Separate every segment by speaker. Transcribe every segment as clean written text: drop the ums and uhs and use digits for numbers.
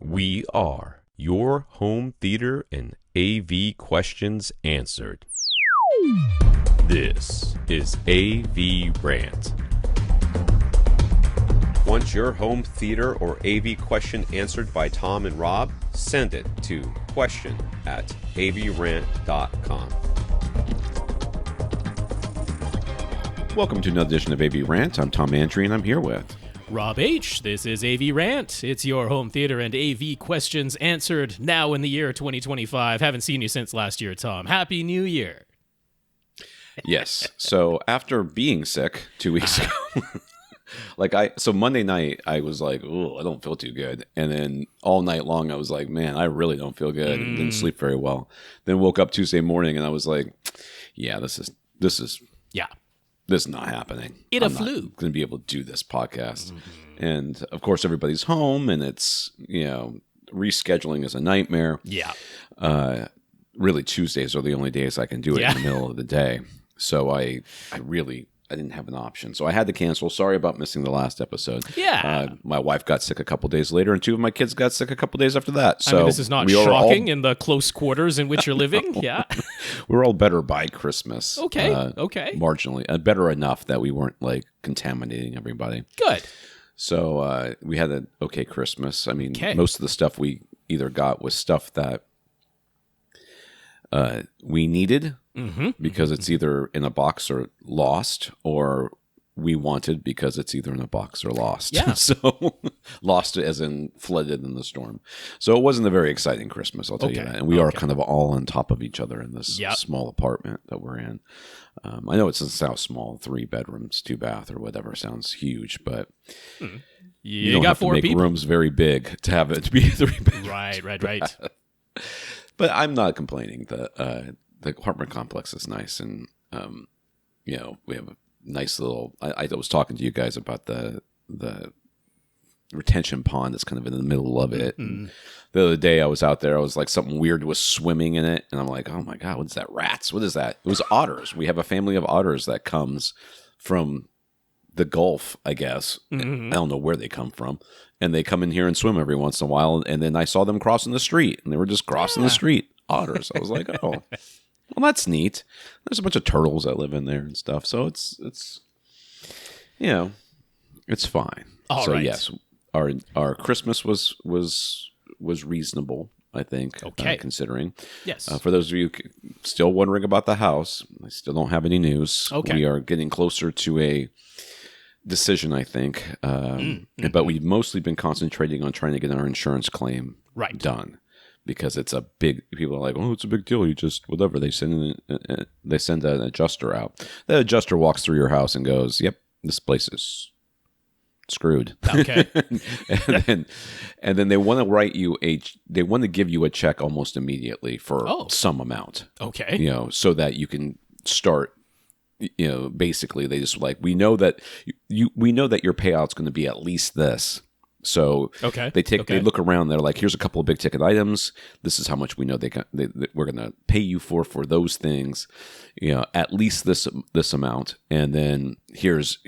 Speaker 1: We are your home theater and AV questions answered. This is AVRant. Want your home theater or AV question answered by Tom and Rob? Send it to question@avrant.com.
Speaker 2: Welcome to another edition of AVRant. I'm Tom Andrew, and I'm here with
Speaker 3: Rob H. This is AVRant. It's your home theater and AV questions answered now in the year 2025. Haven't seen you since last year, Tom. Happy New Year.
Speaker 2: Yes. So after being sick 2 weeks ago, so Monday night I was like, oh, I don't feel too good. And then all night long I was like, man, I really don't feel good. And didn't sleep very well. Then woke up Tuesday morning and I was like, yeah, this is not happening. I'm not going to be able to do this podcast. Mm-hmm. And of course, everybody's home, and it's, rescheduling is a nightmare.
Speaker 3: Yeah.
Speaker 2: Really, Tuesdays are the only days I can do it in the middle of the day. So I didn't have an option. So I had to cancel. Sorry about missing the last episode.
Speaker 3: Yeah.
Speaker 2: My wife got sick a couple days later, and two of my kids got sick a couple days after that. So
Speaker 3: this is not shocking in the close quarters in which you're living. Yeah.
Speaker 2: We're all better by Christmas.
Speaker 3: Okay.
Speaker 2: Marginally. Better enough that we weren't contaminating everybody.
Speaker 3: Good.
Speaker 2: So we had an okay Christmas. I mean, most of the stuff we either got was stuff that we needed because it's either in a box or lost, or we wanted because it's either in a box or lost.
Speaker 3: Yeah.
Speaker 2: So lost as in flooded in the storm. So it wasn't a very exciting Christmas, I'll tell you that. And we are kind of all on top of each other in this small apartment that we're in. I know it sounds small, 3 bedrooms, 2 bath or whatever. Sounds huge, but you don't
Speaker 3: got
Speaker 2: have to
Speaker 3: 4
Speaker 2: make
Speaker 3: people.
Speaker 2: Rooms very big to have it to be 3 bedrooms.
Speaker 3: Right.
Speaker 2: But I'm not complaining. The apartment complex is nice, and we have a nice little. I was talking to you guys about the retention pond that's kind of in the middle of it. Mm-hmm. The other day I was out there, I was like, something weird was swimming in it, and I'm like, oh my god, what is that? Rats? What is that? It was otters. We have a family of otters that comes from the Gulf, I guess. Mm-hmm. I don't know where they come from. And they come in here and swim every once in a while. And then I saw them crossing the street, and they were just crossing the street. Otters. I was like, oh, well, that's neat. There's a bunch of turtles that live in there and stuff. So it's fine.
Speaker 3: All
Speaker 2: so
Speaker 3: right.
Speaker 2: Yes, our Christmas was reasonable, I think.
Speaker 3: Okay.
Speaker 2: Considering.
Speaker 3: Yes.
Speaker 2: For those of you still wondering about the house, I still don't have any news.
Speaker 3: Okay.
Speaker 2: We are getting closer to a decision, I think. But we've mostly been concentrating on trying to get our insurance claim done, because it's a big. People are like, "Oh, it's a big deal. You just whatever." They send an adjuster out. The adjuster walks through your house and goes, "Yep, this place is screwed."
Speaker 3: Okay.
Speaker 2: and then they want to write you they want to give you a check almost immediately for some amount.
Speaker 3: Okay.
Speaker 2: So that you can start. Basically they just we know that we know that your payout's going to be at least this. So they look around. They're like, here's a couple of big ticket items. This is how much we know we're going to pay you for those things. At least this amount, and then here's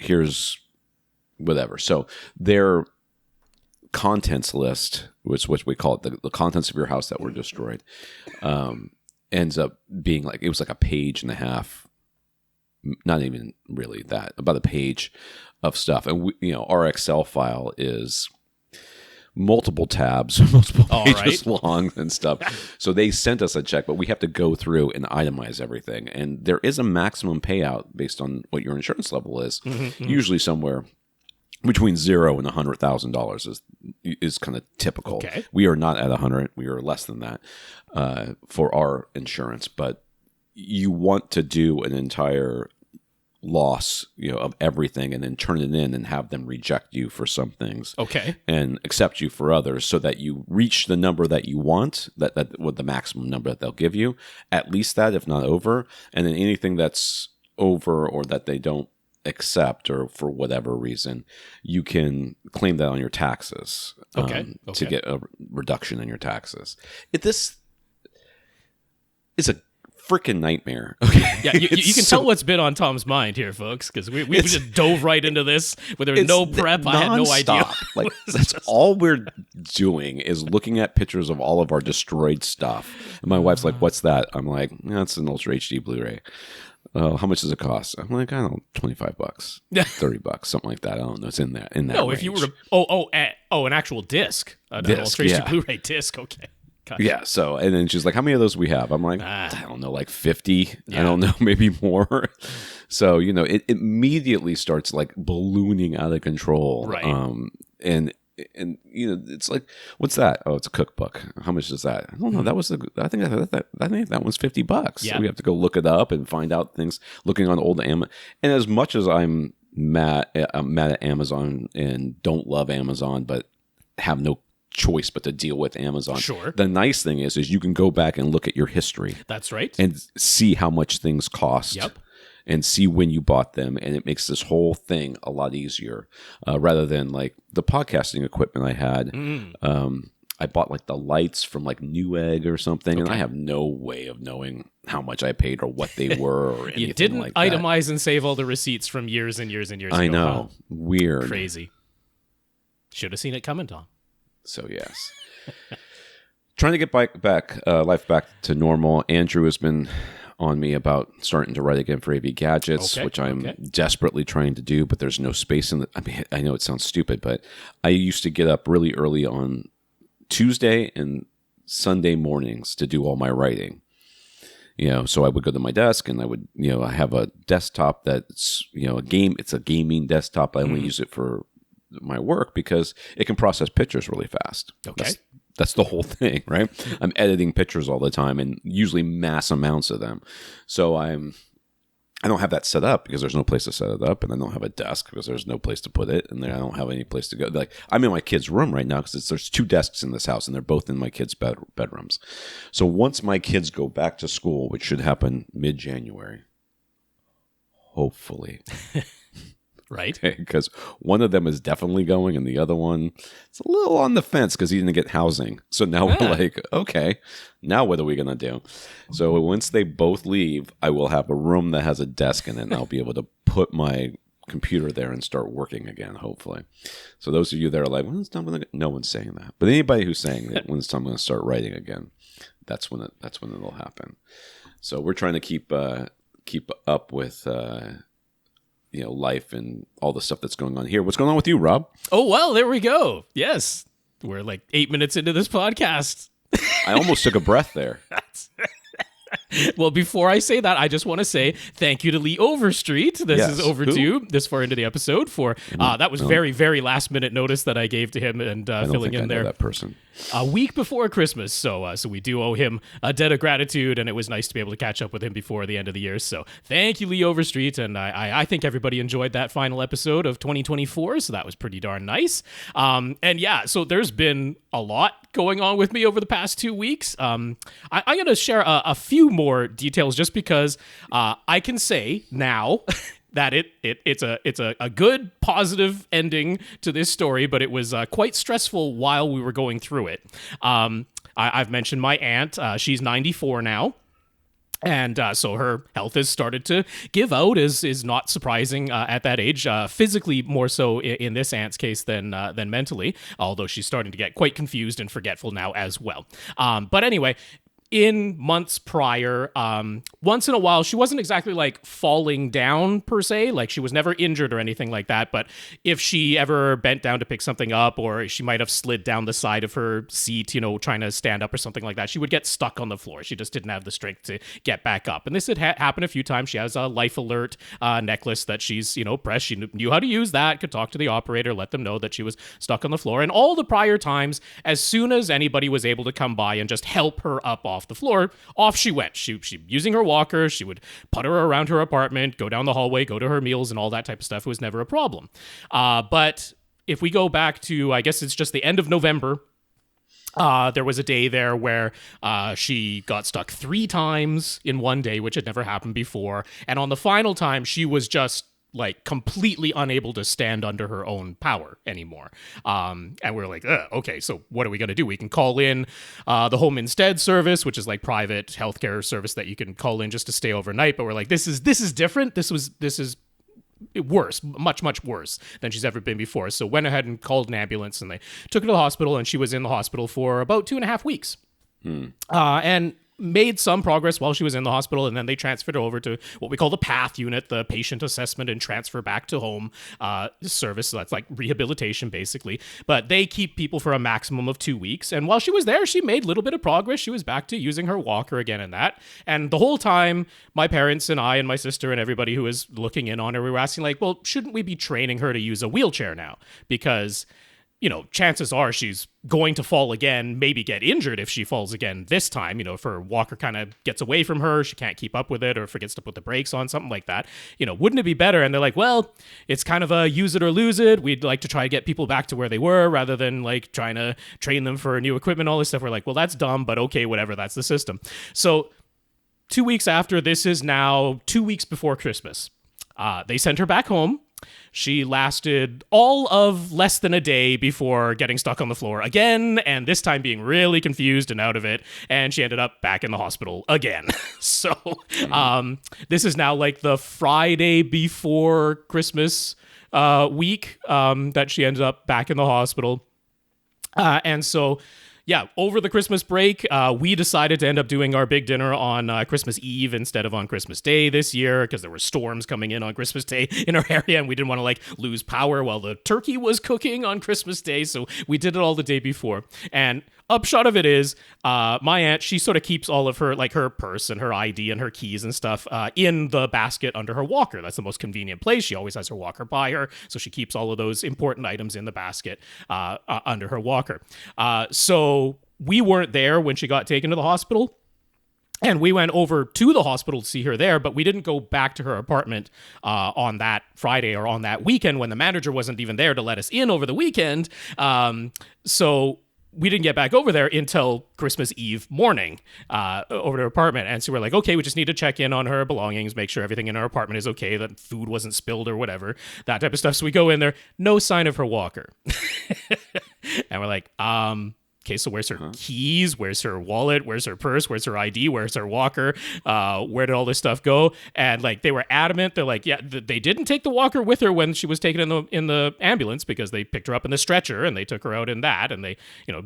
Speaker 2: whatever. So their contents list, which we call it, the contents of your house that were destroyed, ends up being it was like a page and a half. Not even really that, about a page of stuff. And our Excel file is multiple tabs, multiple pages long and stuff. So they sent us a check, but we have to go through and itemize everything. And there is a maximum payout based on what your insurance level is. Mm-hmm. Usually somewhere between $0 and $100,000 is kind of typical.
Speaker 3: Okay.
Speaker 2: We are not at 100. We are less than that for our insurance, but you want to do an entire loss, of everything, and then turn it in and have them reject you for some things, and accept you for others, so that you reach the number that you want, that with the maximum number that they'll give you, at least that, if not over, and then anything that's over or that they don't accept, or for whatever reason, you can claim that on your taxes, to get a reduction in your taxes. This is a freaking nightmare. Okay?
Speaker 3: Yeah, you can tell what's been on Tom's mind here, folks, because we just dove right into this where there was no prep. I had no idea.
Speaker 2: Like that's all we're doing is looking at pictures of all of our destroyed stuff. And my wife's like, "What's that?" I'm like, "That's an Ultra HD Blu-ray." How much does it cost? I'm like, I don't know, $25, $30, something like that. I don't know. It's in that. No,
Speaker 3: range. If you were to an actual disc, an Ultra HD Blu-ray disc. Okay. Gotcha.
Speaker 2: Yeah. So, and then she's like, how many of those we have? I'm like, I don't know, like 50. Yeah. I don't know, maybe more. So, it immediately starts like ballooning out of control.
Speaker 3: Right.
Speaker 2: And it's like, what's that? Oh, it's a cookbook. How much is that? I don't know. I think that one's $50.
Speaker 3: Yeah.
Speaker 2: So we have to go look it up and find out things. Looking on old Amazon, and as much as I'm mad at Amazon and don't love Amazon, but have no choice but to deal with Amazon.
Speaker 3: Sure.
Speaker 2: The nice thing is you can go back and look at your history.
Speaker 3: That's right.
Speaker 2: And see how much things cost.
Speaker 3: Yep.
Speaker 2: And see when you bought them, and it makes this whole thing a lot easier, rather than like the podcasting equipment I had. I bought like the lights from like Newegg or something, and I have no way of knowing how much I paid or what they were or anything
Speaker 3: you didn't
Speaker 2: like that.
Speaker 3: itemize and save all the receipts from years and years and years ago.
Speaker 2: I know.
Speaker 3: Huh?
Speaker 2: Weird.
Speaker 3: Crazy. Should have seen it coming, Tom.
Speaker 2: So yes. Trying to get life back to normal. Andrew has been on me about starting to write again for AV Gadgets, which I'm desperately trying to do, but there's no space in I mean, I know it sounds stupid, but I used to get up really early on Tuesday and Sunday mornings to do all my writing. So I would go to my desk and I would, I have a desktop that's, it's a gaming desktop. I only use it for my work because it can process pictures really fast.
Speaker 3: Okay.
Speaker 2: That's the whole thing, right? I'm editing pictures all the time and usually mass amounts of them. So I don't have that set up because there's no place to set it up, and I don't have a desk because there's no place to put it, and then I don't have any place to go. Like I'm in my kid's room right now because there's 2 desks in this house, and they're both in my kids' bedrooms. So once my kids go back to school, which should happen mid-January, hopefully.
Speaker 3: Right.
Speaker 2: Because one of them is definitely going and the other one is a little on the fence because he didn't get housing. So now we're like, okay, now what are we going to do? So once they both leave, I will have a room that has a desk in it, and I'll be able to put my computer there and start working again, hopefully. So those of you that are like, when's Tom going to... No one's saying that. But anybody who's saying that when's Tom going to start writing again, that's when it'll happen. So we're trying to keep up with... life and all the stuff that's going on here. What's going on with you, Rob?
Speaker 3: Oh, well, there we go. Yes. We're like 8 minutes into this podcast.
Speaker 2: I almost took a breath there.
Speaker 3: Well, before I say that, I just want to say thank you to Lee Overstreet. This is overdue. Who? This far into the episode for that was very, very last minute notice that I gave to him and filling in there.
Speaker 2: That person
Speaker 3: a week before Christmas. So we do owe him a debt of gratitude, and it was nice to be able to catch up with him before the end of the year. So thank you, Lee Overstreet, and I think everybody enjoyed that final episode of 2024. So that was pretty darn nice. And yeah, so there's been a lot going on with me over the past 2 weeks. I'm going to share a few more details just because I can say now that it's a good positive ending to this story, but it was quite stressful while we were going through it. I've mentioned my aunt. She's 94 now. And so her health has started to give out, is not surprising at that age, physically more so in this aunt's case than mentally, although she's starting to get quite confused and forgetful now as well. But anyway, in months prior, once in a while, she wasn't exactly like falling down per se, like she was never injured or anything like that, but if she ever bent down to pick something up, or she might have slid down the side of her seat, trying to stand up or something like that, she would get stuck on the floor. She just didn't have the strength to get back up. And this had happened a few times. She has a life alert necklace that she's, pressed. She knew how to use that, could talk to the operator, let them know that she was stuck on the floor. And all the prior times, as soon as anybody was able to come by and just help her up off the floor, off she went. She using her walker, she would putter around her apartment, go down the hallway, go to her meals and all that type of stuff. It was never a problem. But if we go back to, I guess it's just the end of November, there was a day there where she got stuck 3 times in one day, which had never happened before. And on the final time, she was just like completely unable to stand under her own power anymore. And we're like, okay, so what are we going to do? We can call in the Home Instead service, which is like private healthcare service that you can call in just to stay overnight. But we're like, this is different. This is worse, much worse than she's ever been before. So went ahead and called an ambulance, and they took her to the hospital, and she was in the hospital for about 2.5 weeks. And made some progress while she was in the hospital, and then they transferred her over to what we call the PATH unit, the Patient Assessment and Transfer Back to Home service. So that's like rehabilitation, basically. But they keep people for a maximum of 2 weeks. And while she was there, she made a little bit of progress. She was back to using her walker again and that. And the whole time, my parents and I and my sister and everybody who was looking in on her, we were asking, like, well, shouldn't we be training her to use a wheelchair now? Because chances are she's going to fall again, maybe get injured if she falls again this time. If her walker kind of gets away from her, she can't keep up with it, or forgets to put the brakes on, something like that. Wouldn't it be better? And they're like, well, it's kind of a use it or lose it. We'd like to try to get people back to where they were rather than like trying to train them for new equipment, all this stuff. We're like, well, that's dumb, but okay, whatever. That's the system. So 2 weeks after, this is now 2 weeks before Christmas. They sent her back home. She lasted all of less than a day before getting stuck on the floor again, and this time being really confused and out of it, and she ended up back in the hospital again. So this is now like the Friday before Christmas week that she ended up back in the hospital. And so yeah, over the Christmas break, we decided to end up doing our big dinner on Christmas Eve instead of on Christmas Day this year, because there were storms coming in on Christmas Day in our area, and we didn't want to like lose power while the turkey was cooking on Christmas Day, so we did it all the day before. And upshot of it is, my aunt, she sort of keeps all of her, like her purse and her ID and her keys and stuff in the basket under her walker. That's the most convenient place. She always has her walker by her, so she keeps all of those important items in the basket under her walker. So we weren't there when she got taken to the hospital. And we went over to the hospital to see her there, but we didn't go back to her apartment on that Friday or on that weekend when the manager wasn't even there to let us in over the weekend. So we didn't get back over there until Christmas Eve morning over to her apartment. And so we're like, okay, we just need to check in on her belongings, make sure everything in her apartment is okay, that food wasn't spilled or whatever, that type of stuff. So we go in there, no sign of her walker. And we're like, okay, so where's her keys? Where's her wallet? Where's her purse? Where's her ID? Where's her walker? Where did all this stuff go? And like they were adamant. They're like, yeah, they didn't take the walker with her when she was taken in the ambulance, because they picked her up in the stretcher and they took her out in that, and they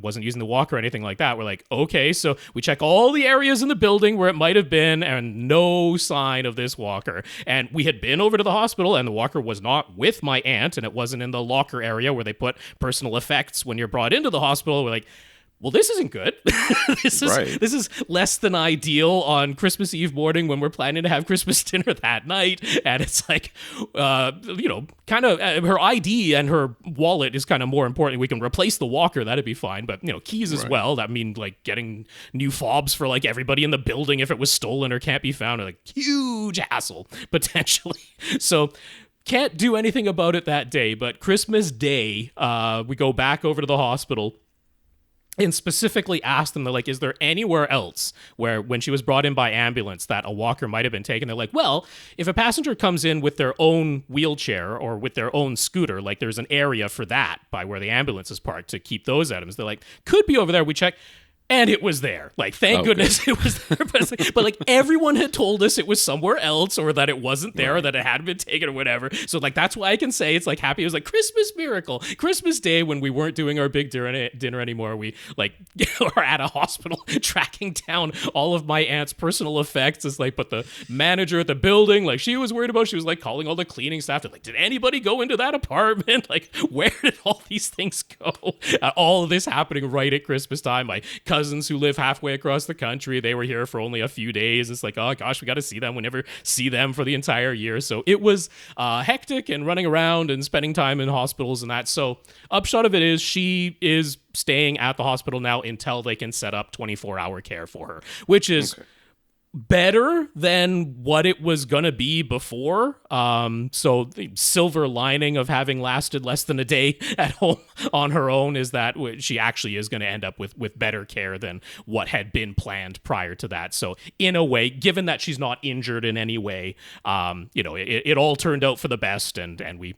Speaker 3: wasn't using the walker or anything like that. We're like, okay, so we check all the areas in the building where it might have been, and no sign of this walker. And we had been over to the hospital, and the walker was not with my aunt, and it wasn't in the locker area where they put personal effects when you're brought into the hospital. We're like, well, this isn't good. This is less than ideal on Christmas Eve morning when we're planning to have Christmas dinner that night. And it's like, kind of her ID and her wallet is kind of more important. We can replace the walker. That'd be fine. But, keys as well. That mean like getting new fobs for like everybody in the building if it was stolen or can't be found. Like huge hassle, potentially. So can't do anything about it that day. But Christmas Day, we go back over to the hospital and specifically asked them, they're like, is there anywhere else where when she was brought in by ambulance that a walker might have been taken? They're like, well, if a passenger comes in with their own wheelchair or with their own scooter, like there's an area for that by where the ambulance is parked to keep those items. They're like, could be over there. We check. And it was there. Like, thank goodness it was there. But like everyone had told us it was somewhere else, or that it wasn't there, or that it hadn't been taken or whatever. So like, that's why I can say it's like happy. It was like Christmas miracle. Christmas Day when we weren't doing our big dinner anymore. We like are at a hospital tracking down all of my aunt's personal effects. It's like, but the manager at the building, like she was worried about, she was like calling all the cleaning staff. Like, did anybody go into that apartment? Like, where did all these things go? All of this happening right at Christmas time. My cousins who live halfway across the country, they were here for only a few days. It's like, oh gosh, we got to see them. We never see them for the entire year. So it was hectic and running around and spending time in hospitals and that. So upshot of it is she is staying at the hospital now until they can set up 24-hour care for her, which is better than what it was gonna be before. So the silver lining of having lasted less than a day at home on her own is that she actually is going to end up with better care than what had been planned prior to that. So in a way, given that she's not injured in any way, it all turned out for the best, and we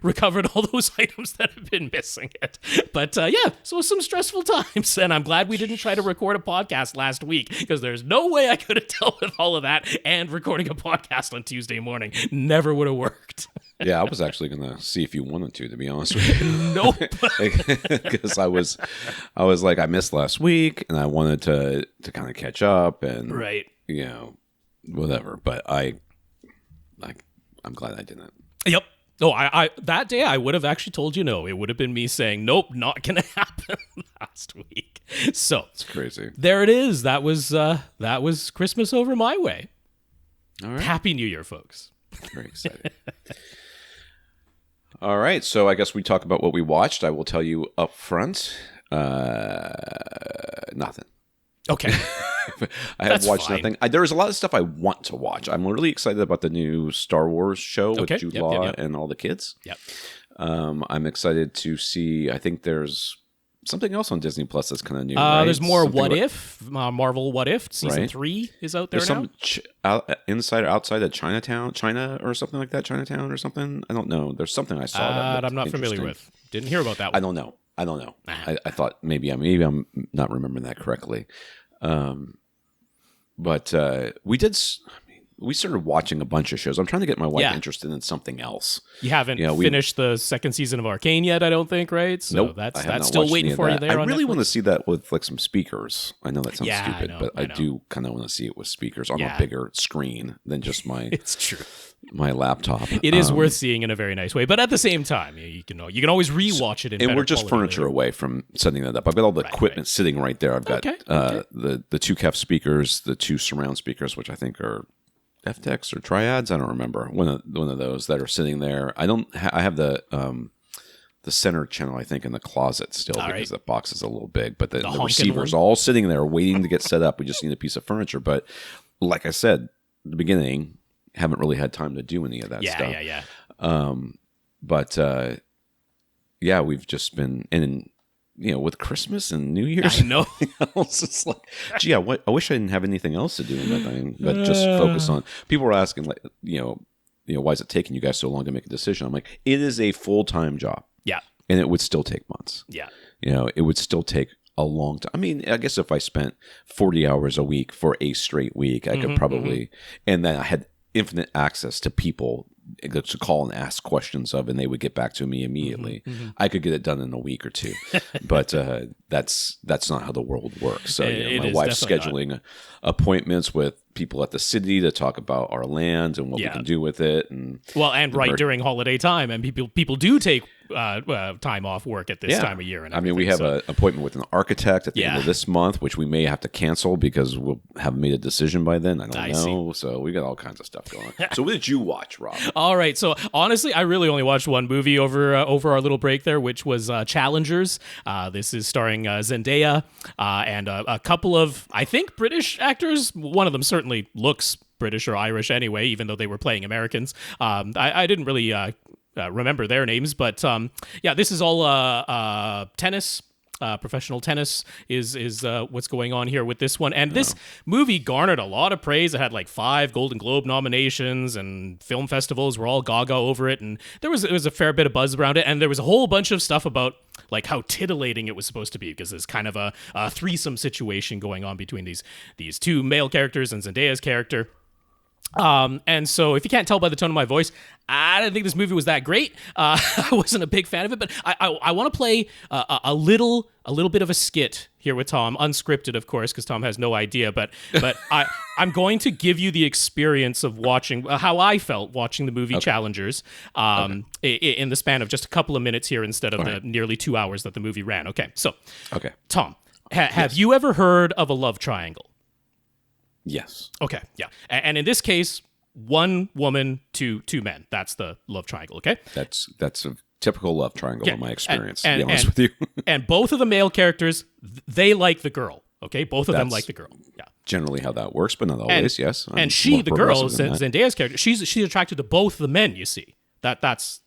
Speaker 3: recovered all those items that have been missing it. But so some stressful times, and I'm glad we didn't try to record a podcast last week, because there's no way I could have dealt with all of that, and recording a podcast on Tuesday morning never would have worked.
Speaker 2: Yeah, I was actually going to see if you wanted to be honest with you.
Speaker 3: Nope.
Speaker 2: Because I was like, I missed last week, and I wanted to kind of catch up, and
Speaker 3: right,
Speaker 2: whatever. But I'm glad I didn't.
Speaker 3: Yep. No, I that day I would have actually told you no. It would have been me saying, nope, not going to happen last week. So
Speaker 2: it's crazy.
Speaker 3: There it is. That was Christmas over my way.
Speaker 2: All right.
Speaker 3: Happy New Year, folks.
Speaker 2: Very exciting. All right, so I guess we talk about what we watched. I will tell you up front, nothing.
Speaker 3: Okay.
Speaker 2: I have watched nothing. There's a lot of stuff I want to watch. I'm really excited about the new Star Wars show with Jude Law and all the kids.
Speaker 3: Yep.
Speaker 2: I'm excited to see, I think there's something else on Disney Plus that's kind of new. Right?
Speaker 3: There's more Marvel What If. Season 3 is out there
Speaker 2: there's
Speaker 3: now.
Speaker 2: Some inside or outside of China or something like that, Chinatown or something. I don't know. There's something I saw that
Speaker 3: I'm not familiar with. Didn't hear about that one.
Speaker 2: I don't know. I thought maybe I'm not remembering that correctly. But we started watching a bunch of shows. I'm trying to get my wife interested in something else.
Speaker 3: You haven't finished the second season of Arcane yet, I don't think, right? So
Speaker 2: nope,
Speaker 3: that's still waiting for you there.
Speaker 2: I really
Speaker 3: want
Speaker 2: to see that with like some speakers. I know that sounds stupid, but I do kind of want to see it with speakers on a bigger screen than just my.
Speaker 3: It's true.
Speaker 2: My laptop.
Speaker 3: It is worth seeing in a very nice way, but at the same time, you can always rewatch it.
Speaker 2: And we're just furniture away from setting that up. I've got all the equipment sitting right there. I've got the two KEF speakers, the two surround speakers, which I think are FTEX or Triads. I don't remember one of those that are sitting there. I have the center channel, I think, in the closet still because the box is a little big, but the receiver's all sitting there waiting to get set up. We just need a piece of furniture. But like I said, at the beginning, haven't really had time to do any of that stuff. But we've just been with Christmas and New Year's.
Speaker 3: I know.
Speaker 2: It's just like, gee, I wish I didn't have anything else to do in that thing, but just focus on. People were asking, like, why is it taking you guys so long to make a decision? I'm like, it is a full-time job.
Speaker 3: Yeah,
Speaker 2: and it would still take months.
Speaker 3: Yeah,
Speaker 2: it would still take a long time. I mean, I guess if I spent 40 hours a week for a straight week, I could probably, and then I had infinite access to people to call and ask questions of, and they would get back to me immediately. I could get it done in a week or two, but that's not how the world works. So my wife's scheduling appointments with people at the city to talk about our land and what we can do with it, and
Speaker 3: during holiday time, and people do take time off work at this time of year. And
Speaker 2: we have an appointment with an architect at the end of this month, which we may have to cancel because we'll have made a decision by then. I don't know. So we got all kinds of stuff going on. So what did you watch, Rob?
Speaker 3: All right. So honestly, I really only watched one movie over our little break there, which was Challengers. This is starring Zendaya and a couple of, I think, British actors. One of them certainly looks British or Irish anyway, even though they were playing Americans. I didn't really remember their names, but this is all tennis. Professional tennis is what's going on here with this one. And this movie garnered a lot of praise. It had like 5 Golden Globe nominations, and film festivals were all gaga over it. And there was a fair bit of buzz around it. And there was a whole bunch of stuff about like how titillating it was supposed to be, because there's kind of a threesome situation going on between these two male characters and Zendaya's character. And so if you can't tell by the tone of my voice, I didn't think this movie was that great. I wasn't a big fan of it, but I want to play a little bit of a skit here with Tom, unscripted, of course, because Tom has no idea. But I'm going to give you the experience of watching how I felt watching the movie Challengers in the span of just a couple of minutes here instead of the nearly 2 hours that the movie ran. So Tom, have you ever heard of a love triangle?
Speaker 2: Yes.
Speaker 3: Okay, yeah. And in this case, one woman, two men. That's the love triangle, okay?
Speaker 2: That's a typical love triangle in my experience, to be honest with you.
Speaker 3: And both of the male characters, they like the girl, okay? Both of them like the girl, yeah.
Speaker 2: generally how that works, but not always. Yes,
Speaker 3: and she, the girl, Zendaya's character, she's attracted to both the men. You see, that's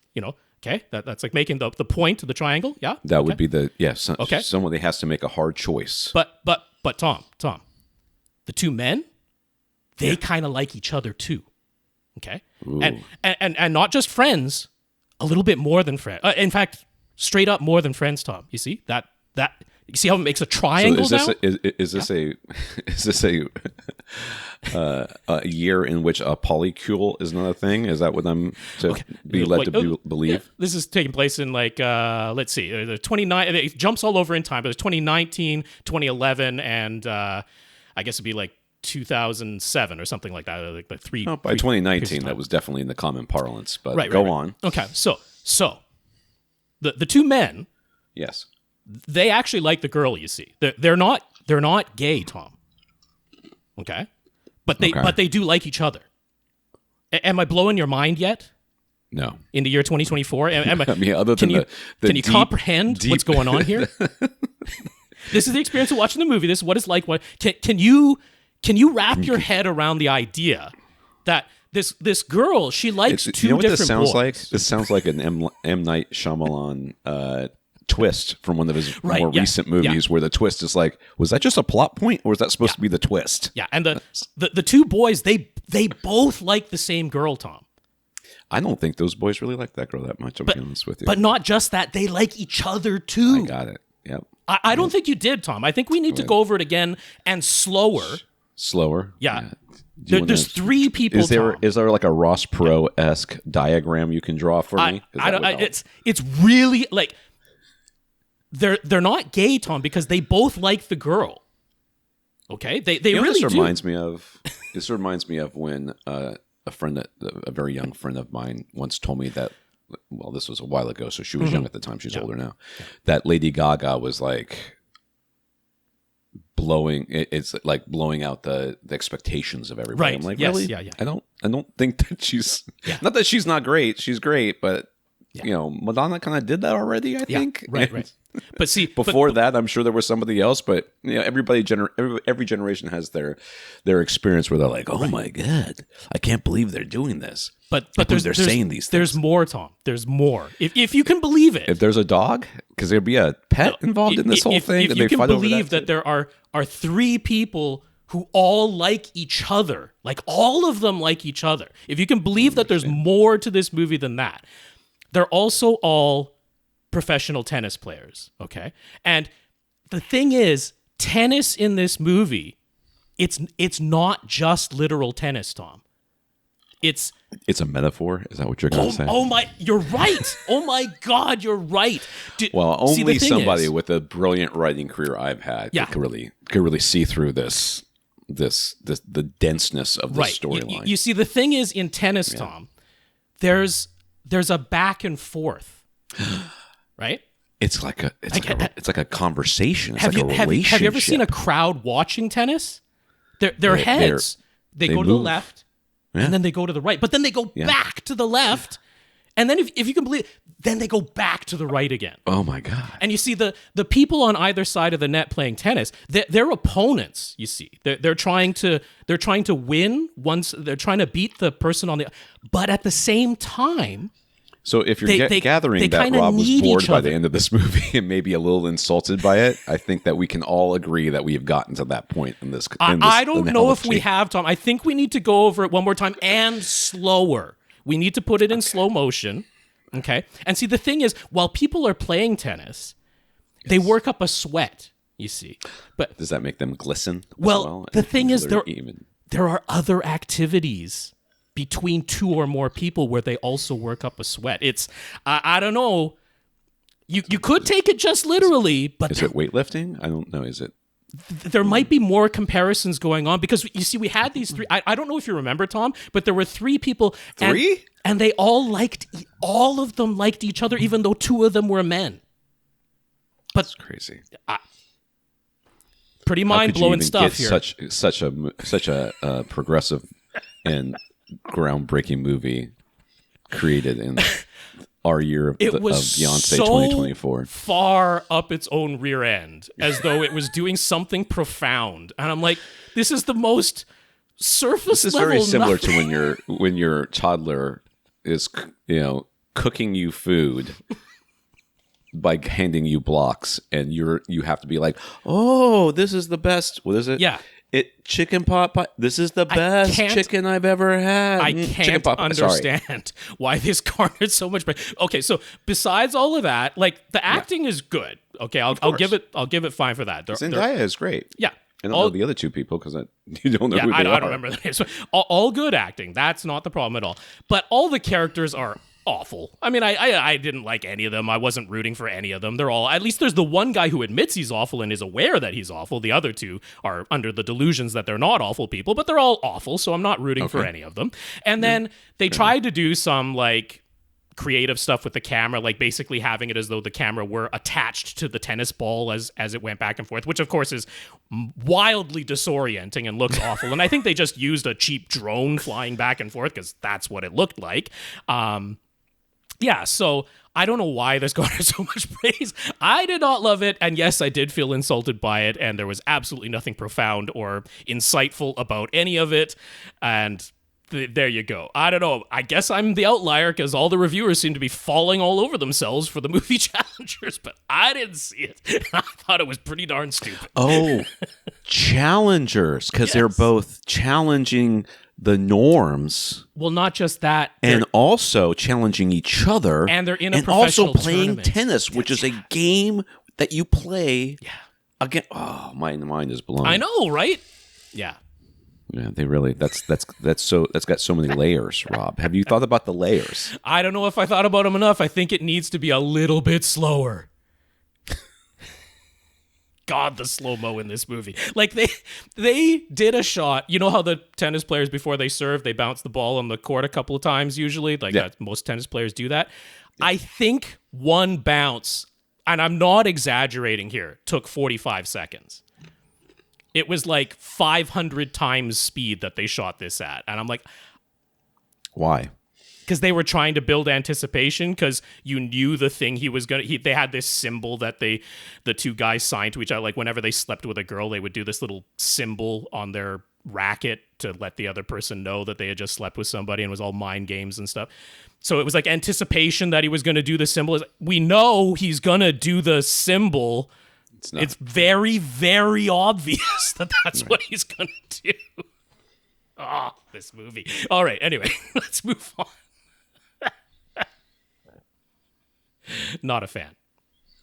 Speaker 3: okay. That's like making the point of the triangle. Yeah,
Speaker 2: that would be the okay. Somebody has to make a hard choice.
Speaker 3: But Tom, the two men, they kind of like each other too. Okay, and not just friends, a little bit more than friends. In fact, straight up more than friends. Tom, you see that. You see how it makes a triangle now?
Speaker 2: Is this a year in which a polycule is not a thing? Is that what I'm to be led to believe?
Speaker 3: Yeah. This is taking place in let's see, the 29. It jumps all over in time, but it's 2019, 2011, and I guess it'd be like 2007 or something like that. Like the three.
Speaker 2: By 2019, that was definitely in the common parlance. But go on.
Speaker 3: Okay, so the two men.
Speaker 2: Yes.
Speaker 3: They actually like the girl. You see, they're not gay, Tom. Okay, but they do like each other. Am I blowing your mind yet?
Speaker 2: No.
Speaker 3: In the year 2024,
Speaker 2: I mean, other than
Speaker 3: can you comprehend what's going on here? This is the experience of watching the movie. This is what it's like. Can you wrap your head around the idea that this girl, she likes two different boys? You know what this
Speaker 2: sounds like? This sounds like an M. Night Shyamalan twist from one of his more recent movies where the twist is like, was that just a plot point or was that supposed to be the twist?
Speaker 3: Yeah, and the two boys, they both like the same girl, Tom.
Speaker 2: I don't think those boys really like that girl that much, I'll be honest with you.
Speaker 3: But not just that, they like each other too.
Speaker 2: I got it, yep.
Speaker 3: I don't think you did, Tom. I think we need to go over it again and slower.
Speaker 2: Slower?
Speaker 3: Yeah. There's three people.
Speaker 2: Is there like a Ross Perot-esque diagram you can draw for me?
Speaker 3: It's really like they're not gay, Tom, because they both like the girl. Okay, they really do.
Speaker 2: This reminds me of when a very young friend of mine once told me that. Well, this was a while ago, so she was young at the time. She's older now. Yeah. That Lady Gaga was like blowing out the expectations of everybody.
Speaker 3: Right.
Speaker 2: I'm like,
Speaker 3: yes.
Speaker 2: really?
Speaker 3: Yeah.
Speaker 2: I don't think that she's not that she's not great. She's great, but Madonna kind of did that already. I think.
Speaker 3: Right. But see,
Speaker 2: before that, I'm sure there was somebody else. But every generation has their experience where they're like, "Oh my god, I can't believe they're doing this."
Speaker 3: But
Speaker 2: they're saying these things.
Speaker 3: There's more, Tom. There's more. If you can believe it.
Speaker 2: If there's a dog, because there'd be a pet involved in this whole thing.
Speaker 3: If you can believe that there are three people who all like each other, like all of them like each other. If you can believe that there's more to this movie than that, they're also all professional tennis players, okay? And the thing is, tennis in this movie, it's not just literal tennis, Tom. It's
Speaker 2: a metaphor. Is that what you're going to say?
Speaker 3: Oh my, you're right. Oh my God, you're right.
Speaker 2: Only somebody with a brilliant writing career I've had could really see through the denseness of the storyline.
Speaker 3: You see, the thing is, in tennis, Tom, there's a back and forth. Right?
Speaker 2: It's like a conversation. It's like a relationship.
Speaker 3: Have you ever seen a crowd watching tennis? Their heads, they go to the left, and then they go to the right, but then they go back to the left, and then if you can believe, then they go back to the right again.
Speaker 2: Oh my God!
Speaker 3: And you see the people on either side of the net playing tennis, they're opponents. You see, they're trying to win once. They're trying to beat the person on the, but at the same time.
Speaker 2: So if you're gathering that Rob was bored by the end of this movie and maybe a little insulted by it, I think that we can all agree that we have gotten to that point in this.
Speaker 3: I don't know if we have, Tom. I think we need to go over it one more time and slower. We need to put it in slow motion, okay? And see, the thing is, while people are playing tennis, they work up a sweat, you see. But
Speaker 2: does that make them glisten?
Speaker 3: Well, the thing is, there are other activities between two or more people where they also work up a sweat. It's, I don't know. You could take it just literally, but
Speaker 2: is it weightlifting? I don't know. Is it?
Speaker 3: There might be more comparisons going on because you see, we had these three. I don't know if you remember, Tom, but there were three people.
Speaker 2: Three?
Speaker 3: And they all of them liked each other, even though two of them were men. But
Speaker 2: that's crazy.
Speaker 3: Pretty mind-blowing stuff here.
Speaker 2: Such a progressive and groundbreaking movie created in our year of Beyonce 2024.
Speaker 3: Far up its own rear end, as though it was doing something profound. And I'm like, this is the most surface level. This is very
Speaker 2: similar to when your toddler is, cooking you food by handing you blocks, and you have to be like, oh, this is the best. What is it?
Speaker 3: Yeah.
Speaker 2: Chicken pot pie. This is the best chicken I've ever had.
Speaker 3: I can't understand why this garnered so much. Okay, so besides all of that, like the acting is good. Okay, I'll give it fine for that.
Speaker 2: Zendaya is great.
Speaker 3: Yeah.
Speaker 2: I don't know the other two people because you don't know who they are.
Speaker 3: I don't remember the names. All good acting. That's not the problem at all. But all the characters are awful. I mean, I didn't like any of them. I wasn't rooting for any of them. They're all, at least there's the one guy who admits he's awful and is aware that he's awful. The other two are under the delusions that they're not awful people, but they're all awful, so I'm not rooting for any of them. And then they tried to do some, like, creative stuff with the camera, like basically having it as though the camera were attached to the tennis ball as it went back and forth, which of course is wildly disorienting and looks awful. And I think they just used a cheap drone flying back and forth because that's what it looked like. Yeah, so I don't know why this garnered so much praise. I did not love it, and yes, I did feel insulted by it, and there was absolutely nothing profound or insightful about any of it, and there you go. I don't know. I guess I'm the outlier because all the reviewers seem to be falling all over themselves for the movie Challengers, but I didn't see it. I thought it was pretty darn stupid.
Speaker 2: Oh, Challengers, because they're both challenging the norms.
Speaker 3: Well, not just that.
Speaker 2: And also challenging each other.
Speaker 3: And they're in a professional
Speaker 2: also playing
Speaker 3: tournament.
Speaker 2: tennis, which is a game that you play. Yeah. Again. Oh, my mind is blown.
Speaker 3: I know, right? Yeah.
Speaker 2: Yeah, they really. That's got so many layers, Rob. Have you thought about the layers?
Speaker 3: I don't know if I thought about them enough. I think it needs to be a little bit slower. God, the slow-mo in this movie. Like, they did a shot. You know how the tennis players, before they serve, they bounce the ball on the court a couple of times usually? Like, most tennis players do that. Yeah. I think one bounce, and I'm not exaggerating here, took 45 seconds. It was like 500 times speed that they shot this at. And I'm like...
Speaker 2: Why?
Speaker 3: Because they were trying to build anticipation, because you knew the thing he was going to... They had this symbol that the two guys signed to each other. Like, whenever they slept with a girl, they would do this little symbol on their racket to let the other person know that they had just slept with somebody, and it was all mind games and stuff. So it was like anticipation that he was going to do the symbol. We know he's going to do the symbol. It's very, very obvious that that's what he's going to do. Oh, this movie. All right, anyway, let's move on. Not a fan.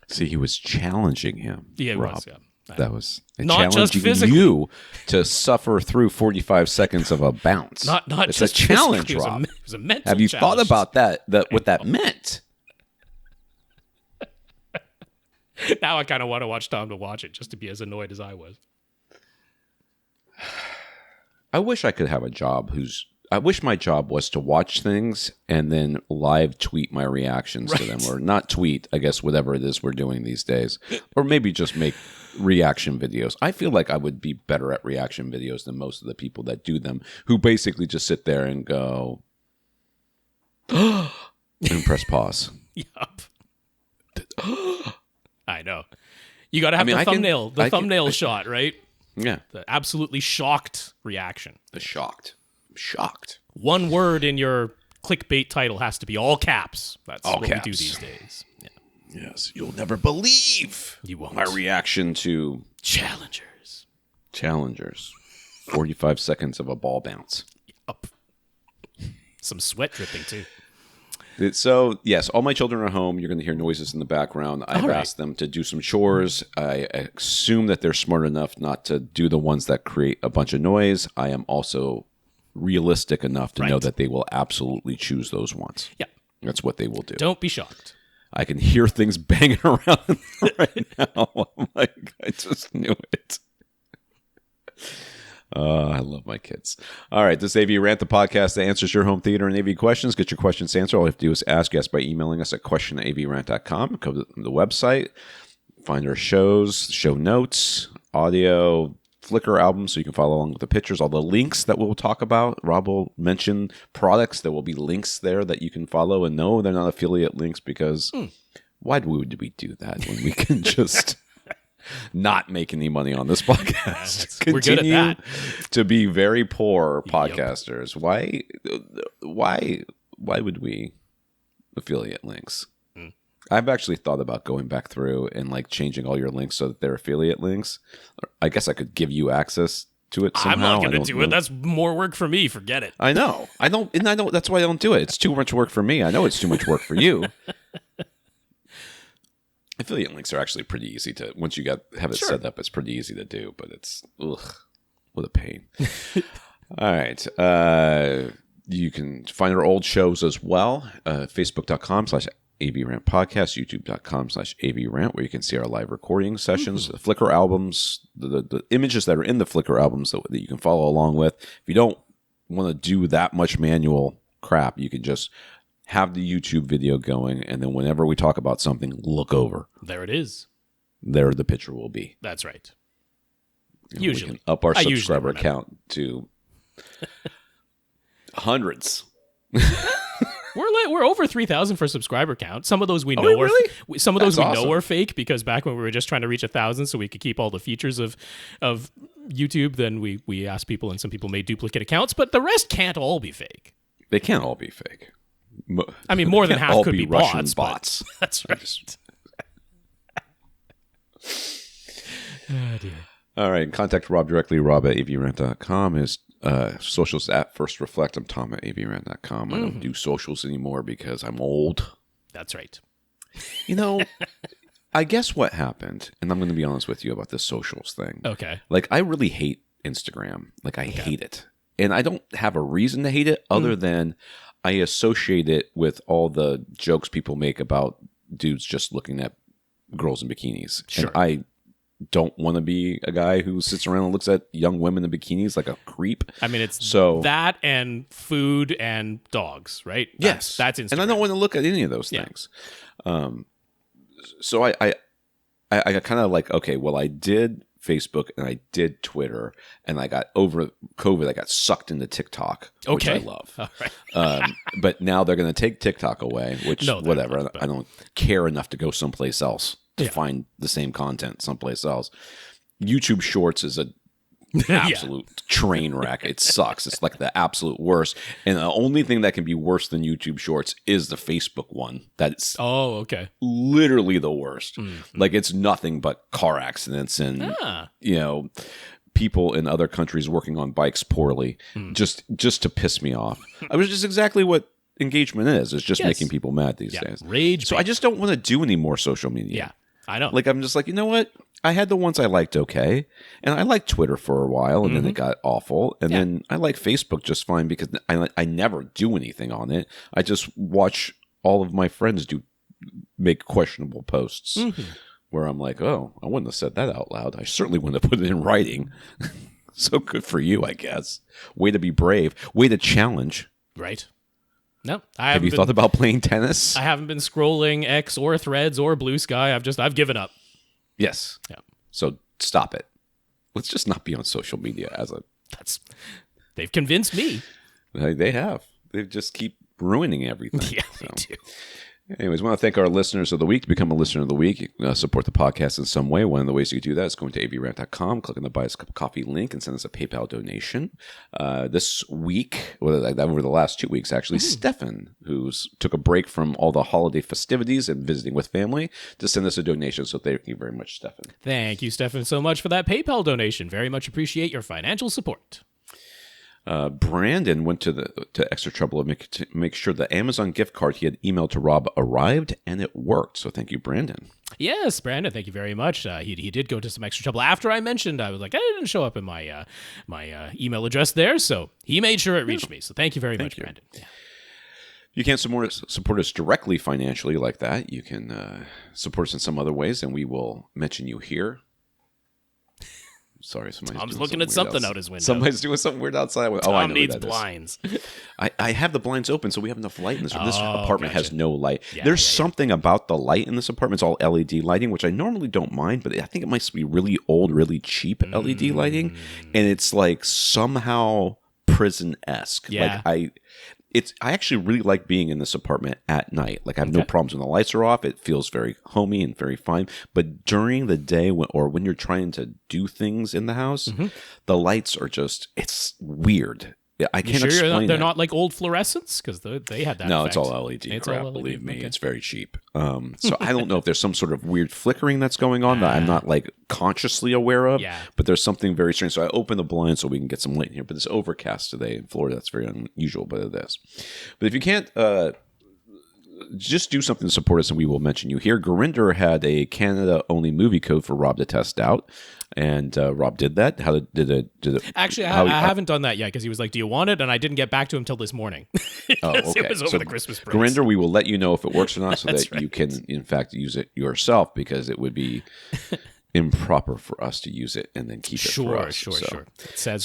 Speaker 2: See, he was challenging him.
Speaker 3: Yeah,
Speaker 2: Rob.
Speaker 3: was. Yeah.
Speaker 2: That was
Speaker 3: not
Speaker 2: challenging
Speaker 3: just physically.
Speaker 2: You to suffer through 45 seconds of a bounce.
Speaker 3: Not
Speaker 2: it's
Speaker 3: just
Speaker 2: a challenge,
Speaker 3: Rob.
Speaker 2: It
Speaker 3: was a mental
Speaker 2: Have you
Speaker 3: challenge.
Speaker 2: thought about that? What that meant?
Speaker 3: Now I kind of want to watch Tom to watch it just to be as annoyed as I was.
Speaker 2: I wish I could have a job I wish my job was to watch things and then live tweet my reactions to them. Or not tweet, I guess, whatever it is we're doing these days. Or maybe just make reaction videos. I feel like I would be better at reaction videos than most of the people that do them, who basically just sit there and go, and press pause.
Speaker 3: Yup. I know. You got to have the thumbnail shot, right?
Speaker 2: Yeah.
Speaker 3: The absolutely shocked reaction.
Speaker 2: The shocked. Shocked.
Speaker 3: One word in your clickbait title has to be all caps. That's all what caps. We do these days. Yeah.
Speaker 2: Yes. You'll never believe
Speaker 3: you won't.
Speaker 2: My reaction to
Speaker 3: Challengers.
Speaker 2: 45 seconds of a ball bounce.
Speaker 3: Up. Some sweat dripping too.
Speaker 2: So, yes, all my children are home. You're going to hear noises in the background. I've asked them to do some chores. I assume that they're smart enough not to do the ones that create a bunch of noise. I am also realistic enough to know that they will absolutely choose those ones.
Speaker 3: Yeah.
Speaker 2: That's what they will do.
Speaker 3: Don't be shocked.
Speaker 2: I can hear things banging around right now. I'm like, I just knew it. I love my kids. All right, this is AVRant, the podcast that answers your home theater and AV questions. Get your questions answered. All you have to do is ask us by emailing us at question@avrant.com. Go to the website, find our shows, show notes, audio, Flickr album, so you can follow along with the pictures. All the links that we'll talk about. Rob will mention products. There will be links there that you can follow. And no, they're not affiliate links because why would we do that when we can just not make any money on this podcast?
Speaker 3: We're good at that.
Speaker 2: To be very poor podcasters. Why would we affiliate links? I've actually thought about going back through and like changing all your links so that they're affiliate links. I guess I could give you access to it somehow.
Speaker 3: I'm not going to do it. That's more work for me. Forget it.
Speaker 2: I know. I don't. That's why I don't do it. It's too much work for me. I know it's too much work for you. Affiliate links are actually pretty easy to. Once you have it set up, it's pretty easy to do. But it's what a pain. All right. You can find our old shows as well. Facebook.com/AVRant podcast, YouTube.com/AVRant, where you can see our live recording sessions, the Flickr albums, the images that are in the Flickr albums that you can follow along with. If you don't want to do that much manual crap, you can just have the YouTube video going, and then whenever we talk about something, look over.
Speaker 3: There it is.
Speaker 2: There the picture will be.
Speaker 3: That's right.
Speaker 2: Usually. We can up our subscriber count to hundreds.
Speaker 3: We're over 3,000 for subscriber count. Some of those we know are fake because back when we were just trying to reach 1,000 so we could keep all the features of YouTube, then we asked people and some people made duplicate accounts, but the rest can't all be fake.
Speaker 2: They can't all be fake.
Speaker 3: I mean, more than half could be
Speaker 2: Russian
Speaker 3: bots. That's right. Oh dear.
Speaker 2: All right, contact Rob directly, rob@avrant.com. His socials at First Reflect. I'm Tom at avrant.com. I don't do socials anymore because I'm old.
Speaker 3: That's right.
Speaker 2: You know, I guess what happened, and I'm going to be honest with you about this socials thing.
Speaker 3: Okay.
Speaker 2: Like, I really hate Instagram. Like, I hate it. And I don't have a reason to hate it other than I associate it with all the jokes people make about dudes just looking at girls in bikinis.
Speaker 3: Sure.
Speaker 2: And I don't want to be a guy who sits around and looks at young women in bikinis like a creep.
Speaker 3: I mean, it's that and food and dogs, right?
Speaker 2: Yes.
Speaker 3: That's Instagram.
Speaker 2: And I don't want to look at any of those things. So I kind of like, okay, well, I did Facebook and I did Twitter, and I got over COVID, I got sucked into TikTok, which I love.
Speaker 3: All right.
Speaker 2: But now they're going to take TikTok away, which whatever. I don't care enough to go someplace else to find the same content someplace else. YouTube Shorts is an absolute train wreck. It sucks. It's like the absolute worst. And the only thing that can be worse than YouTube Shorts is the Facebook one. That's literally the worst. Mm-hmm. Like, it's nothing but car accidents and people in other countries working on bikes poorly, just to piss me off. I was just exactly what engagement is just making people mad these days.
Speaker 3: Rage.
Speaker 2: So I just don't want to do any more social media.
Speaker 3: Yeah, I know.
Speaker 2: Like, I'm just like, you know what? I had the ones I liked okay, and I liked Twitter for a while, and then it got awful, and then I like Facebook just fine because I never do anything on it. I just watch all of my friends make questionable posts where I'm like, oh, I wouldn't have said that out loud. I certainly wouldn't have put it in writing. So good for you, I guess. Way to be brave. Way to challenge.
Speaker 3: Right. No,
Speaker 2: have you thought about playing tennis?
Speaker 3: I haven't been scrolling X or Threads or Blue Sky. I've given up.
Speaker 2: Yes.
Speaker 3: Yeah.
Speaker 2: So stop it. Let's just not be on social media
Speaker 3: They've convinced me.
Speaker 2: They have. They just keep ruining everything.
Speaker 3: Yeah, they do.
Speaker 2: Anyways, I want to thank our listeners of the week. To become a listener of the week, support the podcast in some way. One of the ways you do that is going to avrant.com, click on the Buy Us a Cup of Coffee link, and send us a PayPal donation. This week, over the last 2 weeks, actually, Stefan, who took a break from all the holiday festivities and visiting with family, to send us a donation. So thank you very much, Stefan.
Speaker 3: Thank you, Stefan, so much for that PayPal donation. Very much appreciate your financial support.
Speaker 2: Brandon went to extra trouble to make sure the Amazon gift card he had emailed to Rob arrived, and it worked. So thank you, Brandon.
Speaker 3: Yes, Brandon, thank you very much. He did go to some extra trouble. After I mentioned, I was like, it didn't show up in my my email address there, so he made sure it reached me. So thank you very much, Brandon. Yeah.
Speaker 2: You can't support us directly financially like that. You can support us in some other ways, and we will mention you here. Sorry,
Speaker 3: Tom's looking at something out his window.
Speaker 2: Somebody's doing something weird outside.
Speaker 3: Tom needs blinds.
Speaker 2: I have the blinds open, so we have enough light in this room. This apartment has no light. There's something about the light in this apartment. It's all LED lighting, which I normally don't mind, but I think it might be really old, really cheap LED lighting, and it's like somehow prison-esque.
Speaker 3: Yeah.
Speaker 2: Like I actually really like being in this apartment at night. Like I have no problems when the lights are off. It feels very homey and very fine. But during the day when you're trying to do things in the house, the lights are it's weird. I can't explain
Speaker 3: they're not like old fluorescents? Because they had that
Speaker 2: No,
Speaker 3: effect.
Speaker 2: it's all LED crap,
Speaker 3: all LED.
Speaker 2: believe me. It's very cheap. So I don't know if there's some sort of weird flickering that's going on that I'm not like consciously aware of.
Speaker 3: Yeah.
Speaker 2: But there's something very strange. So I opened the blind so we can get some light in here. But it's overcast today in Florida. That's very unusual, but it is. But if you can't... just do something to support us and we will mention you here. Gurinder had a Canada-only movie code for Rob to test out. And Rob did that. How did it?
Speaker 3: Actually, I haven't done that yet because he was like, "Do you want it?" And I didn't get back to him till this morning.
Speaker 2: Okay.
Speaker 3: It was over the Christmas break.
Speaker 2: Gurinder, we will let you know if it works or not, so that
Speaker 3: right.
Speaker 2: you can, in fact, use it yourself, because it would be improper for us to use it and then keep it for us.
Speaker 3: Sure.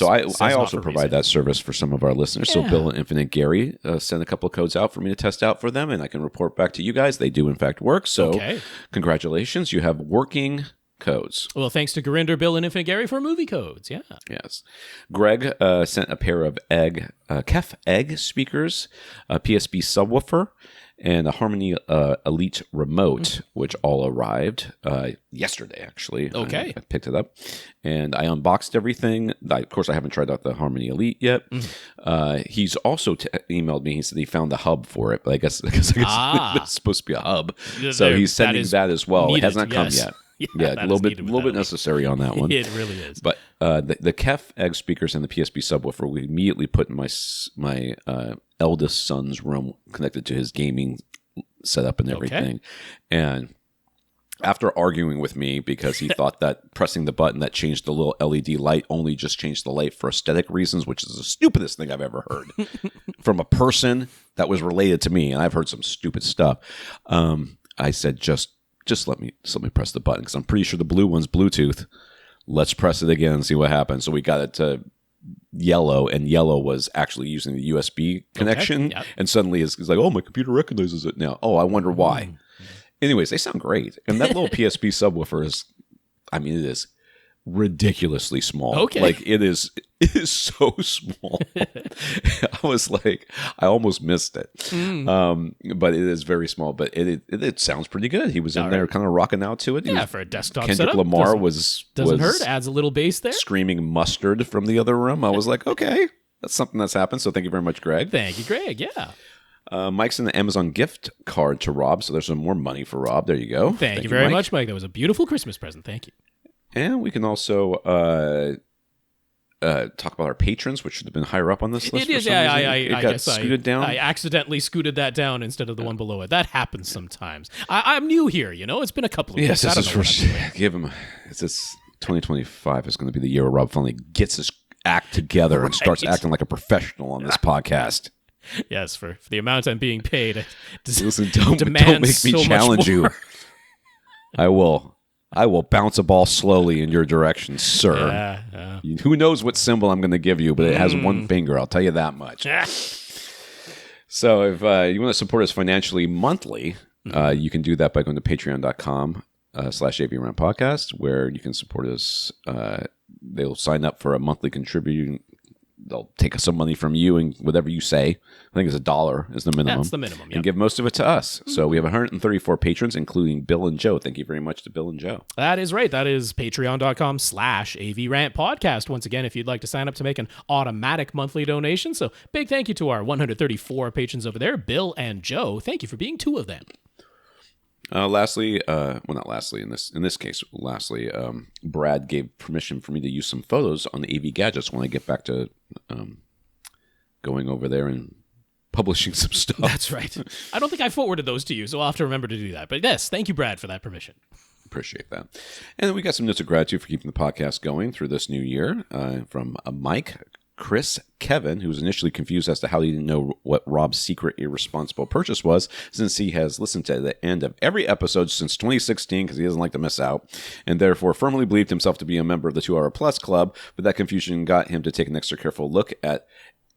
Speaker 2: I also provide that service for some of our listeners. So Bill and Infinite Gary send a couple of codes out for me to test out for them, and I can report back to you guys. They do, in fact, work. So congratulations. You have working codes.
Speaker 3: Well, thanks to Gurinder, Bill, and Infinite Gary for movie codes. Yeah.
Speaker 2: Yes. Greg sent a pair of Kef Egg speakers, a PSB subwoofer, and a Harmony Elite remote, which all arrived yesterday, actually.
Speaker 3: Okay.
Speaker 2: I picked it up, and I unboxed everything. Of course, I haven't tried out the Harmony Elite yet. He's also emailed me. He said he found the hub for it, but I guess it's supposed to be a hub. So he's sending that as well. It has not come yet. Yeah, a little bit necessary on that one.
Speaker 3: It really is.
Speaker 2: But the Kef Egg speakers and the PSP subwoofer we immediately put in my eldest son's room, connected to his gaming setup and everything. And after arguing with me because he thought that pressing the button that changed the little LED light only just changed the light for aesthetic reasons, which is the stupidest thing I've ever heard from a person that was related to me, and I've heard some stupid stuff. I said, just let me press the button, because I'm pretty sure the blue one's Bluetooth. Let's press it again and see what happens. So we got it to yellow, and yellow was actually using the USB connection. And suddenly it's like, oh, my computer recognizes it now. Oh, I wonder why. Anyways, they sound great. And that little PSP subwoofer is, it is ridiculously small. Like it is so small. I was like, I almost missed it. But it is very small, but it sounds pretty good. He was in there kind of rocking out to it.
Speaker 3: For a desktop
Speaker 2: Kendrick
Speaker 3: setup.
Speaker 2: Lamar
Speaker 3: doesn't hurt, adds a little bass there.
Speaker 2: Screaming mustard from the other room. I was like, okay, that's something that's happened. So thank you very much, Greg.
Speaker 3: Thank you, Greg. Yeah.
Speaker 2: Mike's in the Amazon gift card to Rob, so there's some more money for Rob. There you go.
Speaker 3: Thank you very much, Mike. That was a beautiful Christmas present. Thank you.
Speaker 2: And we can also talk about our patrons, which should have been higher up on this list.
Speaker 3: It is. I
Speaker 2: got scooted down.
Speaker 3: I accidentally scooted that down instead of the one below it. That happens sometimes. I'm new here, It's been a couple of weeks.
Speaker 2: Yes, this is give him. It's this 2025 is going to be the year where Rob finally gets his act together and starts acting like a professional on this podcast.
Speaker 3: Yes, for the amount I'm being paid.
Speaker 2: Listen, don't make me challenge you. I will bounce a ball slowly in your direction, sir. Who knows what symbol I'm going to give you, but it has one finger. I'll tell you that much. So if you want to support us financially monthly, you can do that by going to patreon.com/AVRant podcast, where you can support us. They'll sign up for a monthly contributing. They'll take some money from you and whatever you say. I think it's $1 is the minimum.
Speaker 3: That's the minimum,
Speaker 2: And give most of it to us. So we have 134 patrons, including Bill and Joe. Thank you very much to Bill and Joe.
Speaker 3: That is right. That is patreon.com/AVRant podcast. Once again, if you'd like to sign up to make an automatic monthly donation. So big thank you to our 134 patrons over there, Bill and Joe. Thank you for being two of them.
Speaker 2: Lastly, Brad gave permission for me to use some photos on the AV Gadgets when I get back to going over there and publishing some stuff.
Speaker 3: That's right. I don't think I forwarded those to you, so I'll have to remember to do that. But yes, thank you, Brad, for that permission.
Speaker 2: Appreciate that. And we got some notes of gratitude for keeping the podcast going through this new year from Mike. Chris Kevin, who was initially confused as to how he didn't know what Rob's secret irresponsible purchase was, since he has listened to the end of every episode since 2016 because he doesn't like to miss out, and therefore firmly believed himself to be a member of the 2 Hour Plus Club, but that confusion got him to take an extra careful look at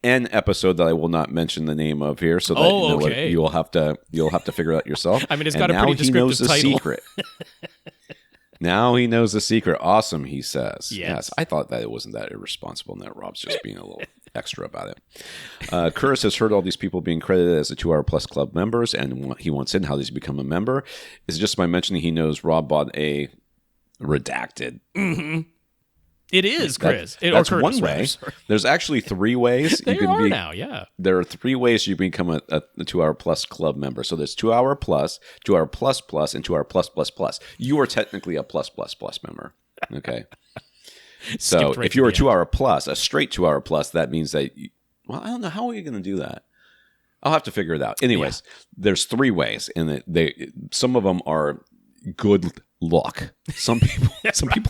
Speaker 2: an episode that I will not mention the name of here, so that
Speaker 3: okay.
Speaker 2: you'll have to figure out yourself.
Speaker 3: I mean, it's got a pretty descriptive title.
Speaker 2: Secret. Now he knows the secret. Awesome, he says.
Speaker 3: Yes.
Speaker 2: I thought that it wasn't that irresponsible and that Rob's just being a little extra about it. Curtis has heard all these people being credited as the 2 Hour Plus Club members, and he wants in how does he become a member. Is it just by mentioning he knows Rob bought a redacted?
Speaker 3: Mm-hmm. It is, Chris.
Speaker 2: That's Curtis, one way. There's actually 3 ways.
Speaker 3: There are now, yeah.
Speaker 2: There are 3 ways you become a 2 Hour Plus Club member. So there's 2 Hour Plus, 2 Hour Plus Plus, and 2 Hour Plus Plus Plus. You are technically a Plus Plus Plus member. Okay. So if you're a 2 Hour Plus, a straight 2 Hour Plus, that means that, I don't know. How are you going to do that? I'll have to figure it out. Anyways, There's 3 ways, and some of them are good luck. Some people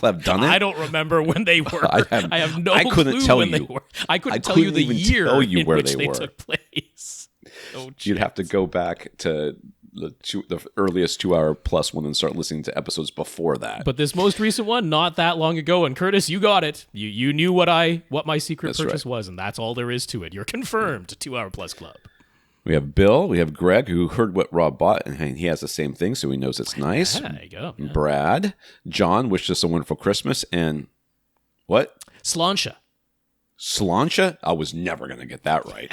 Speaker 2: have done it.
Speaker 3: I don't remember when they were. I have no
Speaker 2: I couldn't
Speaker 3: clue
Speaker 2: tell
Speaker 3: when
Speaker 2: you.
Speaker 3: they were. I couldn't tell you the year in which they took place.
Speaker 2: You'd have to go back to the earliest 2 Hour Plus one and start listening to episodes before that.
Speaker 3: But this most recent one, not that long ago, and Curtis, you got it. You knew what my secret purchase was, and that's all there is to it. You're confirmed to 2 Hour Plus Club.
Speaker 2: We have Bill, we have Greg, who heard what Rob bought, and he has the same thing, so he knows it's nice.
Speaker 3: There you go. Yeah.
Speaker 2: Brad, John wished us a wonderful Christmas, and what?
Speaker 3: Sláinte.
Speaker 2: Sláinte? I was never going to get that right.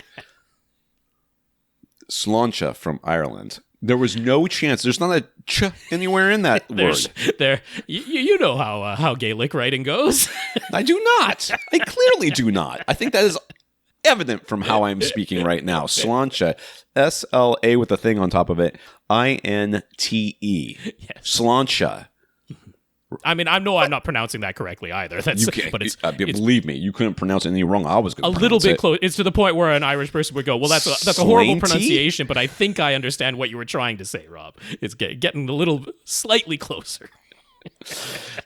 Speaker 2: Sláinte from Ireland. There was no chance. There's not a ch anywhere in that word.
Speaker 3: You know how Gaelic writing goes.
Speaker 2: I do not. I clearly do not. I think that is evident from how I'm speaking right now. Sláinte. S-L-A with a thing on top of it. I-N-T-E. Yes. Sláinte.
Speaker 3: I mean, I'm not pronouncing that correctly either.
Speaker 2: Believe me, you couldn't pronounce anything wrong. I was going to pronounce it. A little bit
Speaker 3: close. It's to the point where an Irish person would go, well, that's a horrible pronunciation, but I think I understand what you were trying to say, Rob. It's getting a little slightly closer.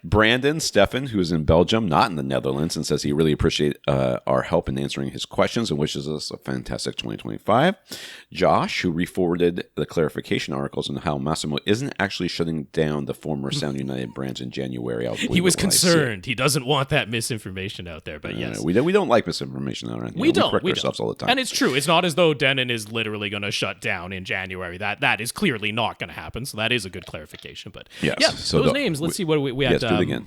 Speaker 2: Brandon Stefan, who is in Belgium, not in the Netherlands, and says he really appreciates our help in answering his questions and wishes us a fantastic 2025. Josh, who re-forwarded the clarification articles on how Massimo isn't actually shutting down the former Sound United branch in January.
Speaker 3: He was concerned. He doesn't want that misinformation out there, but yes.
Speaker 2: We don't like misinformation out there.
Speaker 3: We correct
Speaker 2: ourselves all the time.
Speaker 3: And it's true. It's not as though Denon is literally going to shut down in January. That is clearly not going to happen, so that is a good clarification. But those names, let's see what we had.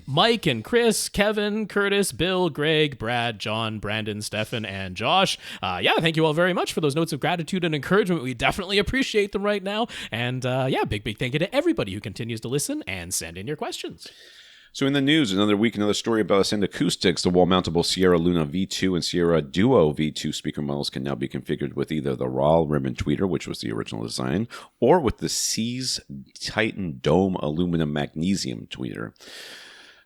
Speaker 3: Mike and Chris, Kevin, Curtis, Bill, Greg, Brad, John, Brandon, Stefan, and Josh. Thank you all very much for those notes of gratitude and encouragement. We definitely appreciate them right now. And big thank you to everybody who continues to listen and send in your questions.
Speaker 2: So in the news, another week, another story about Ascend Acoustics. The wall-mountable Sierra Luna V2 and Sierra Duo V2 speaker models can now be configured with either the RAAL ribbon tweeter, which was the original design, or with the Seas Titan Dome aluminum magnesium tweeter.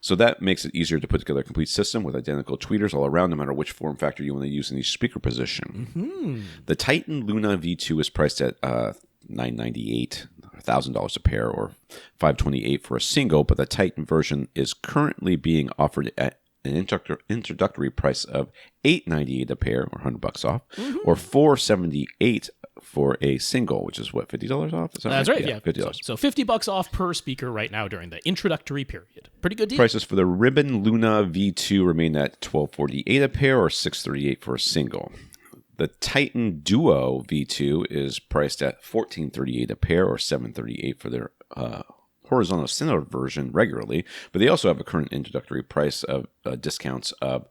Speaker 2: So that makes it easier to put together a complete system with identical tweeters all around, no matter which form factor you want to use in each speaker position. Mm-hmm. The Titan Luna V2 is priced at $998, $1,000 a pair, or $528 for a single, but the Titan version is currently being offered at an introductory price of $898 a pair, or $100 off, or $478 for a single, which is what, $50 off? Is that
Speaker 3: That's right, yeah.
Speaker 2: $50.
Speaker 3: So $50 off per speaker right now during the introductory period. Pretty good deal.
Speaker 2: Prices for the Ribbon Luna V2 remain at $1,248 a pair, or $638 for a single. The Titan Duo V2 is priced at $1,438 a pair, or $738 for their horizontal center version regularly, but they also have a current introductory price of discounts of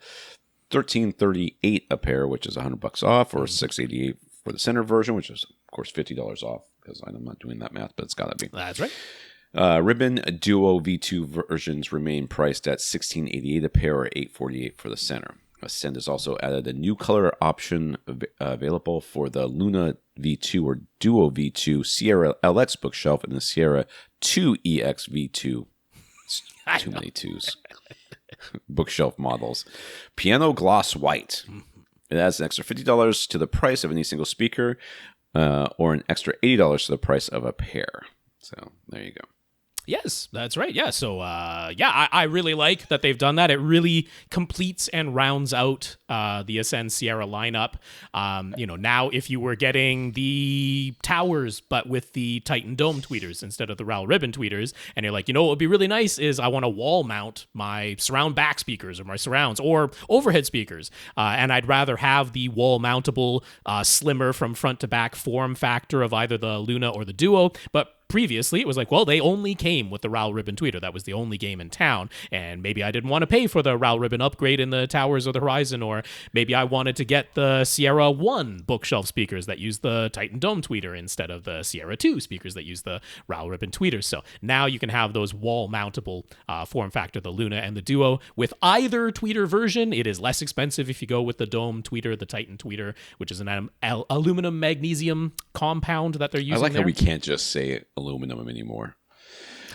Speaker 2: $1,338 a pair, which is $100 off, or $688 for the center version, which is, of course, $50 off, because I'm not doing that math, but it's got to be.
Speaker 3: That's right.
Speaker 2: Ribbon Duo V2 versions remain priced at $1,688 a pair, or $848 for the center. Ascend has also added a new color option available for the Luna V2 or Duo V2 Sierra LX bookshelf and the Sierra 2 EX V2. Too many twos. Bookshelf models. Piano gloss white. It adds an extra $50 to the price of any single speaker, or an extra $80 to the price of a pair. So there you go.
Speaker 3: Yes, that's right. Yeah. So, I really like that they've done that. It really completes and rounds out the Ascend Sierra lineup. Now if you were getting the towers, but with the Titan Dome tweeters instead of the RAAL ribbon tweeters, and you're like, what would be really nice is I want to wall mount my surround back speakers or my surrounds or overhead speakers, and I'd rather have the wall mountable, slimmer from front to back form factor of either the Luna or the Duo, but previously, it was like, well, they only came with the RAAL ribbon tweeter. That was the only game in town, and maybe I didn't want to pay for the RAAL ribbon upgrade in the Towers or the Horizon, or maybe I wanted to get the Sierra 1 bookshelf speakers that use the Titan Dome tweeter instead of the Sierra 2 speakers that use the RAAL ribbon tweeters. So now you can have those wall-mountable form factor, the Luna and the Duo. With either tweeter version, it is less expensive if you go with the Dome tweeter, the Titan tweeter, which is an aluminum magnesium compound that they're using.
Speaker 2: I like
Speaker 3: there.
Speaker 2: How we can't just say aluminum anymore.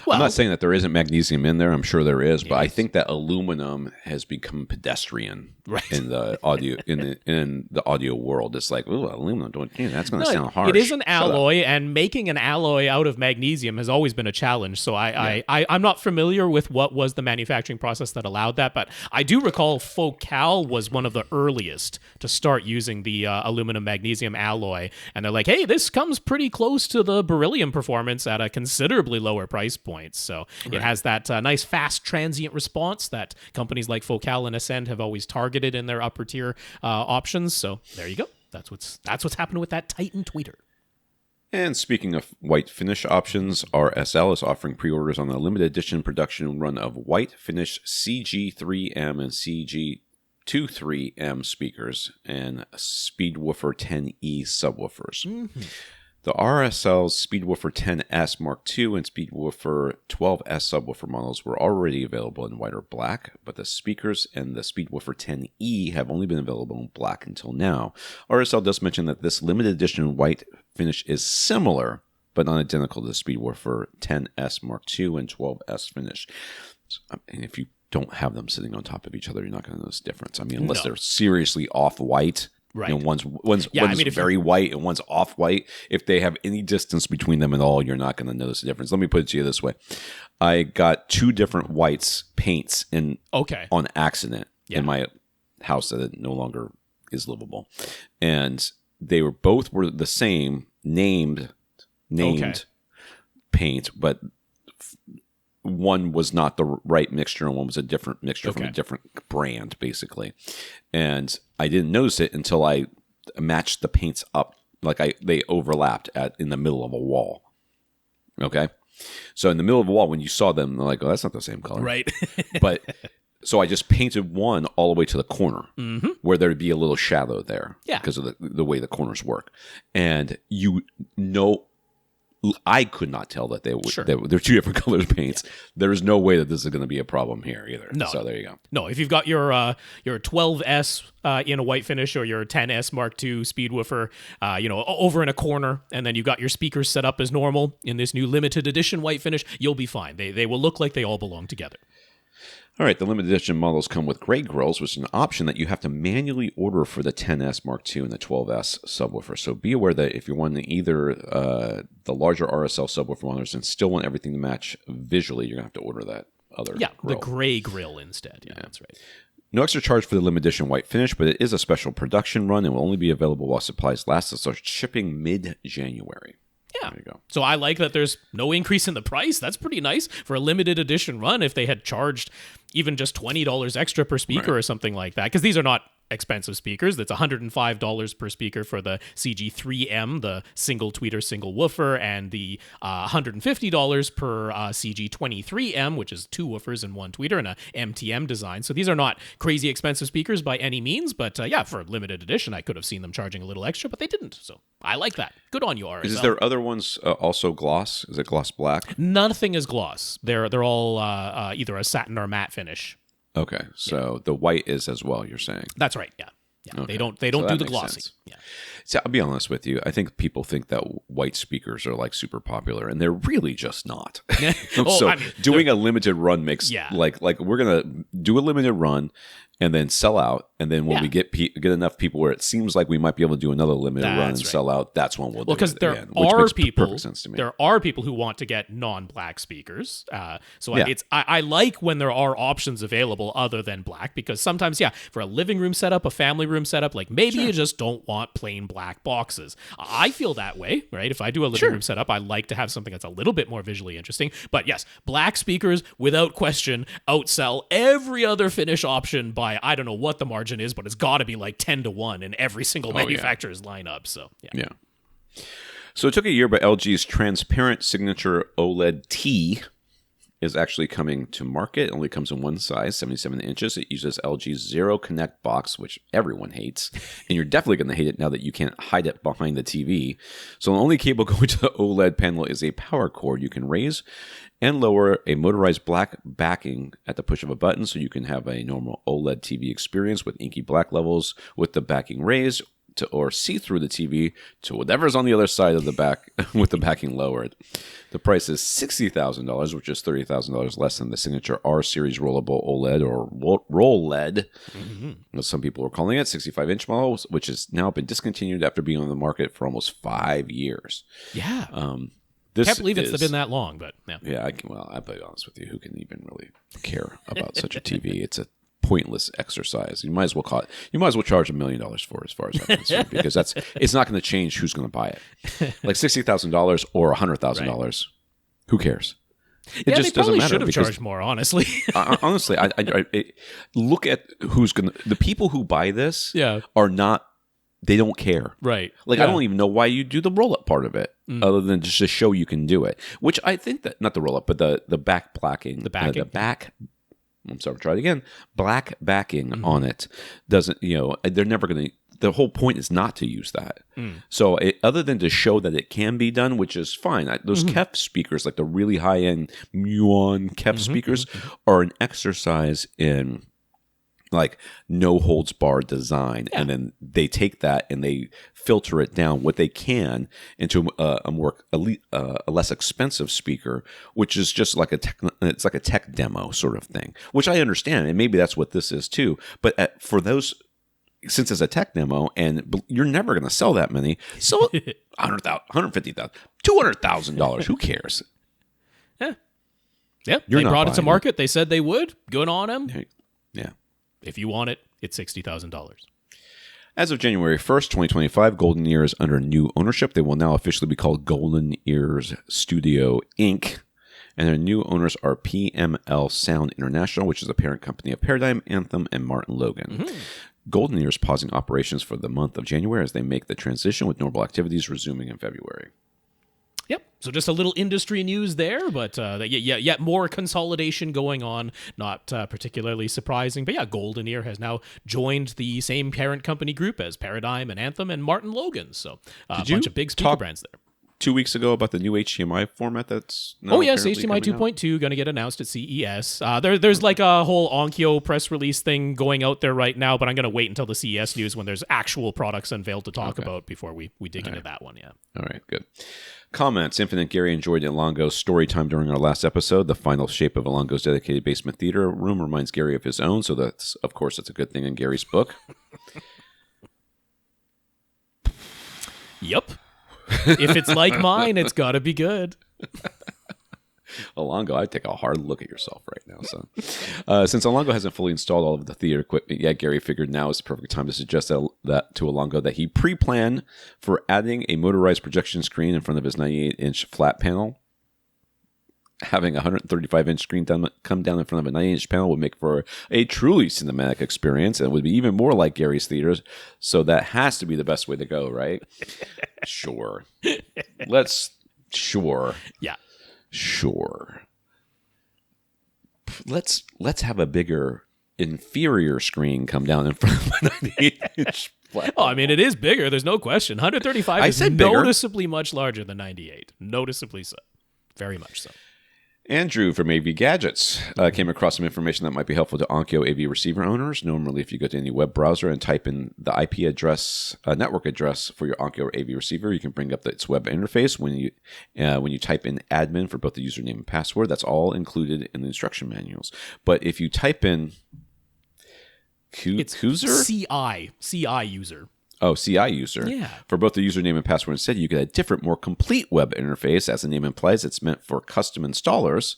Speaker 2: Well, I'm not saying that there isn't magnesium in there. I'm sure there is, but I think that aluminum has become pedestrian in the audio in the audio world. It's like, ooh, aluminum, that's going to sound harsh.
Speaker 3: It is an alloy, and making an alloy out of magnesium has always been a challenge. So I'm not familiar with what was the manufacturing process that allowed that, but I do recall Focal was one of the earliest to start using the aluminum magnesium alloy, and they're like, hey, this comes pretty close to the beryllium performance at a considerably lower price point. So it has that nice fast transient response that companies like Focal and Ascend have always targeted in their upper tier options. So there you go. That's what's happening with that Titan tweeter.
Speaker 2: And speaking of white finish options, RSL is offering pre-orders on the limited edition production run of white finish CG3M and CG23M speakers and SpeedWoofer 10E subwoofers. Mm-hmm. The RSL's SpeedWoofer 10S Mark II and SpeedWoofer 12S subwoofer models were already available in white or black, but the speakers and the SpeedWoofer 10E have only been available in black until now. RSL does mention that this limited edition white finish is similar, but not identical to the SpeedWoofer 10S Mark II and 12S finish. And if you don't have them sitting on top of each other, you're not going to notice the difference. I mean, unless they're seriously off-white. Right. One's very white and one's off-white. If they have any distance between them at all, you're not going to notice the difference. Let me put it to you this way. I got two different whites paints on accident in my house that no longer is livable. And they were the same named paint, but one was not the right mixture and one was a different mixture from a different brand, basically. And I didn't notice it until I matched the paints up. They overlapped in the middle of a wall. Okay? So in the middle of a wall, when you saw them, they're like, oh, that's not the same color.
Speaker 3: Right.
Speaker 2: But so I just painted one all the way to the corner where there'd be a little shadow there because of the way the corners work. And I could not tell that they're two different colors paints. Yeah. There is no way that this is going to be a problem here either. No. So there you go.
Speaker 3: No, if you've got your 12S in a white finish or your 10S Mark II SpeedWoofer, over in a corner, and then you've got your speakers set up as normal in this new limited edition white finish, you'll be fine. They will look like they all belong together.
Speaker 2: All right, the limited edition models come with gray grills, which is an option that you have to manually order for the 10S Mark II and the 12S subwoofer. So be aware that if you're wanting either the larger RSL subwoofer models and still want everything to match visually, you're going to have to order that other grill.
Speaker 3: The gray grill instead. Yeah, that's right.
Speaker 2: No extra charge for the limited edition white finish, but it is a special production run and will only be available while supplies last. It starts shipping mid-January.
Speaker 3: Yeah. There you go. So I like that there's no increase in the price. That's pretty nice for a limited edition run if they had charged even just $20 extra per speaker or something like that. Because these are not expensive speakers. That's $105 per speaker for the CG3M, the single tweeter, single woofer, and the $150 per CG23M, which is two woofers and one tweeter and a MTM design. So these are not crazy expensive speakers by any means, but for a limited edition, I could have seen them charging a little extra, but they didn't. So I like that. Good on you, RSL.
Speaker 2: Is there other ones also gloss? Is it gloss black?
Speaker 3: Nothing is gloss. They're all either a satin or matte finish.
Speaker 2: Okay, so the white is as well, you're saying?
Speaker 3: That's right, yeah. Okay. They don't do the glossy.
Speaker 2: So I'll be honest with you. I think people think that white speakers are like super popular, and they're really just not. Doing a limited run makes like we're gonna do a limited run and then sell out, and then when we get enough people where it seems like we might be able to do another limited run and sell out, that's when we'll do it again.
Speaker 3: Because there are people who want to get non-black speakers. I like when there are options available other than black, because sometimes, for a living room setup, a family room setup, like maybe you just don't want plain black boxes. I feel that way, right? If I do a living room setup, I like to have something that's a little bit more visually interesting. But yes, black speakers, without question, outsell every other finish option by, I don't know what the margin is, but it's got to be like 10-1 in every single manufacturer's lineup. So, yeah.
Speaker 2: So it took a year, but LG's Transparent Signature OLED T is actually coming to market. It only comes in one size, 77 inches. It uses LG's Zero Connect box, which everyone hates. And you're definitely going to hate it now that you can't hide it behind the TV. So the only cable going to the OLED panel is a power cord you can raise and lower, a motorized black backing at the push of a button, so you can have a normal OLED TV experience with inky black levels with the backing raised, or see through the TV to whatever's on the other side of the back with the backing lowered. The price is $60,000, which is $30,000 less than the signature R series rollable OLED, or ROLED, as some people are calling it, 65-inch model, which has now been discontinued after being on the market for almost 5 years.
Speaker 3: Yeah. Can't believe it's been that long, but
Speaker 2: yeah. I'll be honest with you, who can even really care about such a TV? It's a pointless exercise. You might as well charge $1 million for it, as far as I'm concerned, because it's not going to change who's going to buy it. Like $60,000 or $100,000, who cares? It just doesn't matter.
Speaker 3: Should have charged more, honestly.
Speaker 2: Honestly, I look at the people who buy this are not. They don't care.
Speaker 3: Right.
Speaker 2: Like, I don't even know why you do the roll-up part of it, other than just to show you can do it. Which I think that, not the roll-up, but the back blacking.
Speaker 3: The backing.
Speaker 2: I'm sorry, try it again. Black backing on it doesn't, they're never going to, the whole point is not to use that. So other than to show that it can be done, which is fine. Those KEF speakers, like the really high-end Muon KEF speakers, are an exercise in like no holds barred design, and then they take that and they filter it down what they can into a less expensive speaker, which is just like it's like a tech demo sort of thing, which I understand, and maybe that's what this is too. But for those, since it's a tech demo and you're never going to sell that many, so $100,000, $150,000, $200,000, who cares?
Speaker 3: Yeah, they brought it to market. They said they would. Good on them.
Speaker 2: Yeah.
Speaker 3: If you want it, it's $60,000.
Speaker 2: As of January 1st, 2025, GoldenEar is under new ownership. They will now officially be called GoldenEar Studio, Inc., and their new owners are PML Sound International, which is a parent company of Paradigm Anthem and Martin Logan. GoldenEar is pausing operations for the month of January as they make the transition, with normal activities resuming in February.
Speaker 3: Yep. So just a little industry news there, but yet more consolidation going on. Not particularly surprising, but GoldenEar has now joined the same parent company group as Paradigm and Anthem and Martin Logan. So a bunch of big speaker brands there.
Speaker 2: 2 weeks ago about the new HDMI format that's
Speaker 3: HDMI 2.2 going to get announced at CES. There's like a whole Onkyo press release thing going out there right now, but I'm going to wait until the CES news when there's actual products unveiled to talk about before we dig into that one.
Speaker 2: All right, good. Comments. Infinite Gary enjoyed Ilango's story time during our last episode. The final shape of Ilango's dedicated basement theater room reminds Gary of his own, so that's, of course, it's a good thing in Gary's book.
Speaker 3: Yep. If it's like mine, it's got to be good.
Speaker 2: Ilango, I'd take a hard look at yourself right now, son. Since Ilango hasn't fully installed all of the theater equipment, Gary figured now is the perfect time to suggest that to Ilango that he pre-plan for adding a motorized projection screen in front of his 98-inch flat panel. Having a 135-inch screen come down in front of a 90-inch panel would make for a truly cinematic experience, and would be even more like Gary's theaters. So that has to be the best way to go, right? Sure.
Speaker 3: Yeah.
Speaker 2: Sure. Let's have a bigger, inferior screen come down in front of a 98-inch flat.
Speaker 3: Oh, I mean, it is bigger. There's no question. 135 is noticeably much larger than 98. Noticeably so. Very much so.
Speaker 2: Andrew from AV Gadgets came across some information that might be helpful to Onkyo AV receiver owners. Normally, if you go to any web browser and type in the IP address, network address for your Onkyo AV receiver, you can bring up its web interface. When you type in admin for both the username and password, that's all included in the instruction manuals. But if you type in
Speaker 3: it's CI user.
Speaker 2: Oh, CI user.
Speaker 3: Yeah.
Speaker 2: For both the username and password instead, you get a different, more complete web interface. As the name implies, it's meant for custom installers,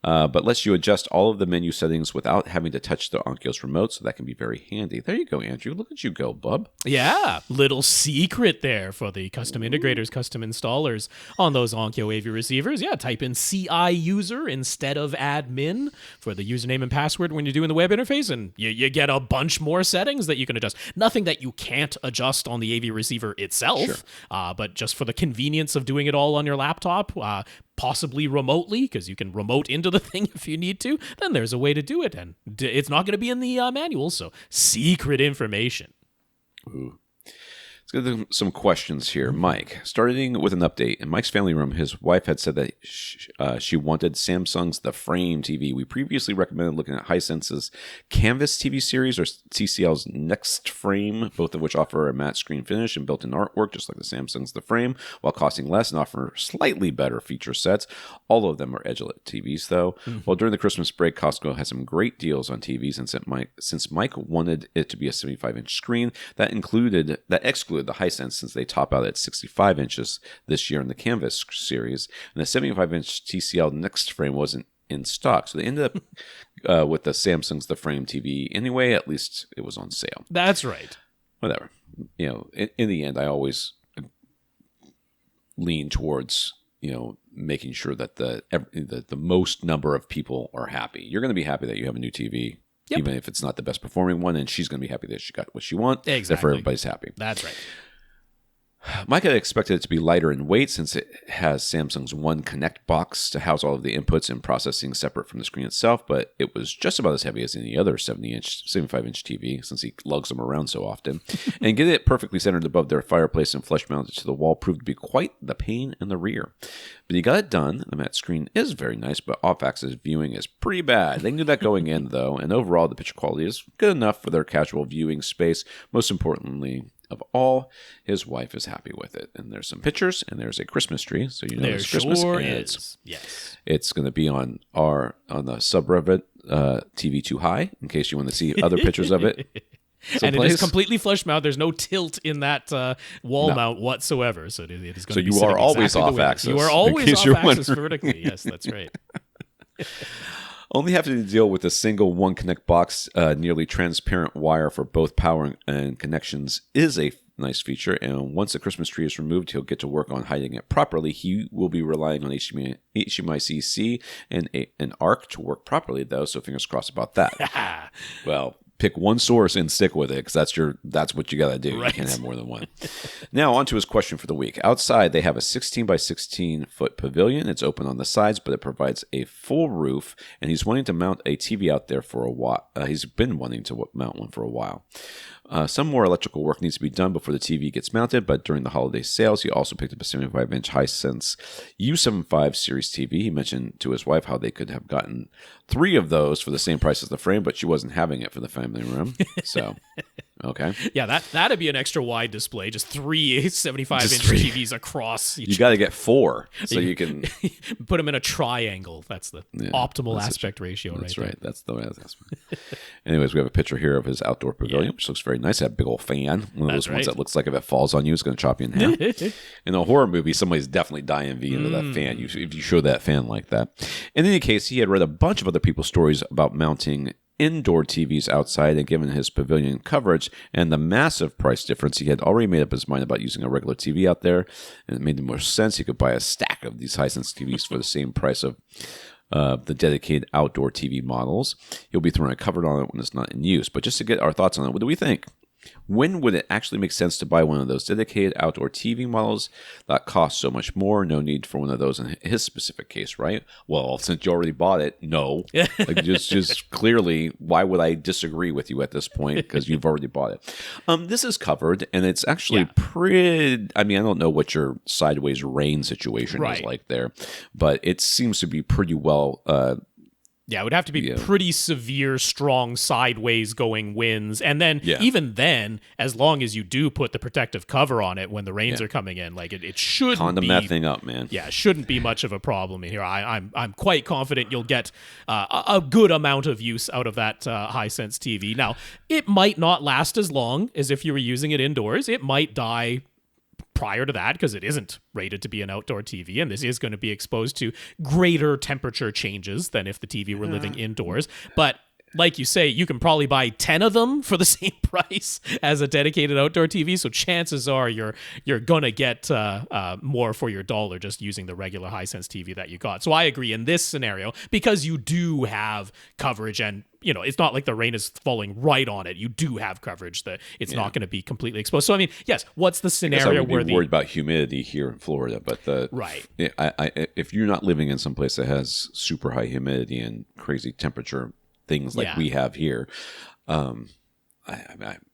Speaker 2: but lets you adjust all of the menu settings without having to touch the Onkyo's remote, so that can be very handy. There you go, Andrew. Look at you go, bub.
Speaker 3: Yeah, little secret there for the custom integrators, custom installers on those Onkyo AV receivers. Yeah, type in CI user instead of admin for the username and password when you're doing the web interface, and you get a bunch more settings that you can adjust. Nothing that you can't adjust on the AV receiver itself, sure. But just for the convenience of doing it all on your laptop, possibly remotely, because you can remote into the thing if you need to, then there's a way to do it, and it's not going to be in the manual, so secret information.
Speaker 2: Ooh. Let's get to some questions here. Mike, starting with an update. In Mike's family room, his wife had said that she wanted Samsung's The Frame TV. We previously recommended looking at Hisense's Canvas TV series or TCL's Next Frame, both of which offer a matte screen finish and built-in artwork, just like the Samsung's The Frame, while costing less and offer slightly better feature sets. All of them are edge-lit TVs, though. Mm-hmm. Well, during the Christmas break, Costco has some great deals on TVs, and since Mike wanted it to be a 75-inch screen, that excluded the Hisense, since they top out at 65 inches this year in the Canvas series, and the 75-inch TCL Next Frame wasn't in stock, so they ended up with the Samsung's The Frame TV anyway. At least it was on sale.
Speaker 3: That's right.
Speaker 2: Whatever. In the end, I always lean towards making sure that the most number of people are happy. You're going to be happy that you have a new TV. Yep. Even if it's not the best performing one, and she's going to be happy that she got what she wants.
Speaker 3: Exactly.
Speaker 2: Therefore, everybody's happy.
Speaker 3: That's right.
Speaker 2: Mike had expected it to be lighter in weight since it has Samsung's One Connect box to house all of the inputs and processing separate from the screen itself, but it was just about as heavy as any other 75-inch TV, since he lugs them around so often. And getting it perfectly centered above their fireplace and flush mounted to the wall proved to be quite the pain in the rear. But he got it done. The matte screen is very nice, but off-axis viewing is pretty bad. They knew that going in, though, and overall the picture quality is good enough for their casual viewing space. Most importantly of all, his wife is happy with it. And there's some pictures, and there's a Christmas tree, so it's Christmas.
Speaker 3: Sure is. Yes.
Speaker 2: It's going to be on the subreddit TV Too High, in case you want to see other pictures of it.
Speaker 3: And it is completely flush mount. There's no tilt in that wall mount whatsoever. So it is going to be.
Speaker 2: So you are always off axis.
Speaker 3: You are always off axis vertically. Yes, that's right.
Speaker 2: Only having to deal with a single One Connect box, nearly transparent wire for both power and connections is a nice feature. And once the Christmas tree is removed, he'll get to work on hiding it properly. He will be relying on HDMI-C and an ARC to work properly, though. So fingers crossed about that. Well, pick one source and stick with it, because that's what you got to do. Right. You can't have more than one. Now, on to his question for the week. Outside, they have a 16 by 16 foot pavilion. It's open on the sides, but it provides a full roof, and he's wanting to mount a TV out there for a while. He's been wanting to mount one for a while. Some more electrical work needs to be done before the TV gets mounted, but during the holiday sales, he also picked up a 75-inch Hisense U75 series TV. He mentioned to his wife how they could have gotten 3 of those for the same price as the frame, but she wasn't having it for the family room. So, okay.
Speaker 3: Yeah, that'd be an extra wide display. Just 3 75-inch TVs across.
Speaker 2: You got to get 4 so you can
Speaker 3: put them in a triangle. That's the optimal aspect ratio.
Speaker 2: That's right. That's the way. Anyways, we have a picture here of his outdoor pavilion, which looks very nice. That big old fan, one of those ones that looks like if it falls on you, it's going to chop you in half. In a horror movie, somebody's definitely dying into that fan. If you show that fan like that. In any case, he had read a bunch of other people's stories about mounting indoor TVs outside, and given his pavilion coverage and the massive price difference, he had already made up his mind about using a regular TV out there, and it made more sense. He could buy a stack of these Hisense TVs for the same price of the dedicated outdoor TV models. He'll be throwing a cover on it when it's not in use. But just to get our thoughts on it, what do we think? When would it actually make sense to buy one of those dedicated outdoor TV models that cost so much more? No need for one of those in his specific case, right? Well, since you already bought it, no. Like just clearly, why would I disagree with you at this point? Because you've already bought it. This is covered, and it's actually pretty. I mean, I don't know what your sideways rain situation is like there, but it seems to be pretty well.
Speaker 3: Yeah, it would have to be pretty severe, strong sideways going winds. And then, even then, as long as you do put the protective cover on it when the rains are coming in, like it shouldn't
Speaker 2: condom that thing up, man.
Speaker 3: Yeah, it shouldn't be much of a problem in here. I'm quite confident you'll get a good amount of use out of that Hisense TV. Now, it might not last as long as if you were using it indoors. It might die prior to that because it isn't rated to be an outdoor TV, and this is going to be exposed to greater temperature changes than if the TV were living indoors. But like you say, you can probably buy 10 of them for the same price as a dedicated outdoor TV, so chances are you're going to get more for your dollar just using the regular Hisense TV that you got. So I agree in this scenario, because you do have coverage, and it's not like the rain is falling right on it. You do have coverage that it's not going to be completely exposed. So I mean, yes, what's the scenario where
Speaker 2: worried about humidity here in Florida, but if you're not living in some place that has super high humidity and crazy temperature things like we have here, I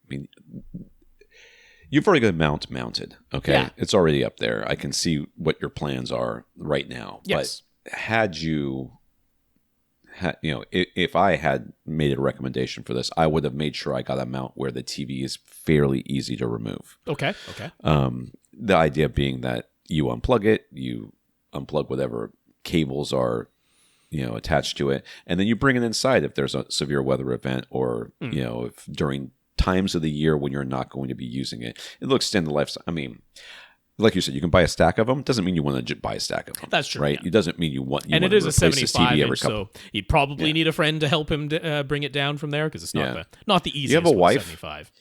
Speaker 2: mean, you've already got a mount mounted. Okay, it's already up there. I can see what your plans are right now.
Speaker 3: Yes.
Speaker 2: But had you if I had made a recommendation for this, I would have made sure I got a mount where the TV is fairly easy to remove.
Speaker 3: Okay.
Speaker 2: The idea being that you unplug it, you unplug whatever cables are, attached to it, and then you bring it inside if there's a severe weather event, or if during times of the year when you're not going to be using it, it'll extend the lifetime. I mean, like you said, you can buy a stack of them. Doesn't mean you want to buy a stack of them.
Speaker 3: That's true,
Speaker 2: right?
Speaker 3: yeah.
Speaker 2: It doesn't mean you want.
Speaker 3: And it is a 75-inch, so you'd probably need a friend to help him bring it down from there, because it's not the easiest.
Speaker 2: You have a wife?
Speaker 3: 75.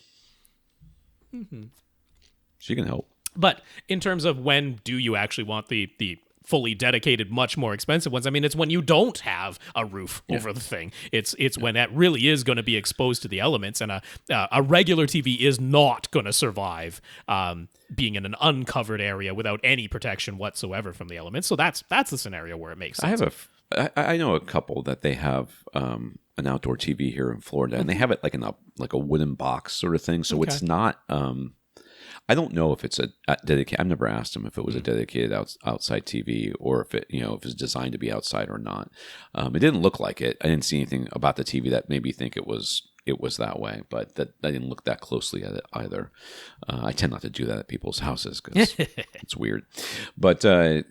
Speaker 2: She can help.
Speaker 3: But in terms of when do you actually want the fully dedicated, much more expensive ones, I mean, it's when you don't have a roof over the thing. It's when that really is going to be exposed to the elements, and a regular TV is not going to survive being in an uncovered area without any protection whatsoever from the elements. So that's the scenario where it makes sense.
Speaker 2: I know a couple that they have an outdoor TV here in Florida, and they have it like in a wooden box sort of thing. So it's not. I don't know if it's a dedicated. I've never asked him if it was a dedicated outside TV, or if it if it's designed to be outside or not. It didn't look like it. I didn't see anything about the TV that made me think it was that way, but that I didn't look that closely at it either. I tend not to do that at people's houses because it's weird. But my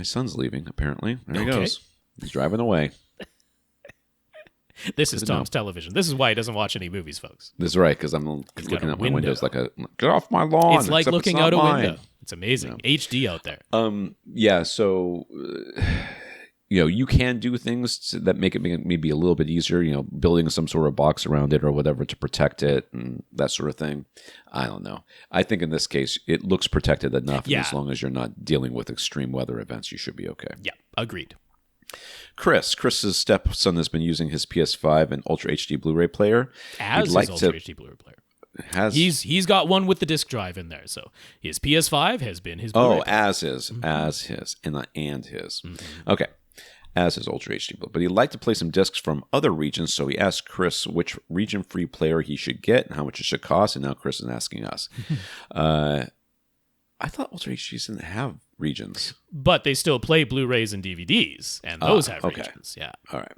Speaker 2: son's leaving. Apparently, there he goes. He's driving away.
Speaker 3: This is Tom's television. This is why he doesn't watch any movies, folks.
Speaker 2: That's right, because I'm looking out my windows like get off my lawn.
Speaker 3: It's like looking out a window. It's amazing. HD out there.
Speaker 2: So you can do things that make it maybe a little bit easier, building some sort of box around it or whatever to protect it and that sort of thing. I don't know. I think in this case, it looks protected enough. And as long as you're not dealing with extreme weather events, you should be okay.
Speaker 3: Yeah, agreed.
Speaker 2: Chris's stepson has been using his PS5 and Ultra HD Blu-ray player.
Speaker 3: Ultra HD Blu-ray player. He's got one with the disc drive in there, so his PS5 has been his Blu-ray player.
Speaker 2: As his, and his. Okay, as his Ultra HD Blu-ray. But he'd like to play some discs from other regions, so he asked Chris which region-free player he should get and how much it should cost, and now Chris is asking us. I thought Ultra HDs didn't have regions.
Speaker 3: But they still play Blu-rays and DVDs, and those have regions. Yeah.
Speaker 2: All right.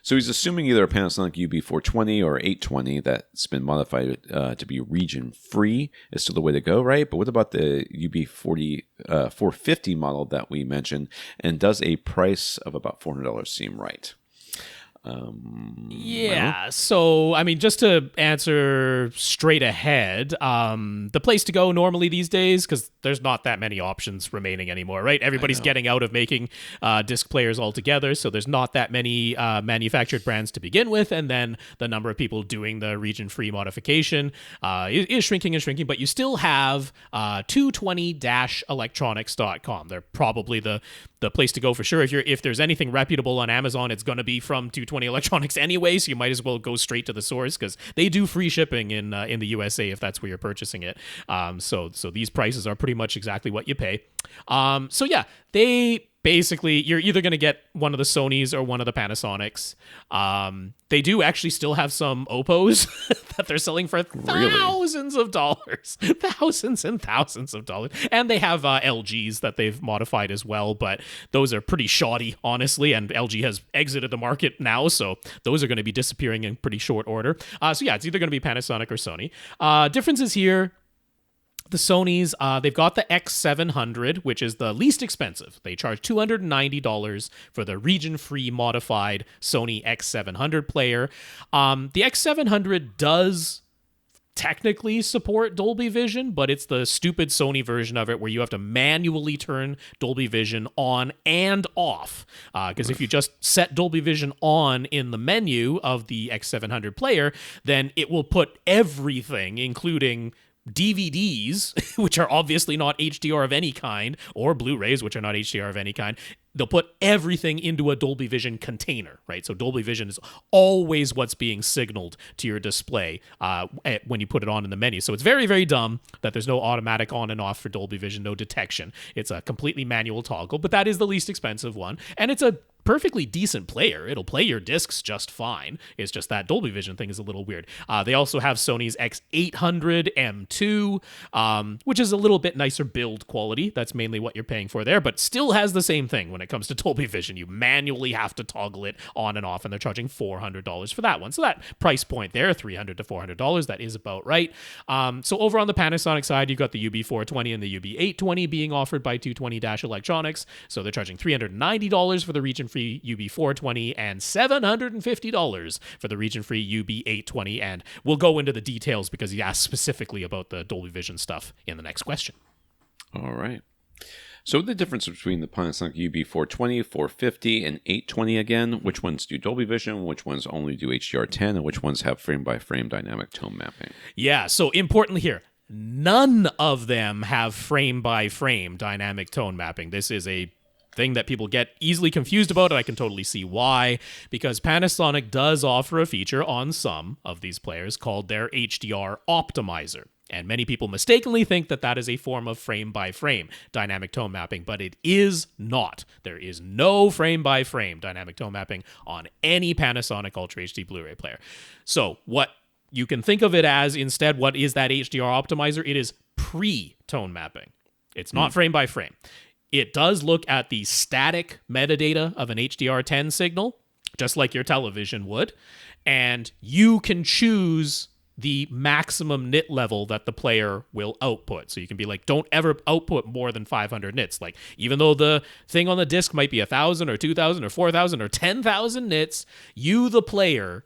Speaker 2: So he's assuming either a Panasonic UB420 or 820 that's been modified to be region-free is still the way to go, right? But what about the UB450 model that we mentioned, and does a price of about $400 seem right?
Speaker 3: So I mean, just to answer straight ahead, the place to go normally these days, because there's not that many options remaining anymore, right? Everybody's getting out of making disc players altogether, so there's not that many manufactured brands to begin with, and then the number of people doing the region-free modification is shrinking and shrinking, but you still have 220-electronics.com. They're probably the the place to go for sure. If there's anything reputable on Amazon, it's going to be from 220 Electronics anyway, so you might as well go straight to the source because they do free shipping in the USA if that's where you're purchasing it. So these prices are pretty much exactly what you pay. So yeah, they basically, you're either going to get one of the Sonys or one of the Panasonics. They do actually still have some Oppos that they're selling for thousands of dollars. Thousands and thousands of dollars. And they have LGs that they've modified as well, but those are pretty shoddy, honestly, and LG has exited the market now, so those are going to be disappearing in pretty short order. So yeah, it's either going to be Panasonic or Sony. Differences here. The Sonys, they've got the X700, which is the least expensive. They charge $290 for the region-free modified Sony X700 player. The X700 does technically support Dolby Vision, but it's the stupid Sony version of it where you have to manually turn Dolby Vision on and off. Because if you just set Dolby Vision on in the menu of the X700 player, then it will put everything, including DVDs, which are obviously not HDR of any kind, or Blu-rays, which are not HDR of any kind. They'll put everything into a Dolby Vision container, right? So Dolby Vision is always what's being signaled to your display when you put it on in the menu. So it's very, very dumb that there's no automatic on and off for Dolby Vision, no detection. It's a completely manual toggle, but that is the least expensive one. And it's a perfectly decent player. It'll play your discs just fine. It's just that Dolby Vision thing is a little weird. They also have Sony's X800 M2, which is a little bit nicer build quality. That's mainly what you're paying for there, but still has the same thing when it comes to Dolby Vision. You manually have to toggle it on and off, and they're charging $400 for that one. So that price point there, $300 to $400, that is about right. So over on the Panasonic side, you've got the UB420 and the UB820 being offered by 220-Electronics. So they're charging $390 for the region-free UB420 and $750 for the region-free UB820. And we'll go into the details because he asked specifically about the Dolby Vision stuff in the next question.
Speaker 2: All right. So the difference between the Panasonic UB420, 450, and 820 again, which ones do Dolby Vision, which ones only do HDR10, and which ones have frame-by-frame dynamic tone mapping?
Speaker 3: Yeah, so importantly here, none of them have frame-by-frame dynamic tone mapping. This is a thing that people get easily confused about, and I can totally see why, because Panasonic does offer a feature on some of these players called their HDR optimizer. And many people mistakenly think that that is a form of frame-by-frame dynamic tone mapping, but it is not. There is no frame-by-frame dynamic tone mapping on any Panasonic Ultra HD Blu-ray player. So what you can think of it as instead, what is that HDR optimizer? It is pre-tone mapping. It's not frame-by-frame. It does look at the static metadata of an HDR10 signal, just like your television would, and you can choose the maximum nit level that the player will output. So you can be like, don't ever output more than 500 nits. Like, even though the thing on the disc might be 1,000 or 2,000 or 4,000 or 10,000 nits, you, the player,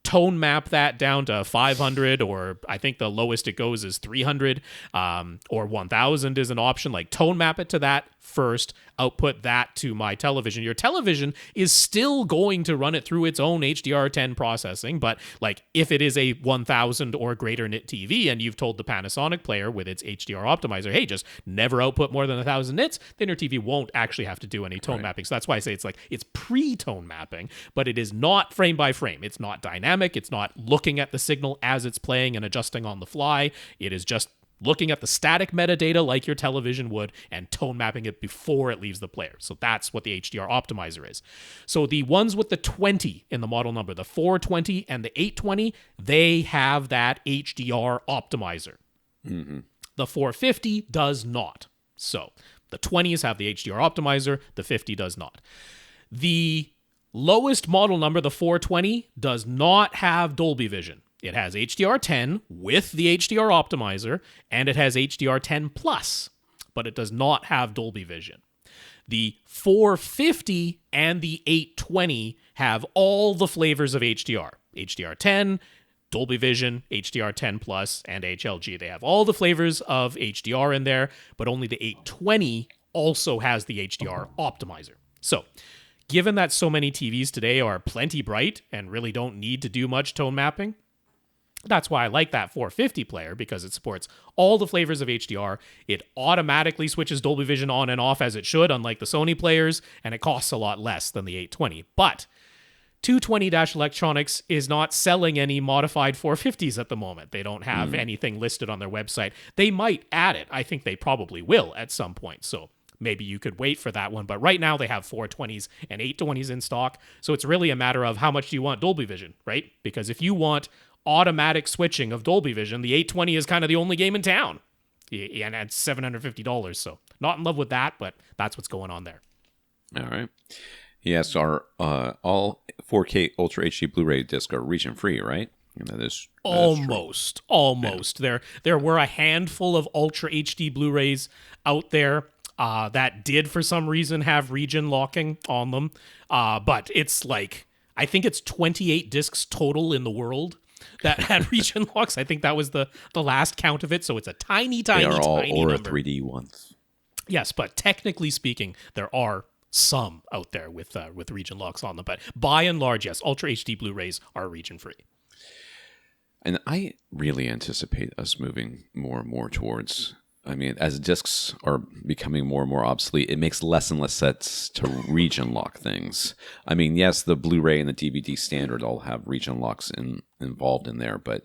Speaker 3: tone map that down to 500, or I think the lowest it goes is 300, or 1,000 is an option. Like, tone map it to that first, output that to my television. Your television is still going to run it through its own HDR10 processing, but like if it is a 1,000 or greater nit TV and you've told the Panasonic player with its HDR optimizer, hey, just never output more than 1,000 nits, then your TV won't actually have to do any tone mapping. So that's why I say it's pre-tone mapping, but it is not frame by frame. It's not dynamic. It's not looking at the signal as it's playing and adjusting on the fly. It is just looking at the static metadata like your television would and tone mapping it before it leaves the player. So that's what the HDR optimizer is. So the ones with the 20 in the model number, the 420 and the 820, they have that HDR optimizer. Mm-hmm. The 450 does not. So the 20s have the HDR optimizer, the 50 does not. The lowest model number, the 420, does not have Dolby Vision. It has HDR10 with the HDR optimizer, and it has HDR10 Plus, but it does not have Dolby Vision. The 450 and the 820 have all the flavors of HDR. HDR10, Dolby Vision, HDR10 Plus, and HLG. They have all the flavors of HDR in there, but only the 820 also has the HDR optimizer. So, given that so many TVs today are plenty bright and really don't need to do much tone mapping, That's why I like that 450 player, because it supports all the flavors of HDR. It automatically switches Dolby Vision on and off as it should, unlike the Sony players, and it costs a lot less than the 820. But 220-Electronics is not selling any modified 450s at the moment. They don't have anything listed on their website. They might add it. I think they probably will at some point. So maybe you could wait for that one. But right now they have 420s and 820s in stock. So it's really a matter of how much do you want Dolby Vision, right? Because if you want automatic switching of Dolby Vision, the 820 is kind of the only game in town. And at $750. So not in love with that, but that's what's going on there.
Speaker 2: All right. Yes, our all 4K Ultra HD Blu-ray discs are region free, right? And that is
Speaker 3: almost. Yeah. There were a handful of Ultra HD Blu-rays out there that did for some reason have region locking on them. But it's like, I think it's 28 discs total in the world that had region locks. I think that was the last count of it. So it's a tiny
Speaker 2: they are all Aura
Speaker 3: number.
Speaker 2: 3D ones.
Speaker 3: Yes, but technically speaking, there are some out there with region locks on them. But by and large, yes, Ultra HD Blu-rays are region free.
Speaker 2: And I really anticipate us moving more and more towards, I mean, as discs are becoming more and more obsolete, it makes less and less sense to region lock things. I mean, yes, the Blu-ray and the DVD standard all have region locks involved in there, but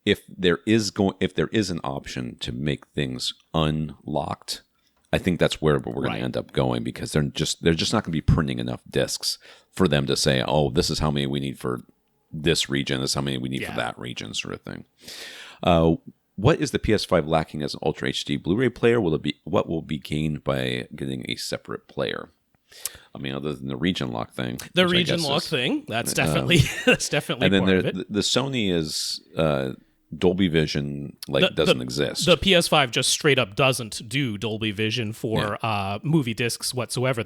Speaker 2: if there is an option to make things unlocked, I think that's where we're going to end up going, because they're just not going to be printing enough discs for them to say, oh, this is how many we need for this region, this is how many we need for that region, sort of thing. What is the PS5 lacking as an Ultra HD Blu-ray player? What will be gained by getting a separate player? I mean, other than the region lock thing.
Speaker 3: The region lock thing, that's definitely
Speaker 2: and then
Speaker 3: part of it.
Speaker 2: The Sony is Dolby Vision doesn't exist.
Speaker 3: The PS5 just straight up doesn't do Dolby Vision for movie discs whatsoever.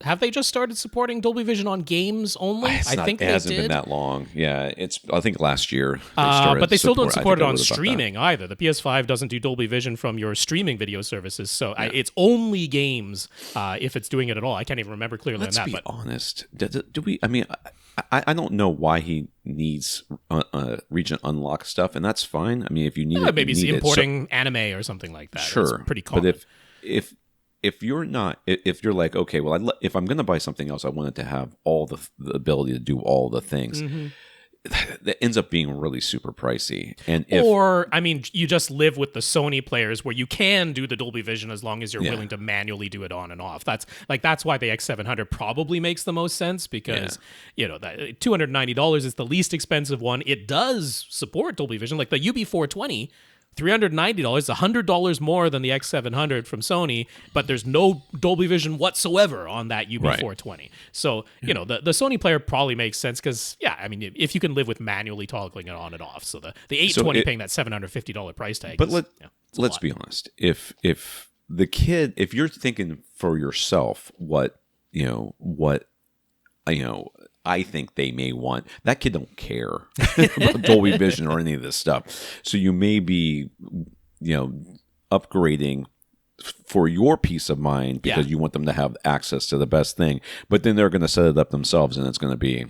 Speaker 3: Have they just started supporting Dolby Vision on games only?
Speaker 2: It hasn't been that long. Yeah, I think last year. But
Speaker 3: they still don't support it on streaming either. The PS5 doesn't do Dolby Vision from your streaming video services, so it's only games if it's doing it at all. I can't even remember clearly on that.
Speaker 2: Let's be honest. Do we? I mean, I don't know why he needs region unlock stuff, and that's fine. I mean, if you need it,
Speaker 3: maybe it's importing anime or something like that.
Speaker 2: Sure,
Speaker 3: that's pretty common.
Speaker 2: But if you're like, okay, well, if I'm going to buy something else, I want it to have all the ability to do all the things. Mm-hmm. That ends up being really super pricey.
Speaker 3: You just live with the Sony players where you can do the Dolby Vision as long as you're willing to manually do it on and off. That's why the X700 probably makes the most sense, because that $290 is the least expensive one. It does support Dolby Vision, like the UB420. $390, $100 more than the X700 from Sony, but there's no Dolby Vision whatsoever on that UB420. Right. So, the Sony player probably makes sense because, if you can live with manually toggling it on and off. So the 820 paying that $750 price tag.
Speaker 2: But let's be honest. If you're thinking for yourself what I think they may want, that kid don't care about Dolby Vision or any of this stuff. So you may be, upgrading for your peace of mind because you want them to have access to the best thing. But then they're going to set it up themselves, and it's going to be,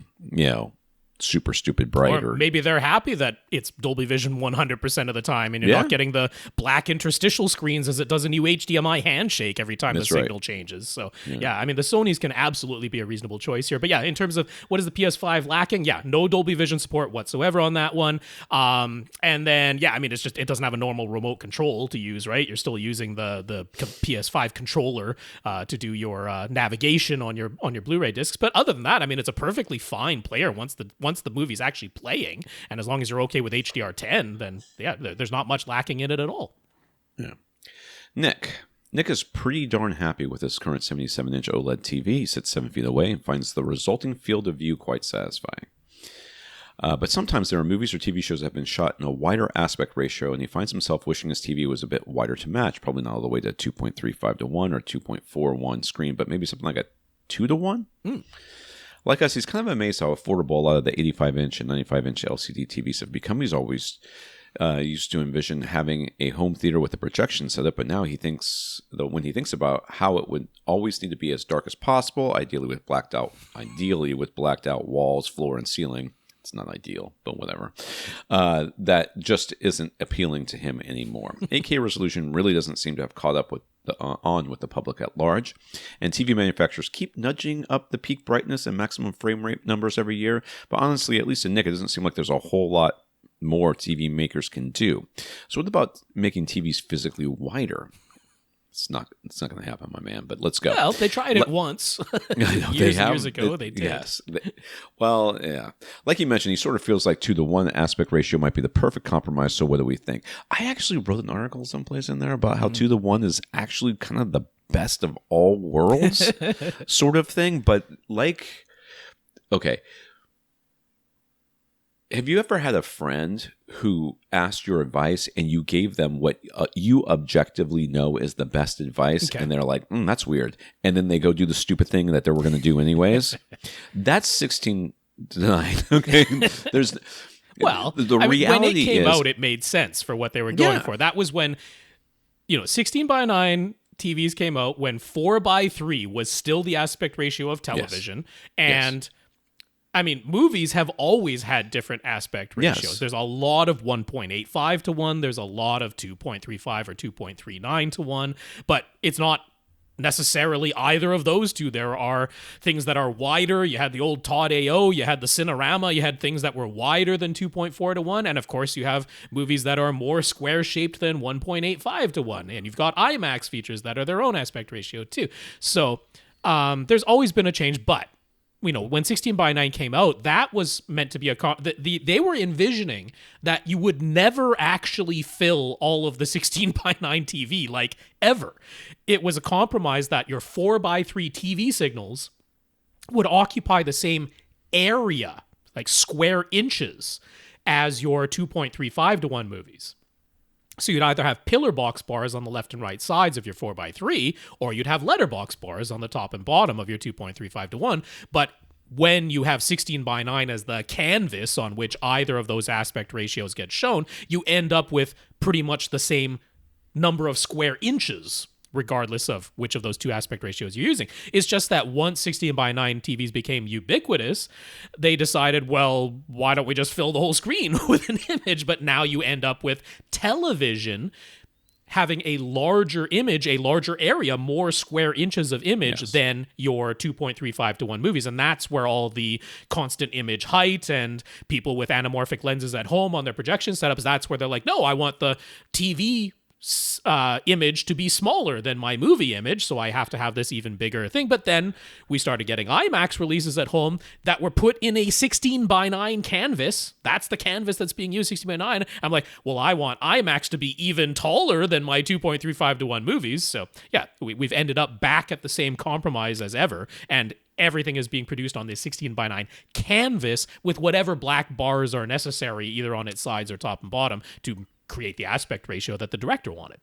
Speaker 2: super stupid bright.
Speaker 3: Or maybe they're happy that it's Dolby Vision 100% of the time, and you're not getting the black interstitial screens as it does a new HDMI handshake every time the signal changes. So, the Sonys can absolutely be a reasonable choice here. But in terms of what is the PS5 lacking? No Dolby Vision support whatsoever on that one. And then, it doesn't have a normal remote control to use, right? You're still using the PS5 controller to do your navigation on your Blu-ray discs. But other than that, it's a perfectly fine player once the movie's actually playing, and as long as you're okay with HDR10, then there's not much lacking in it at all.
Speaker 2: Yeah. Nick is pretty darn happy with his current 77-inch OLED TV. He sits 7 feet away and finds the resulting field of view quite satisfying. But sometimes there are movies or TV shows that have been shot in a wider aspect ratio, and he finds himself wishing his TV was a bit wider to match, probably not all the way to 2.35 to 1 or 2.41 screen, but maybe something like a 2 to 1. Like us, he's kind of amazed how affordable a lot of the 85-inch and 95-inch LCD TVs have become. He's always used to envision having a home theater with a projection setup, but now when he thinks about how it would always need to be as dark as possible, ideally with blacked out walls, floor, and ceiling, It's not ideal, but whatever. That just isn't appealing to him anymore. 8K resolution really doesn't seem to have caught up with the public at large, and TV manufacturers keep nudging up the peak brightness and maximum frame rate numbers every year. But honestly, at least in Nick, it doesn't seem like there's a whole lot more TV makers can do. So what about making TVs physically wider? It's not going to happen, my man, but let's go.
Speaker 3: Well, they tried it once. years ago, they did.
Speaker 2: Yes. Well, yeah. Like you mentioned, he sort of feels like 2:1 aspect ratio might be the perfect compromise, so what do we think? I actually wrote an article someplace in there about how 2:1 is actually kind of the best of all worlds sort of thing, but okay. Have you ever had a friend who asked your advice and you gave them what you objectively know is the best advice, and they're like, that's weird, and then they go do the stupid thing that they were going to do anyways? That's 16:9. Okay, there's the reality
Speaker 3: when it came
Speaker 2: is,
Speaker 3: out, it made sense for what they were going for. That was when 16:9 TVs came out, when 4:3 was still the aspect ratio of television, and I mean, movies have always had different aspect ratios.
Speaker 2: Yes.
Speaker 3: There's a lot of 1.85 to 1. There's a lot of 2.35 or 2.39 to 1. But it's not necessarily either of those two. There are things that are wider. You had the old Todd AO. You had the Cinerama. You had things that were wider than 2.4 to 1. And, of course, you have movies that are more square-shaped than 1.85 to 1. And you've got IMAX features that are their own aspect ratio, too. So there's always been a change, but when 16:9 came out, that was meant to be they were envisioning that you would never actually fill all of the 16:9 TV, like, ever. It was a compromise that your 4:3 TV signals would occupy the same area, like square inches, as your 2.35 to 1 movies. So you'd either have pillar box bars on the left and right sides of your 4:3, or you'd have letterbox bars on the top and bottom of your 2.35 to 1. But when you have 16:9 as the canvas on which either of those aspect ratios get shown, you end up with pretty much the same number of square inches, regardless of which of those two aspect ratios you're using. It's just that once 16:9 TVs became ubiquitous, they decided, well, why don't we just fill the whole screen with an image? But now you end up with television having a larger image, a larger area, more square inches of image than your 2.35 to 1 movies. And that's where all the constant image height and people with anamorphic lenses at home on their projection setups, that's where they're like, no, I want the TV image to be smaller than my movie image, so I have to have this even bigger thing. But then we started getting IMAX releases at home that were put in a 16:9 canvas. That's the canvas that's being used, 16:9. I'm like, well, I want IMAX to be even taller than my 2.35 to 1 movies. So yeah, we've ended up back at the same compromise as ever, and everything is being produced on this 16:9 canvas with whatever black bars are necessary, either on its sides or top and bottom, to create the aspect ratio that the director wanted.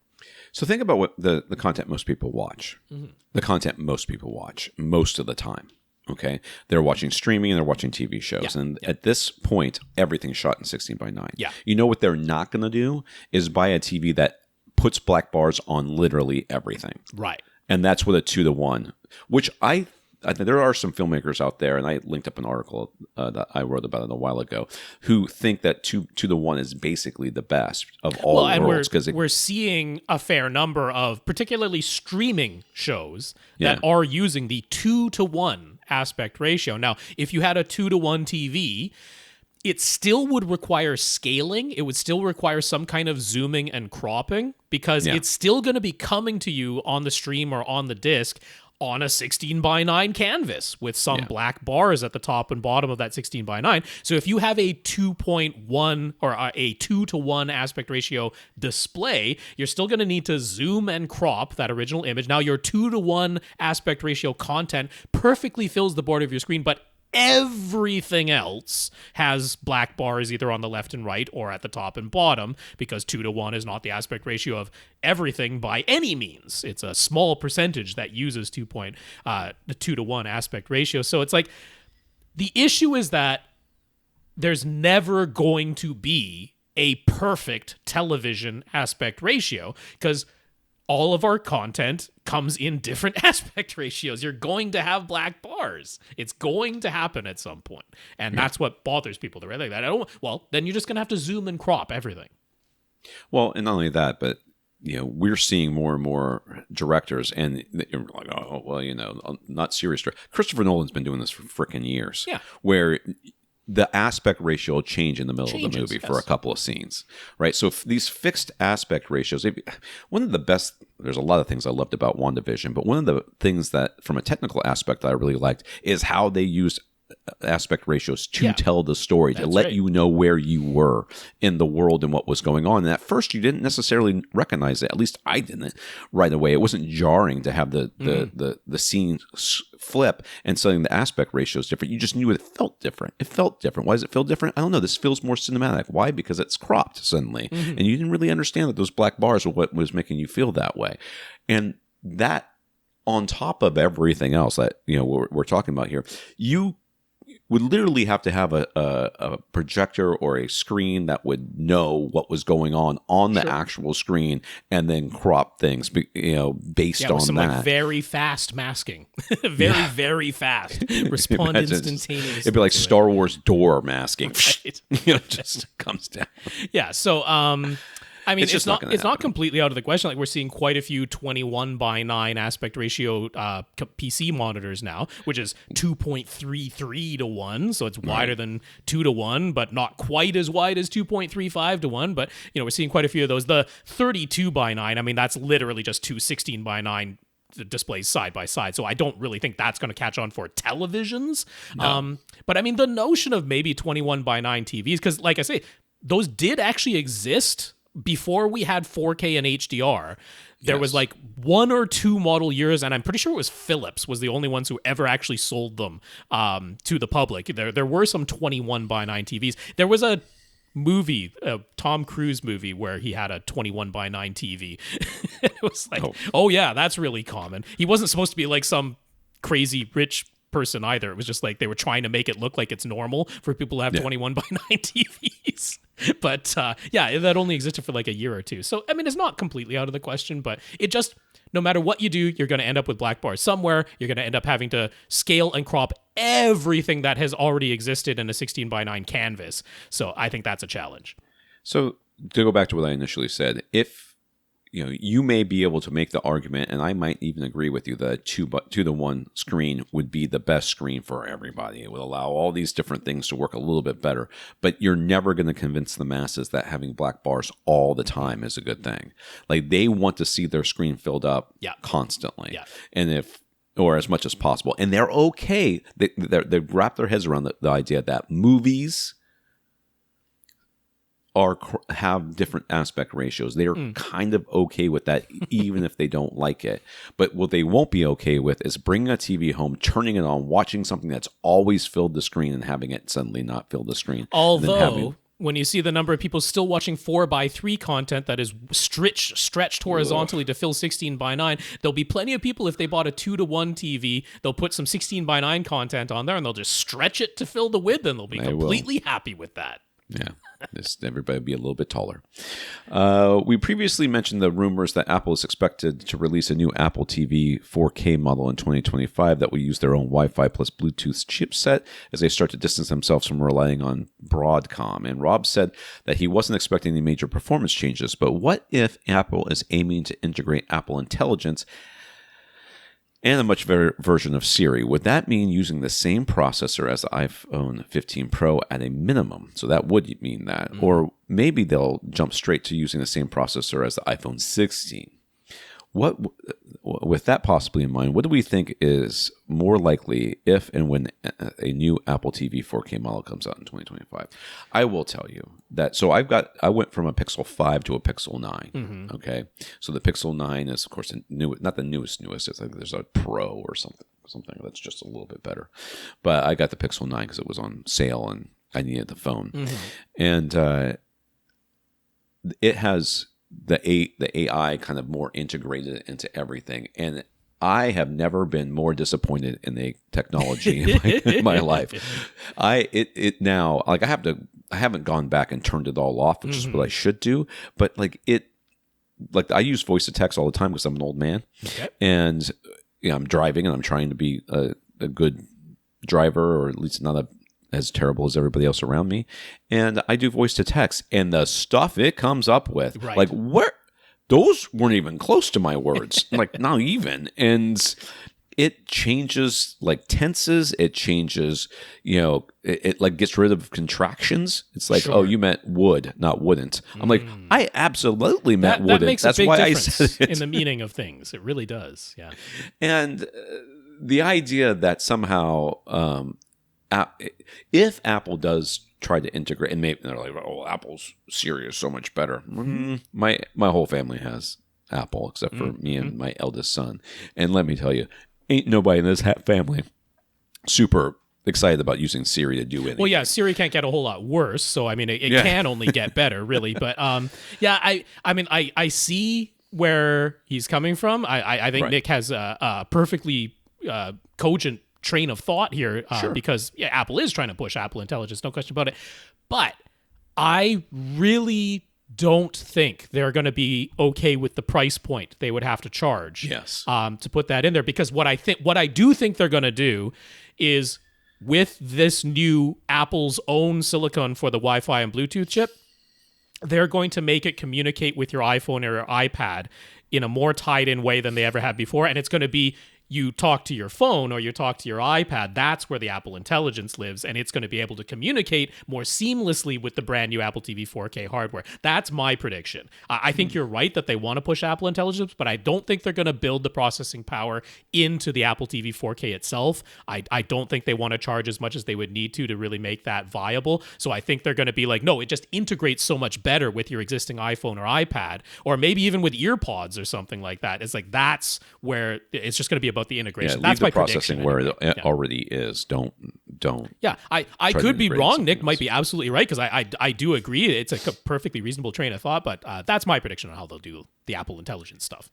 Speaker 2: So think about what the content most people watch. Mm-hmm. The content most people watch most of the time. Okay, they're watching streaming and they're watching TV shows, and at this point, everything's shot in 16:9.
Speaker 3: Yeah,
Speaker 2: you know what they're not going to do is buy a TV that puts black bars on literally everything.
Speaker 3: Right,
Speaker 2: and that's with a 2:1, which I think there are some filmmakers out there, and I linked up an article that I wrote about it a while ago, who think that 2:1 is basically the best of all worlds.
Speaker 3: And we're seeing a fair number of particularly streaming shows that are using the 2:1 aspect ratio. Now, if you had a 2:1 TV, it still would require scaling. It would still require some kind of zooming and cropping, because it's still going to be coming to you on the stream or on the disc on a 16:9 canvas with some black bars at the top and bottom of that 16:9. So if you have a 2.1 or a 2:1 aspect ratio display, you're still going to need to zoom and crop that original image. Now your 2:1 aspect ratio content perfectly fills the border of your screen, but everything else has black bars either on the left and right or at the top and bottom, because 2:1 is not the aspect ratio of everything by any means. It's a small percentage that uses the 2:1 aspect ratio. So it's like, the issue is that there's never going to be a perfect television aspect ratio, because all of our content comes in different aspect ratios. You're going to have black bars. It's going to happen at some point. And that's what bothers people. They're like that. Then you're just going to have to zoom and crop everything.
Speaker 2: Well, and not only that, but we're seeing more and more directors, and you're like, oh, well, not serious. Christopher Nolan's been doing this for freaking years.
Speaker 3: Yeah.
Speaker 2: Where the aspect ratio will change in the middle of the movie for a couple of scenes, right? So these fixed aspect ratios, one of the best, there's a lot of things I loved about WandaVision, but one of the things that from a technical aspect that I really liked is how they used aspect ratios to tell the story, to let you know where you were in the world and what was going on. And at first you didn't necessarily recognize it. At least I didn't right away. It wasn't jarring to have the scene flip and suddenly the aspect ratio is different. You just knew it felt different. It felt different. Why does it feel different? I don't know. This feels more cinematic. Why? Because it's cropped suddenly. And you didn't really understand that those black bars were what was making you feel that way. And that on top of everything else that we're talking about here, you would literally have to have a projector or a screen that would know what was going on the actual screen and then crop things, based on
Speaker 3: some,
Speaker 2: that.
Speaker 3: Like very fast masking, very fast. Respond instantaneously.
Speaker 2: It'd be like Star Wars door masking. Right. Just comes down.
Speaker 3: Yeah. So, I mean, it's not completely out of the question. Like we're seeing quite a few 21:9 aspect ratio PC monitors now, which is 2.33 to 1, so it's wider than 2 to 1, but not quite as wide as 2.35 to 1. But we're seeing quite a few of those. The 32:9, I mean, that's literally just two 16:9 displays side by side. So I don't really think that's going to catch on for televisions. No. But I mean, the notion of maybe 21:9 TVs, because like I say, those did actually exist. Before we had 4K and HDR, there was like 1 or 2 model years, and I'm pretty sure it was Philips was the only ones who ever actually sold them to the public. There were some 21:9 TVs. There was a movie, a Tom Cruise movie, where he had a 21:9 TV. It was like, oh yeah, that's really common. He wasn't supposed to be like some crazy rich person either. It was just like they were trying to make it look like it's normal for people to have 21:9 TVs. But that only existed for like a year or two. So, I mean, it's not completely out of the question, but it just, no matter what you do, you're going to end up with black bars somewhere. You're going to end up having to scale and crop everything that has already existed in a 16:9 canvas. So I think that's a challenge.
Speaker 2: So to go back to what I initially said, if you may be able to make the argument, and I might even agree with you, that 2:1 screen would be the best screen for everybody. It would allow all these different things to work a little bit better. But you're never going to convince the masses that having black bars all the time is a good thing. Like, they want to see their screen filled up constantly. And or as much as possible. And they're okay. They wrap their heads around the idea that movies have different aspect ratios. They are kind of okay with that, even if they don't like it. But what they won't be okay with is bringing a TV home, turning it on, watching something that's always filled the screen, and having it suddenly not fill the screen.
Speaker 3: Although, when you see the number of people still watching 4:3 content that is stretched horizontally to fill 16:9, there'll be plenty of people, if they bought a 2:1 TV, they'll put some 16:9 content on there, and they'll just stretch it to fill the width, and they'll be completely happy with that.
Speaker 2: Yeah. Everybody be a little bit taller. We previously mentioned the rumors that Apple is expected to release a new Apple TV 4K model in 2025 that will use their own Wi-Fi plus Bluetooth chipset as they start to distance themselves from relying on Broadcom. And Rob said that he wasn't expecting any major performance changes, but what if Apple is aiming to integrate Apple Intelligence and a much better version of Siri? Would that mean using the same processor as the iPhone 15 Pro at a minimum? So that would mean that. Or maybe they'll jump straight to using the same processor as the iPhone 16. With that possibly in mind, what do we think is more likely if and when a new Apple TV 4K model comes out in 2025? I will tell you that. So I went from a Pixel 5 to a Pixel 9. Okay, so the Pixel 9 is, of course, not the newest. It's like there's a Pro or something that's just a little bit better. But I got the Pixel 9 because it was on sale and I needed the phone, and it has the AI kind of more integrated into everything. And I have never been more disappointed in the technology in my life. Now, I haven't gone back and turned it all off, which is what I should do. But like like I use voice to text all the time because I'm an old man, and I'm driving and I'm trying to be a good driver, or at least not as terrible as everybody else around me. And I do voice to text, and the stuff it comes up with, like where those weren't even close to my words, like not even. And it changes like tenses. It changes, it like gets rid of contractions. It's like, oh, you meant would, not wouldn't. I'm like, I absolutely meant wouldn't.
Speaker 3: That makes
Speaker 2: That's
Speaker 3: a big
Speaker 2: why
Speaker 3: difference
Speaker 2: I said it.
Speaker 3: in the meaning of things. It really does. Yeah.
Speaker 2: And the idea that somehow, if Apple does try to integrate, and maybe they're like, oh, Apple's Siri is so much better. My whole family has Apple except for me and my eldest son. And let me tell you, ain't nobody in this family super excited about using Siri to do anything.
Speaker 3: Well, yeah, Siri can't get a whole lot worse. So, I mean, it can only get better, really. But, I see where he's coming from. I think Nick has a perfectly cogent train of thought here because Apple is trying to push Apple Intelligence, no question about it. But I really don't think they're going to be okay with the price point they would have to charge to put that in there, because what I do think they're going to do is, with this new Apple's own silicon for the Wi-Fi and Bluetooth chip, they're going to make it communicate with your iPhone or your iPad in a more tied-in way than they ever have before, and it's going to be you talk to your phone or you talk to your iPad. That's where the Apple Intelligence lives, and it's going to be able to communicate more seamlessly with the brand new Apple TV 4K hardware. That's my prediction. I think you're right that they want to push Apple Intelligence, but I don't think they're going to build the processing power into the Apple TV 4K itself. I don't think they want to charge as much as they would need to really make that viable. So I think they're going to be like, no, it just integrates so much better with your existing iPhone or iPad, or maybe even with earpods or something like that. It's like, that's where it's just going to be about the integration.
Speaker 2: That's my processing where it already is. Don't.
Speaker 3: Yeah, I could be wrong. Nick might be absolutely right, because I do agree. It's a perfectly reasonable train of thought, but that's my prediction on how they'll do the Apple Intelligence stuff.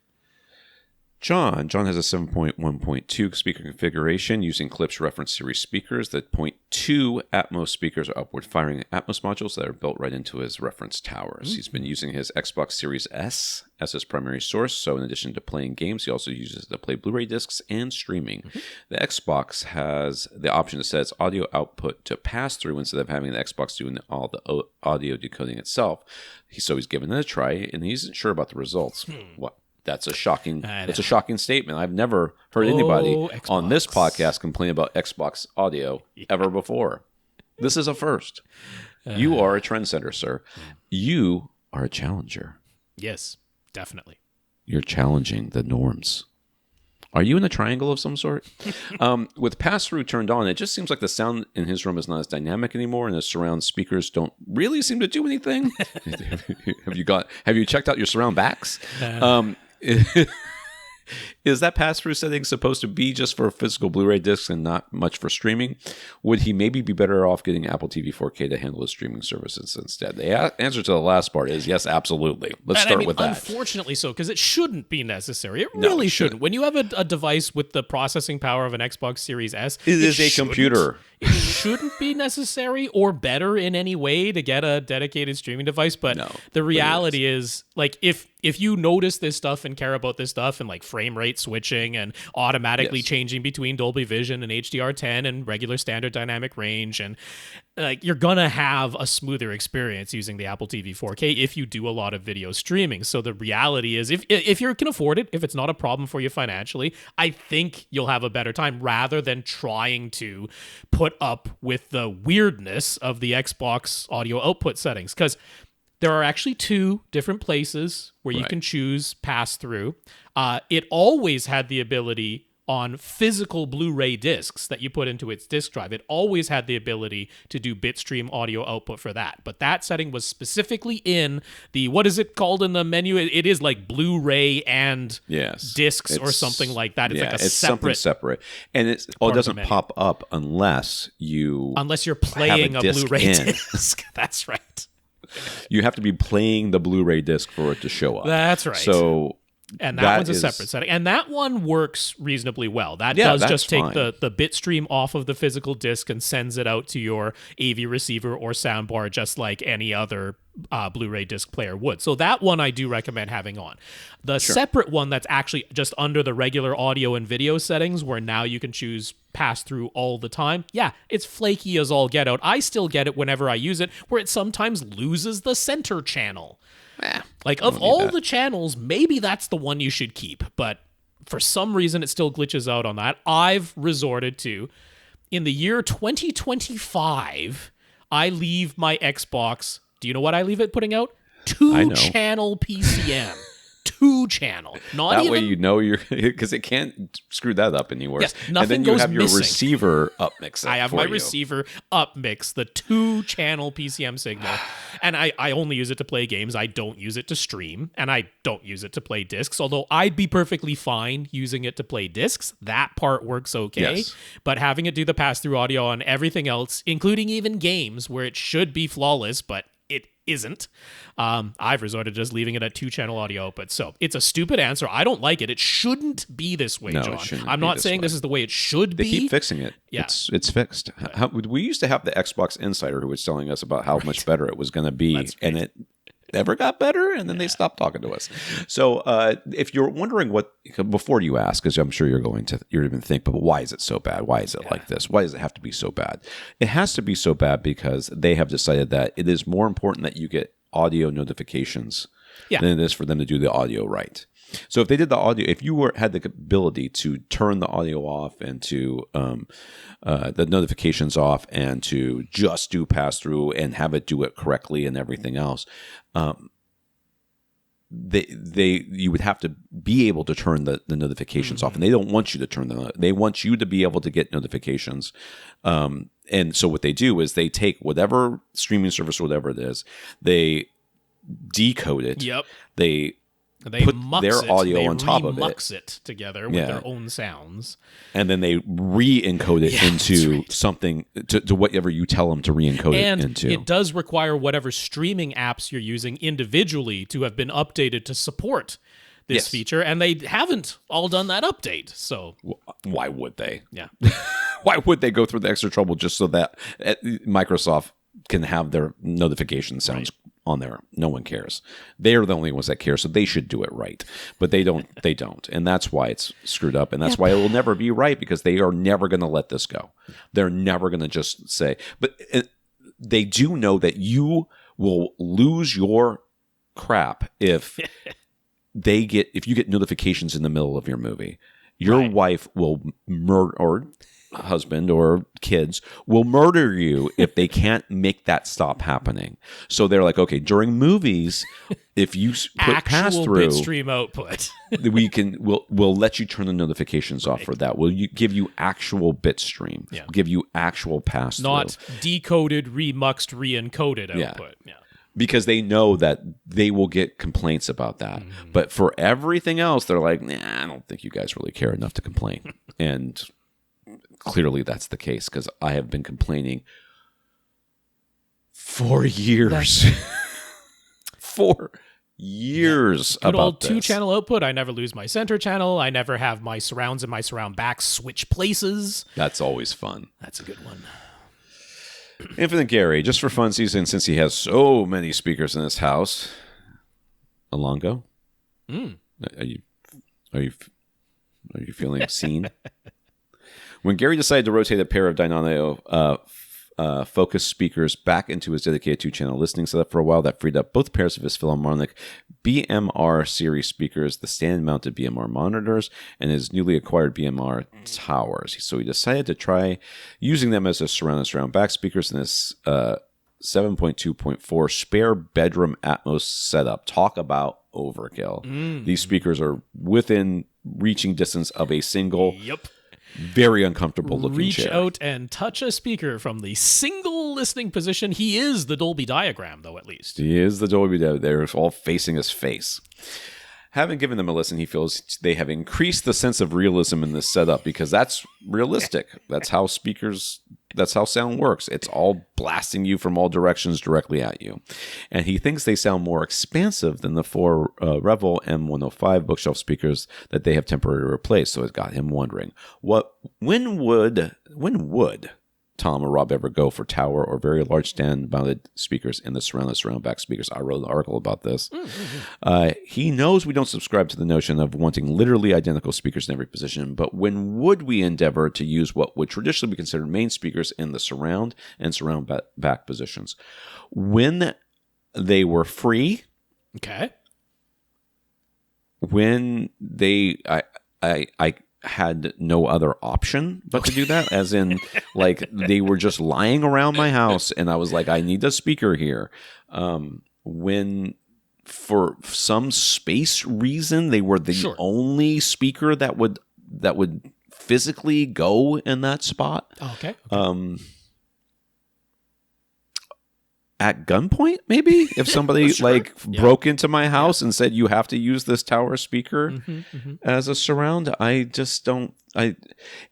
Speaker 2: John has a 7.1.2 speaker configuration using Klipsch reference series speakers. The 0.2 Atmos speakers are upward firing Atmos modules that are built right into his reference towers. He's been using his Xbox Series S as his primary source, so in addition to playing games, he also uses it to play Blu-ray discs and streaming. The Xbox has the option that sets audio output to pass through instead of having the Xbox doing all the audio decoding itself. So he's given it a try, and he isn't sure about the results. What? That's a shocking statement. I've never heard anybody on this podcast complain about Xbox audio ever before. This is a first. You are a trendsetter, sir. You are a challenger.
Speaker 3: Yes, definitely.
Speaker 2: You're challenging the norms. Are you in a triangle of some sort? With pass-through turned on, it just seems like the sound in his room is not as dynamic anymore, and the surround speakers don't really seem to do anything. Have you checked out your surround backs? Is that pass-through setting supposed to be just for physical Blu-ray discs and not much for streaming? Would he maybe be better off getting Apple TV 4K to handle his streaming services instead? The answer to the last part is yes, absolutely. Let's start with that.
Speaker 3: Unfortunately so, because it shouldn't be necessary. It really shouldn't. When you have a device with the processing power of an Xbox Series S,
Speaker 2: it is a computer.
Speaker 3: It shouldn't be necessary or better in any way to get a dedicated streaming device, but the reality is, like, if you notice this stuff and care about this stuff and like frame rate switching and automatically changing between Dolby Vision and HDR10 and regular standard dynamic range, and like, you're gonna have a smoother experience using the Apple TV 4K if you do a lot of video streaming. So the reality is, if you can afford it, if it's not a problem for you financially, I think you'll have a better time rather than trying to put up with the weirdness of the Xbox audio output settings, because there are actually two different places where you can choose pass-through. It always had the ability on physical Blu-ray discs that you put into its disk drive. It always had the ability to do bitstream audio output for that. But that setting was specifically in the, what is it called in the menu? It is like Blu-ray and discs or something like that. It's like it's
Speaker 2: something separate. And it doesn't pop up unless you're
Speaker 3: playing a Blu-ray disc. That's right.
Speaker 2: You have to be playing the Blu-ray disc for it to show up.
Speaker 3: That's right.
Speaker 2: So
Speaker 3: And that one's a separate setting. And that one works reasonably well. That does just take the bit stream off of the physical disc and sends it out to your AV receiver or soundbar just like any other Blu-ray disc player would. So that one I do recommend having on. The separate one that's actually just under the regular audio and video settings where now you can choose pass-through all the time. Yeah, it's flaky as all get out. I still get it whenever I use it where it sometimes loses the center channel. Like, of all the channels, maybe that's the one you should keep. But for some reason, it still glitches out on that. I've resorted to, in the year 2025, I leave my Xbox. Do you know what I leave it putting out? 2-channel PCM. 2-channel.
Speaker 2: That way you know you're... Because it can't screw that up anywhere.
Speaker 3: Yes,
Speaker 2: nothing and then you
Speaker 3: goes
Speaker 2: have your
Speaker 3: missing.
Speaker 2: receiver upmix.
Speaker 3: I have my receiver upmix, the 2-channel PCM signal. And I only use it to play games. I don't use it to stream. And I don't use it to play discs. Although I'd be perfectly fine using it to play discs. That part works okay. Yes. But having it do the pass-through audio on everything else, including even games where it should be flawless, but it isn't. I've resorted to just leaving it at 2-channel audio output. So it's a stupid answer. I don't like it. It shouldn't be this way, John. I'm not saying this is the way it should be.
Speaker 2: They keep fixing it. Yeah. It's fixed. We used to have the Xbox Insider who was telling us about how much better it was going to be, and it never got better, and then they stopped talking to us. So if you're wondering before you ask, because I'm sure you're going to think, but why is it so bad? Why is it like this? Why does it have to be so bad? It has to be so bad because they have decided that it is more important that you get audio notifications than it is for them to do the audio right. So if they did the audio, if you had the ability to turn the audio off and to the notifications off and to just do pass through and have it do it correctly and everything else, you would have to be able to turn the notifications off, and they don't want you to turn them. They want you to be able to get notifications. And so what they do is they take whatever streaming service or whatever it is, they decode it.
Speaker 3: Yep.
Speaker 2: They put their audio on top of it.
Speaker 3: They remux it together with their own sounds.
Speaker 2: And then they re-encode it into something, to whatever you tell them to re-encode it into.
Speaker 3: And it does require whatever streaming apps you're using individually to have been updated to support this feature. And they haven't all done that update. So
Speaker 2: why would they?
Speaker 3: Yeah.
Speaker 2: Why would they go through the extra trouble just so that Microsoft can have their notification sounds on there? No one cares. They're the only ones that care, so they should do it right. But they don't. And that's why it's screwed up, and that's why it will never be right, because they are never going to let this go. They're never going to just say. But they do know that you will lose your crap if if you get notifications in the middle of your movie. Your wife will murder, or husband or kids will murder you if they can't make that stop happening. So they're like, okay, during movies, if you put pass through
Speaker 3: bitstream output,
Speaker 2: we'll let you turn the notifications off for that. We'll give you actual bitstream, give you actual pass through,
Speaker 3: not decoded, remuxed, re-encoded output. Yeah.
Speaker 2: Because they know that they will get complaints about that. Mm-hmm. But for everything else, they're like, nah, I don't think you guys really care enough to complain. And clearly that's the case, because I have been complaining for years. 4 years
Speaker 3: Good
Speaker 2: about
Speaker 3: old
Speaker 2: this.
Speaker 3: 2-channel output. I never lose my center channel. I never have my surrounds and my surround back switch places.
Speaker 2: That's always fun.
Speaker 3: That's a good one.
Speaker 2: Infinite Gary, just for fun season, since he has so many speakers in his house. Ilango? Are you feeling seen? When Gary decided to rotate a pair of Dynamo Focus speakers back into his dedicated 2-channel listening setup for a while, that freed up both pairs of his Philharmonic BMR series speakers, the stand-mounted BMR monitors, and his newly acquired BMR towers. So he decided to try using them as a surround back speakers in his 7.2.4 spare bedroom Atmos setup. Talk about overkill. These speakers are within reaching distance of a single very uncomfortable looking chair.
Speaker 3: Reach out and touch a speaker from the single listening position. He is the Dolby diagram, though, at least.
Speaker 2: He is the Dolby diagram. They're all facing his face. Having given them a listen, he feels they have increased the sense of realism in this setup, because that's realistic. That's how speakers That's how sound works. It's all blasting you from all directions directly at you. And he thinks they sound more expansive than the four Revel M105 bookshelf speakers that they have temporarily replaced. So it got him wondering, when would Tom or Rob ever go for tower or very large stand-mounted speakers in the surround back speakers? I wrote an article about this. He knows we don't subscribe to the notion of wanting literally identical speakers in every position, but when would we endeavor to use what would traditionally be considered main speakers in the surround and surround back positions? When they were free.
Speaker 3: Okay.
Speaker 2: When they... I had no other option but to do that, as in like they were just lying around my house and I was like, I need a speaker here. When for some space reason they were the only speaker that would physically go in that spot.
Speaker 3: Okay.
Speaker 2: At gunpoint, maybe, if somebody broke into my house and said you have to use this tower speaker as a surround, I just don't.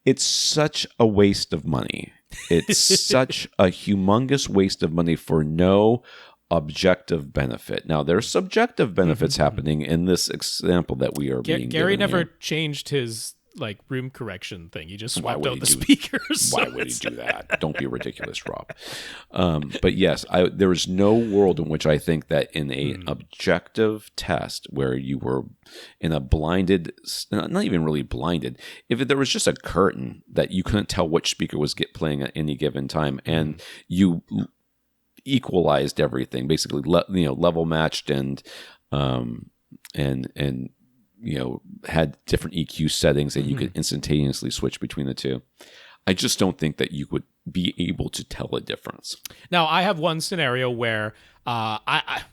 Speaker 2: It's such a waste of money. It's such a humongous waste of money for no objective benefit. Now, there's subjective benefits happening in this example that we are being
Speaker 3: Gary
Speaker 2: given
Speaker 3: never
Speaker 2: here.
Speaker 3: changed his room correction thing. He just swapped out the speakers.
Speaker 2: Why would he do that? Don't be ridiculous, Rob. But yes, there is no world in which I think that in an objective test where you were in a blinded, not even really blinded, if there was just a curtain that you couldn't tell which speaker was playing at any given time, and you equalized everything, basically, level matched and had different EQ settings and you could instantaneously switch between the two. I just don't think that you would be able to tell a difference.
Speaker 3: Now, I have one scenario where I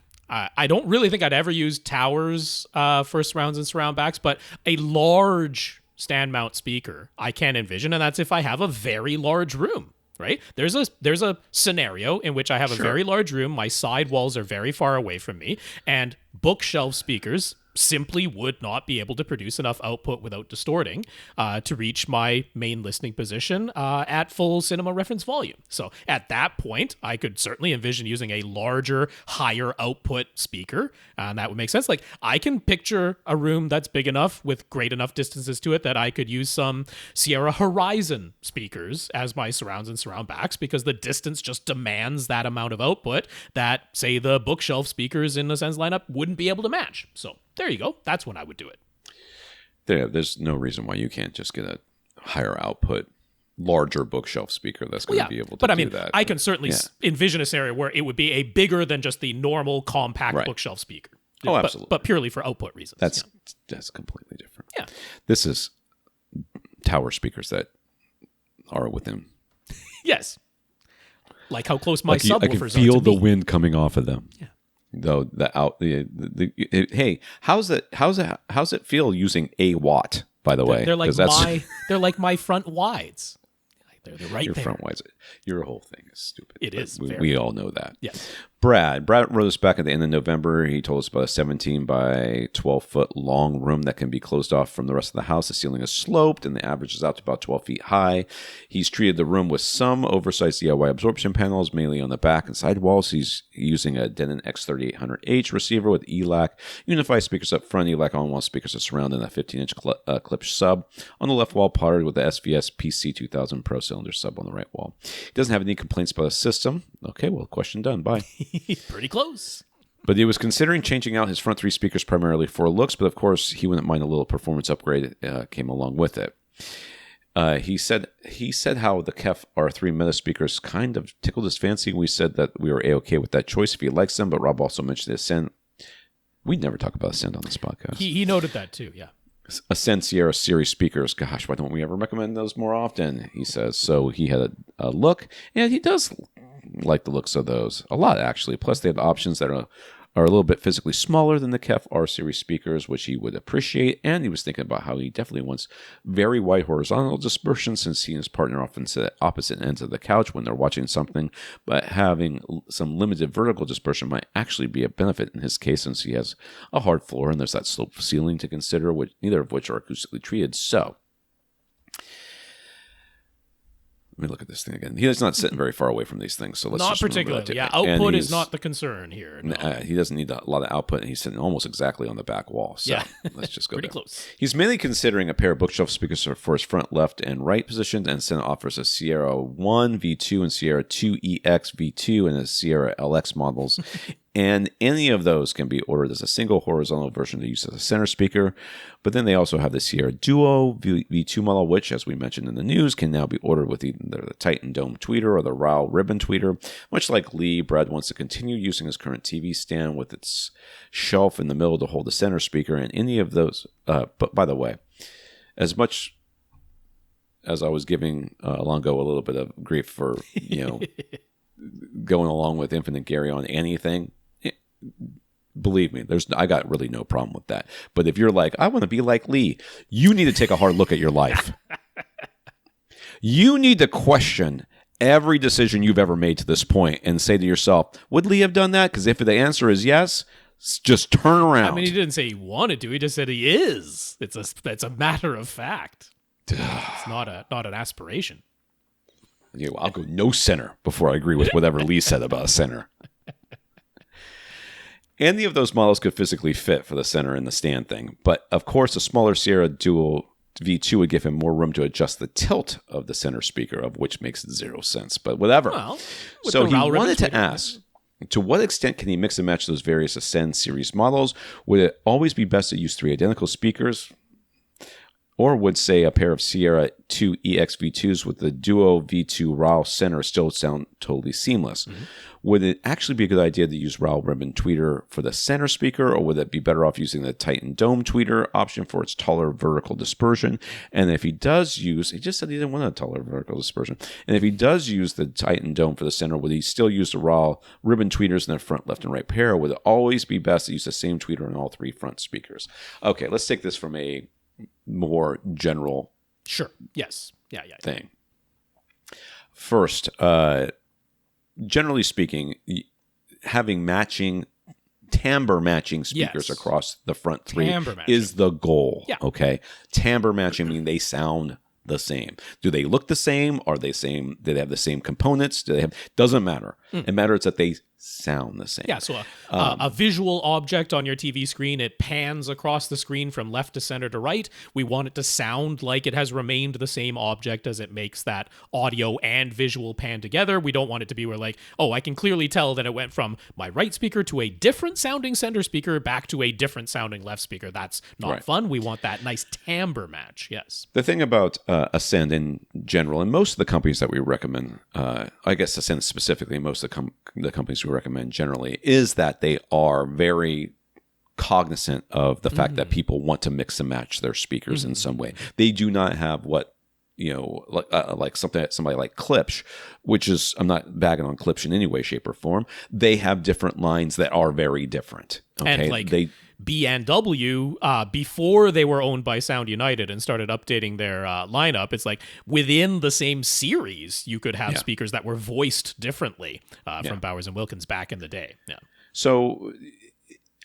Speaker 3: don't really think I'd ever use towers for surrounds and surround backs, but a large stand mount speaker I can envision, and that's if I have a very large room. Right? There's a scenario in which I have a very large room, my side walls are very far away from me, and bookshelf speakers simply would not be able to produce enough output without distorting to reach my main listening position at full cinema reference volume. So at that point, I could certainly envision using a larger, higher output speaker, and that would make sense. Like, I can picture a room that's big enough with great enough distances to it that I could use some Sierra Horizon speakers as my surrounds and surround backs, because the distance just demands that amount of output that, say, the bookshelf speakers in the Sense lineup wouldn't be able to match. So there you go. That's when I would do it.
Speaker 2: There's no reason why you can't just get a higher output, larger bookshelf speaker that's going to be able to do that.
Speaker 3: I can certainly envision a scenario where it would be a bigger than just the normal compact bookshelf speaker.
Speaker 2: Oh, absolutely.
Speaker 3: But purely for output reasons.
Speaker 2: That's completely different.
Speaker 3: Yeah.
Speaker 2: This is tower speakers that are within.
Speaker 3: Yes. Like how close my subwoofers are.
Speaker 2: I can feel the wind coming off of them. Yeah. Though hey, how's it feel using a watt? By the way,
Speaker 3: they're like my front wides. They're right
Speaker 2: your
Speaker 3: there.
Speaker 2: Front wides. Your whole thing is stupid.
Speaker 3: It is.
Speaker 2: We all know that.
Speaker 3: Yes.
Speaker 2: Brad wrote us back at the end of November. He told us about a 17 by 12 foot long room that can be closed off from the rest of the house. The ceiling is sloped and the average is out to about 12 feet high. He's treated the room with some oversized DIY absorption panels, mainly on the back and side walls. He's using a Denon X3800H receiver with ELAC, unified speakers up front, ELAC on-wall speakers that surround, and a 15-inch clip sub on the left wall, powered with the SVS PC2000 Pro cylinder sub on the right wall. He doesn't have any complaints about the system. Okay, well, question done. Bye.
Speaker 3: Pretty close.
Speaker 2: But he was considering changing out his front three speakers primarily for looks, but of course he wouldn't mind a little performance upgrade came along with it. He said how the KEF R3 Meta speakers kind of tickled his fancy. We said that we were A-okay with that choice if he likes them, but Rob also mentioned the Ascend. We never talk about Ascend on this podcast.
Speaker 3: He noted that too, yeah.
Speaker 2: Ascend Sierra series speakers. Gosh, why don't we ever recommend those more often? He says. So he had a look, and he does like the looks of those a lot, actually. Plus, they have options that are a little bit physically smaller than the KEF R series speakers, which he would appreciate. And he was thinking about how he definitely wants very wide horizontal dispersion, since he and his partner often sit at opposite ends of the couch when they're watching something. But having some limited vertical dispersion might actually be a benefit in his case, since he has a hard floor and there's that sloped ceiling to consider, neither of which are acoustically treated. So me look at this thing again. He's not sitting very far away from these things, so let's
Speaker 3: not
Speaker 2: just
Speaker 3: particularly. Yeah, output is not the concern here. No.
Speaker 2: He doesn't need a lot of output, and he's sitting almost exactly on the back wall. So
Speaker 3: yeah.
Speaker 2: Let's just go
Speaker 3: pretty
Speaker 2: there.
Speaker 3: Close.
Speaker 2: He's mainly considering a pair of bookshelf speakers for his front, left, and right positions, and Sen offers a Sierra 1 V2 and Sierra 2 EX V2 and a Sierra LX models. And any of those can be ordered as a single horizontal version to use as a center speaker. But then they also have the Sierra Duo V2 model, which, as we mentioned in the news, can now be ordered with either the Titan Dome tweeter or the RAAL ribbon tweeter. Much like Lee, Brad wants to continue using his current TV stand with its shelf in the middle to hold the center speaker. And any of those, but by the way, as much as I was giving Ilango a little bit of grief for, going along with Infinite Gary on anything, believe me, I got really no problem with that. But if you're like, I want to be like Lee, you need to take a hard look at your life. You need to question every decision you've ever made to this point and say to yourself, would Lee have done that? Because if the answer is yes, just turn around.
Speaker 3: I mean, he didn't say he wanted to. He just said he is. It's a matter of fact. It's not an aspiration.
Speaker 2: I'll go no center before I agree with whatever Lee said about a center. Any of those models could physically fit for the center and the stand thing. But, of course, a smaller Sierra Dual V2 would give him more room to adjust the tilt of the center speaker, of which makes zero sense. But whatever.
Speaker 3: Well,
Speaker 2: so he wanted to ask, to what extent can he mix and match those various Ascend series models? Would it always be best to use 3 identical speakers? Or would, say, a pair of Sierra 2 EX V2s with the Duo V2 RAAL center still sound totally seamless? Mm-hmm. Would it actually be a good idea to use RAAL ribbon tweeter for the center speaker, or would it be better off using the Titan Dome tweeter option for its taller vertical dispersion? And if he does use, he just said he didn't want a taller vertical dispersion. And if he does use the Titan Dome for the center, would he still use the RAAL ribbon tweeters in the front, left, and right pair? Or would it always be best to use the same tweeter on all 3 front speakers? Okay, let's take this from a more general thing. First, generally speaking, having timbre matching speakers across the front 3 is the goal.
Speaker 3: Yeah.
Speaker 2: Okay, timbre matching means they sound the same. Do they look the same? Are they same? Do they have the same components? Doesn't matter. It matters that they sound the same.
Speaker 3: Yeah, so a visual object on your TV screen, it pans across the screen from left to center to right. We want it to sound like it has remained the same object as it makes that audio and visual pan together. We don't want it to be where like, oh, I can clearly tell that it went from my right speaker to a different sounding center speaker back to a different sounding left speaker. That's not fun. We want that nice timbre match, yes.
Speaker 2: The thing about Ascend in general, and most of the companies that we recommend, I guess Ascend specifically, most of the companies we recommend generally, is that they are very cognizant of the fact that people want to mix and match their speakers in some way. They do not have what, like somebody like Klipsch, which is, I'm not bagging on Klipsch in any way, shape, or form. They have different lines that are very different. Okay?
Speaker 3: And like B&W, before they were owned by Sound United and started updating their lineup, it's like within the same series, you could have speakers that were voiced differently from Bowers & Wilkins back in the day. Yeah.
Speaker 2: So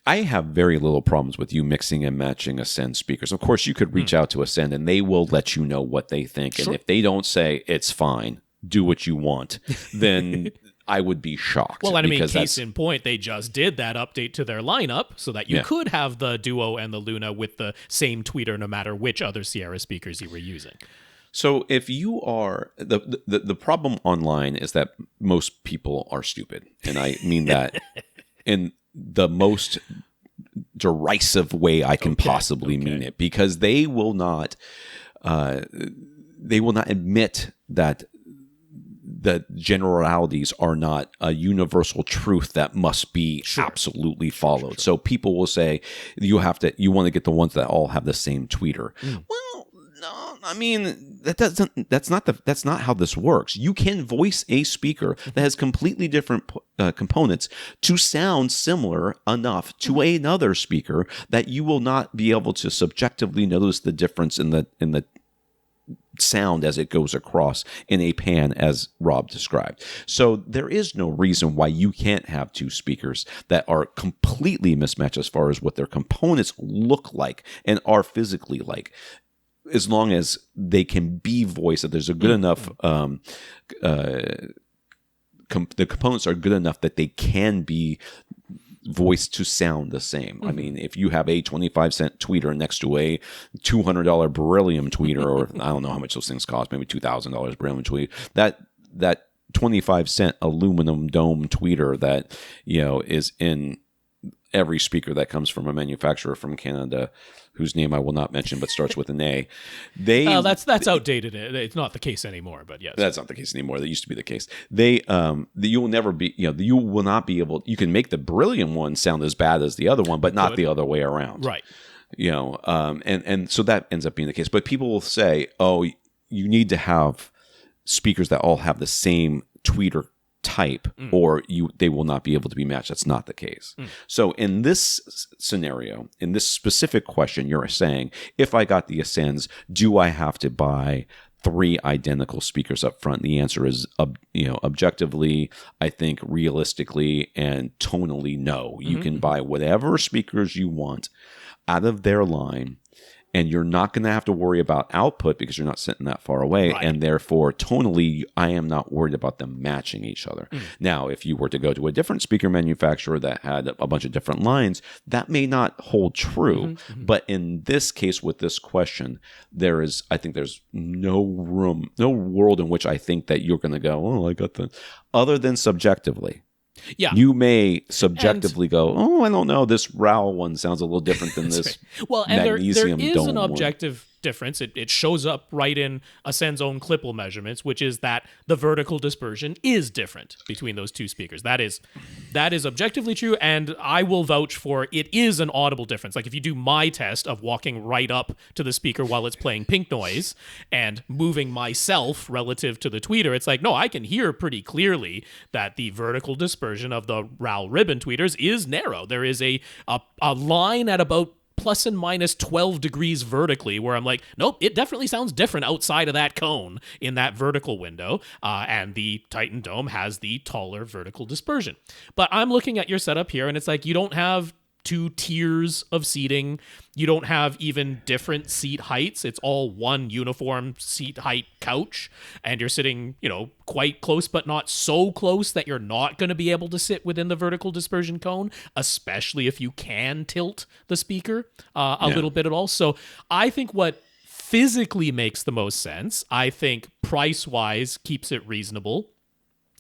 Speaker 2: I have very little problems with you mixing and matching Ascend speakers. Of course, you could reach out to Ascend and they will let you know what they think. Sure. And if they don't say it's fine, do what you want, then I would be shocked.
Speaker 3: Well, and I mean, case in point, they just did that update to their lineup so that you could have the Duo and the Luna with the same tweeter no matter which other Sierra speakers you were using.
Speaker 2: So if you are, the problem online is that most people are stupid. And I mean that in the most derisive way I can possibly mean it, because they will not admit that the generalities are not a universal truth that must be absolutely followed. So people will say you want to get the ones that all have the same tweeter. Well, no, I mean that's not how this works. You can voice a speaker that has completely different components to sound similar enough to another speaker that you will not be able to subjectively notice the difference in the sound as it goes across in a pan, as Rob described. So there is no reason why you can't have 2 speakers that are completely mismatched as far as what their components look like and are physically like. as long as they can be voiced, that there's a good enough the components are good enough that they can be voiced to sound the same. I mean, if you have a 25-cent tweeter next to a $200 beryllium tweeter, or I don't know how much those things cost, maybe $2,000 beryllium tweeter, that 25-cent aluminum dome tweeter that, is in every speaker that comes from a manufacturer from Canada, whose name I will not mention, but starts with an A.
Speaker 3: That's outdated. It's not the case anymore, but yes.
Speaker 2: That's not the case anymore. That used to be the case. You will never be, you will not be able, you can make the beryllium one sound as bad as the other one, but not the other way around.
Speaker 3: Right.
Speaker 2: And so that ends up being the case. But people will say, oh, you need to have speakers that all have the same tweeter type, or they will not be able to be matched. That's not the case. So in this scenario, in this specific question, you're saying, if I got the Ascends, do I have to buy 3 identical speakers up front? The answer is, objectively, I think realistically and tonally, no. You can buy whatever speakers you want out of their line, and you're not going to have to worry about output because you're not sitting that far away. Right. And therefore, tonally, I am not worried about them matching each other. Now, if you were to go to a different speaker manufacturer that had a bunch of different lines, that may not hold true. But in this case, with this question, I think there's no world in which I think that you're going to go, oh, I got the, other than subjectively.
Speaker 3: Yeah.
Speaker 2: You may subjectively go, oh, I don't know, this RAAL one sounds a little different than this
Speaker 3: Well, and
Speaker 2: magnesium
Speaker 3: there is
Speaker 2: dome
Speaker 3: an
Speaker 2: one.
Speaker 3: objective difference. It shows up right in Ascend's own Klippel measurements, which is that the vertical dispersion is different between those two speakers. That is objectively true, and I will vouch for it is an audible difference. Like if you do my test of walking right up to the speaker while it's playing pink noise and moving myself relative to the tweeter, it's like, no, I can hear pretty clearly that the vertical dispersion of the RAAL ribbon tweeters is narrow. There is a line at about plus and minus 12 degrees vertically where I'm like, nope, it definitely sounds different outside of that cone in that vertical window. And the Titan Dome has the taller vertical dispersion. But I'm looking at your setup here, and it's like you don't have 2 tiers of seating. You don't have even different seat heights. It's all one uniform seat height couch, and you're sitting, quite close, but not so close that you're not going to be able to sit within the vertical dispersion cone, especially if you can tilt the speaker a little bit at all. So I think what physically makes the most sense, I think price-wise keeps it reasonable.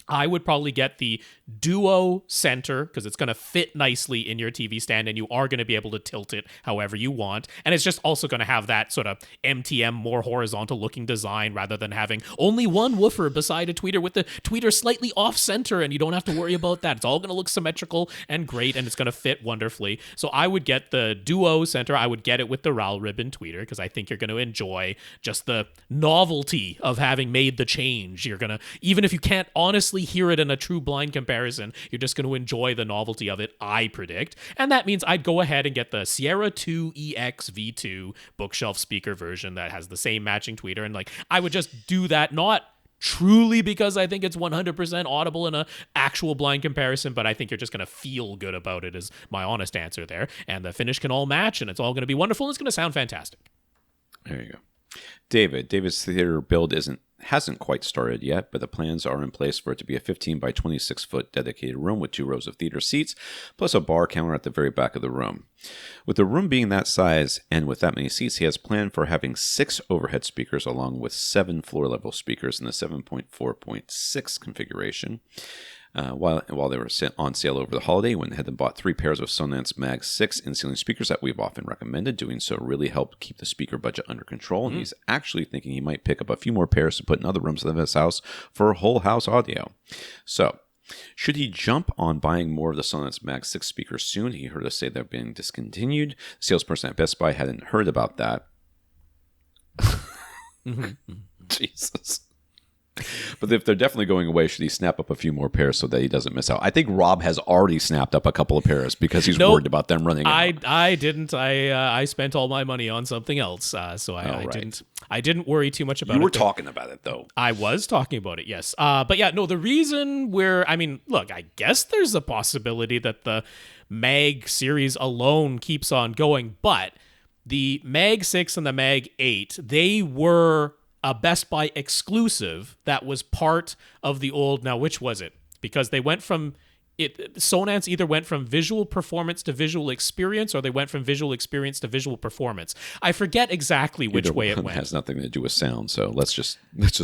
Speaker 3: I would probably get the Duo center because it's going to fit nicely in your TV stand, and you are going to be able to tilt it however you want. And it's just also going to have that sort of MTM, more horizontal looking design rather than having only one woofer beside a tweeter with the tweeter slightly off center, and you don't have to worry about that. It's all going to look symmetrical and great, and it's going to fit wonderfully. So I would get the Duo center. I would get it with the RAAL ribbon tweeter because I think you're going to enjoy just the novelty of having made the change. You're going to, even if you can't honestly hear it in a true blind comparison, you're just going to enjoy the novelty of it, I predict. And that means I'd go ahead and get the Sierra 2 EX V2 bookshelf speaker version that has the same matching tweeter, and I would just do that, not truly because I think it's 100% audible in a actual blind comparison, but I think you're just going to feel good about it is my honest answer there. And the finish can all match, and it's all going to be wonderful, and it's going to sound fantastic.
Speaker 2: There you go. David's theater build hasn't quite started yet, but the plans are in place for it to be a 15 by 26 foot dedicated room with 2 rows of theater seats, plus a bar counter at the very back of the room. With the room being that size and with that many seats, he has planned for having 6 overhead speakers along with 7 floor level speakers in the 7.4.6 configuration. While they were on sale over the holiday, he went ahead and bought 3 pairs of Sonance Mag 6 in-ceiling speakers that we've often recommended. Doing so really helped keep the speaker budget under control, and he's actually thinking he might pick up a few more pairs to put in other rooms of his house for whole house audio. So, should he jump on buying more of the Sonance Mag 6 speakers soon? He heard us say they're being discontinued. The salesperson at Best Buy hadn't heard about that. Jesus. But if they're definitely going away, should he snap up a few more pairs so that he doesn't miss out? I think Rob has already snapped up a couple of pairs because he's worried about them running out.
Speaker 3: I didn't. I spent all my money on something else, so I didn't. I didn't worry too much about it.
Speaker 2: You were talking about it, though.
Speaker 3: I was talking about it, yes. But yeah, no, the reason look, I guess there's a possibility that the Mag series alone keeps on going, but the Mag 6 and the Mag 8, they were a Best Buy exclusive that was part of the old, now which was it? Because they went from, Sonance either went from visual performance to visual experience, or they went from visual experience to visual performance. I forget exactly which way it went.
Speaker 2: It has nothing to do with sound, so let's just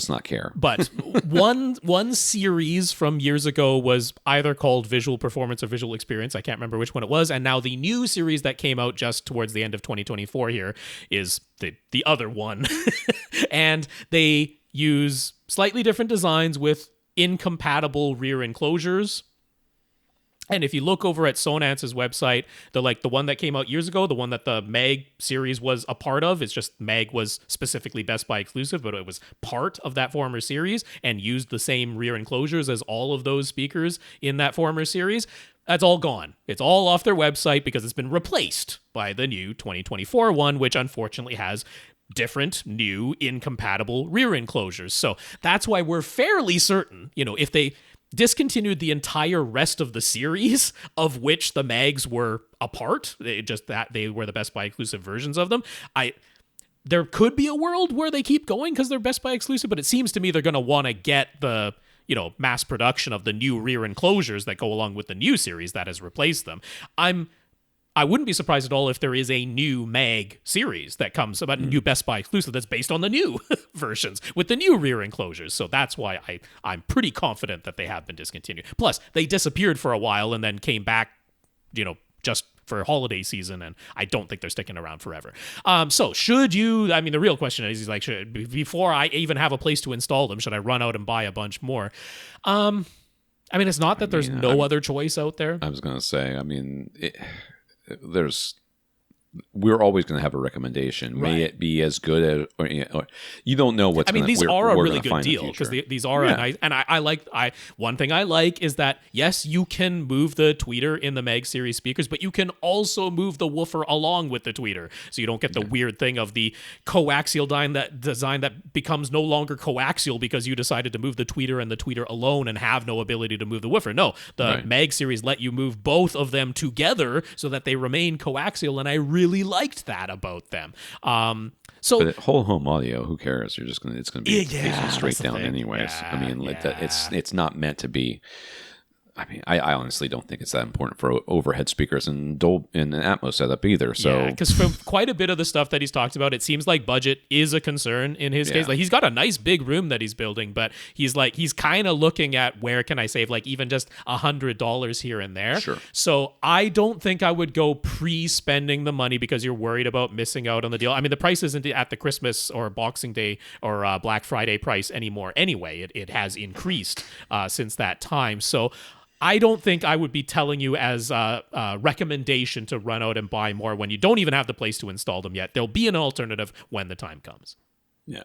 Speaker 2: not care.
Speaker 3: But one series from years ago was either called visual performance or visual experience. I can't remember which one it was. And now the new series that came out just towards the end of 2024 here is the other one. And they use slightly different designs with incompatible rear enclosures. And if you look over at Sonance's website, the one that came out years ago, the one that the Mag series was a part of, it's just Mag was specifically Best Buy exclusive, but it was part of that former series and used the same rear enclosures as all of those speakers in that former series. That's all gone. It's all off their website because it's been replaced by the new 2024 one, which unfortunately has different, new, incompatible rear enclosures. So that's why we're fairly certain, if they discontinued the entire rest of the series, of which the Mags were a part, just that they were the Best Buy exclusive versions of them. There could be a world where they keep going because they're Best Buy exclusive, but it seems to me they're going to want to get the mass production of the new rear enclosures that go along with the new series that has replaced them. I wouldn't be surprised at all if there is a new Mag series that comes about a new Best Buy exclusive that's based on the new versions with the new rear enclosures. So that's why I'm pretty confident that they have been discontinued. Plus, they disappeared for a while and then came back, just for holiday season, and I don't think they're sticking around forever. So should you, the real question is like, before I even have a place to install them, should I run out and buy a bunch more? It's not that there's no other choice out there.
Speaker 2: I was going to say, we're always going to have a recommendation. Right. May it be as good as, or you don't know what's.
Speaker 3: These are a really good deal because these are a nice. And one thing I like is that yes, you can move the tweeter in the Mag series speakers, but you can also move the woofer along with the tweeter, so you don't get the weird thing of the coaxial design that becomes no longer coaxial because you decided to move the tweeter and the tweeter alone and have no ability to move the woofer. No, the Mag series let you move both of them together so that they remain coaxial, and I really liked that about them.
Speaker 2: But whole home audio, who cares? It's going to be straight down anyways. It's not meant to be. I honestly don't think it's that important for overhead speakers and an Atmos setup either. So,
Speaker 3: because from quite a bit of the stuff that he's talked about, it seems like budget is a concern in his case. Like, he's got a nice big room that he's building, but he's kind of looking at where can I save, like even just $100 here and there.
Speaker 2: Sure.
Speaker 3: So I don't think I would go pre-spending the money because you're worried about missing out on the deal. The price isn't at the Christmas or Boxing Day or Black Friday price anymore. Anyway, it has increased since that time. So I don't think I would be telling you as a recommendation to run out and buy more when you don't even have the place to install them yet. There'll be an alternative when the time comes.
Speaker 2: Yeah.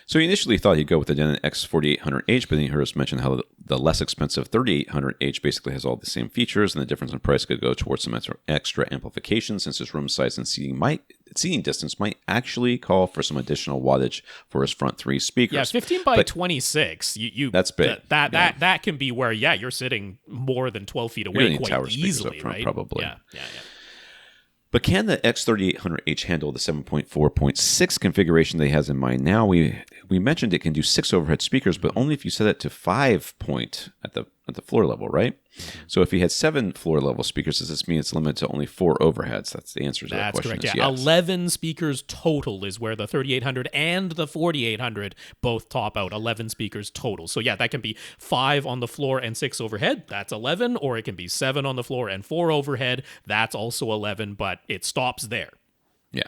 Speaker 2: So he initially thought he'd go with the Denon X4800H, but then he heard us mention how the less expensive 3800H basically has all the same features, and the difference in price could go towards some extra amplification, since his room size and seating distance might actually call for some additional wattage for his front three speakers.
Speaker 3: Yeah, 15 by 26.
Speaker 2: That's big.
Speaker 3: That can be where you're sitting more than 12 feet away quite easily,
Speaker 2: front,
Speaker 3: right?
Speaker 2: Probably.
Speaker 3: Yeah.
Speaker 2: But can the X3800H handle the 7.4.6 configuration that he has in mind now? We mentioned it can do 6 overhead speakers, but only if you set it to 5 point at the floor level, right? Mm-hmm. So if he had 7 floor level speakers, does this mean it's limited to only 4 overheads? That's the answer to that question.
Speaker 3: That's correct. Yeah. Yes. 11 speakers total is where the 3800 and the 4800 both top out. 11 speakers total. So yeah, that can be 5 on the floor and 6 overhead. That's 11. Or it can be 7 on the floor and 4 overhead. That's also 11, but it stops there.
Speaker 2: Yeah.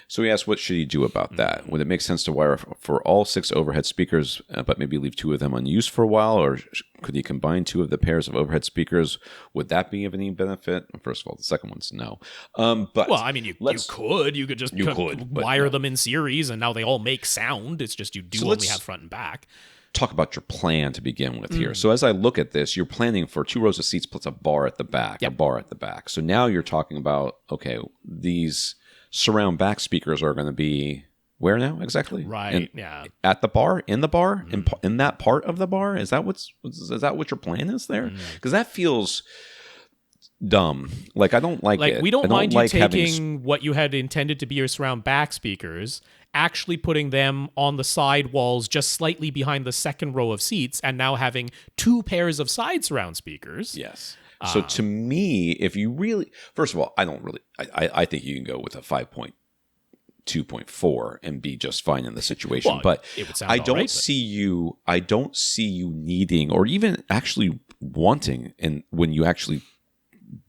Speaker 2: So he asked, what should he do about that? Would it make sense to wire for all 6 overhead speakers, but maybe leave 2 of them unused for a while? Or could he combine 2 of the pairs of overhead speakers? Would that be of any benefit? First of all, the second one's no.
Speaker 3: You could just wire them in series, and now they all make sound. It's just only have front and back.
Speaker 2: Talk about your plan to begin with here. So as I look at this, you're planning for 2 rows of seats plus a bar at the back, a bar at the back. So now you're talking about, okay, these surround back speakers are going to be where now exactly?
Speaker 3: Right.
Speaker 2: At the bar, in the bar, in that part of the bar. Is that what your plan is there? Because that feels dumb. Like, I don't like it.
Speaker 3: We don't mind you
Speaker 2: like
Speaker 3: taking what you had intended to be your surround back speakers, actually putting them on the side walls just slightly behind the second row of seats, and now having 2 pairs of side surround speakers.
Speaker 2: Yes. So to me, if you really, first of all, I think you can go with a 5.2.4 and be just fine in the situation.
Speaker 3: Well,
Speaker 2: but
Speaker 3: it would sound
Speaker 2: I don't see you needing or even actually wanting, and when you actually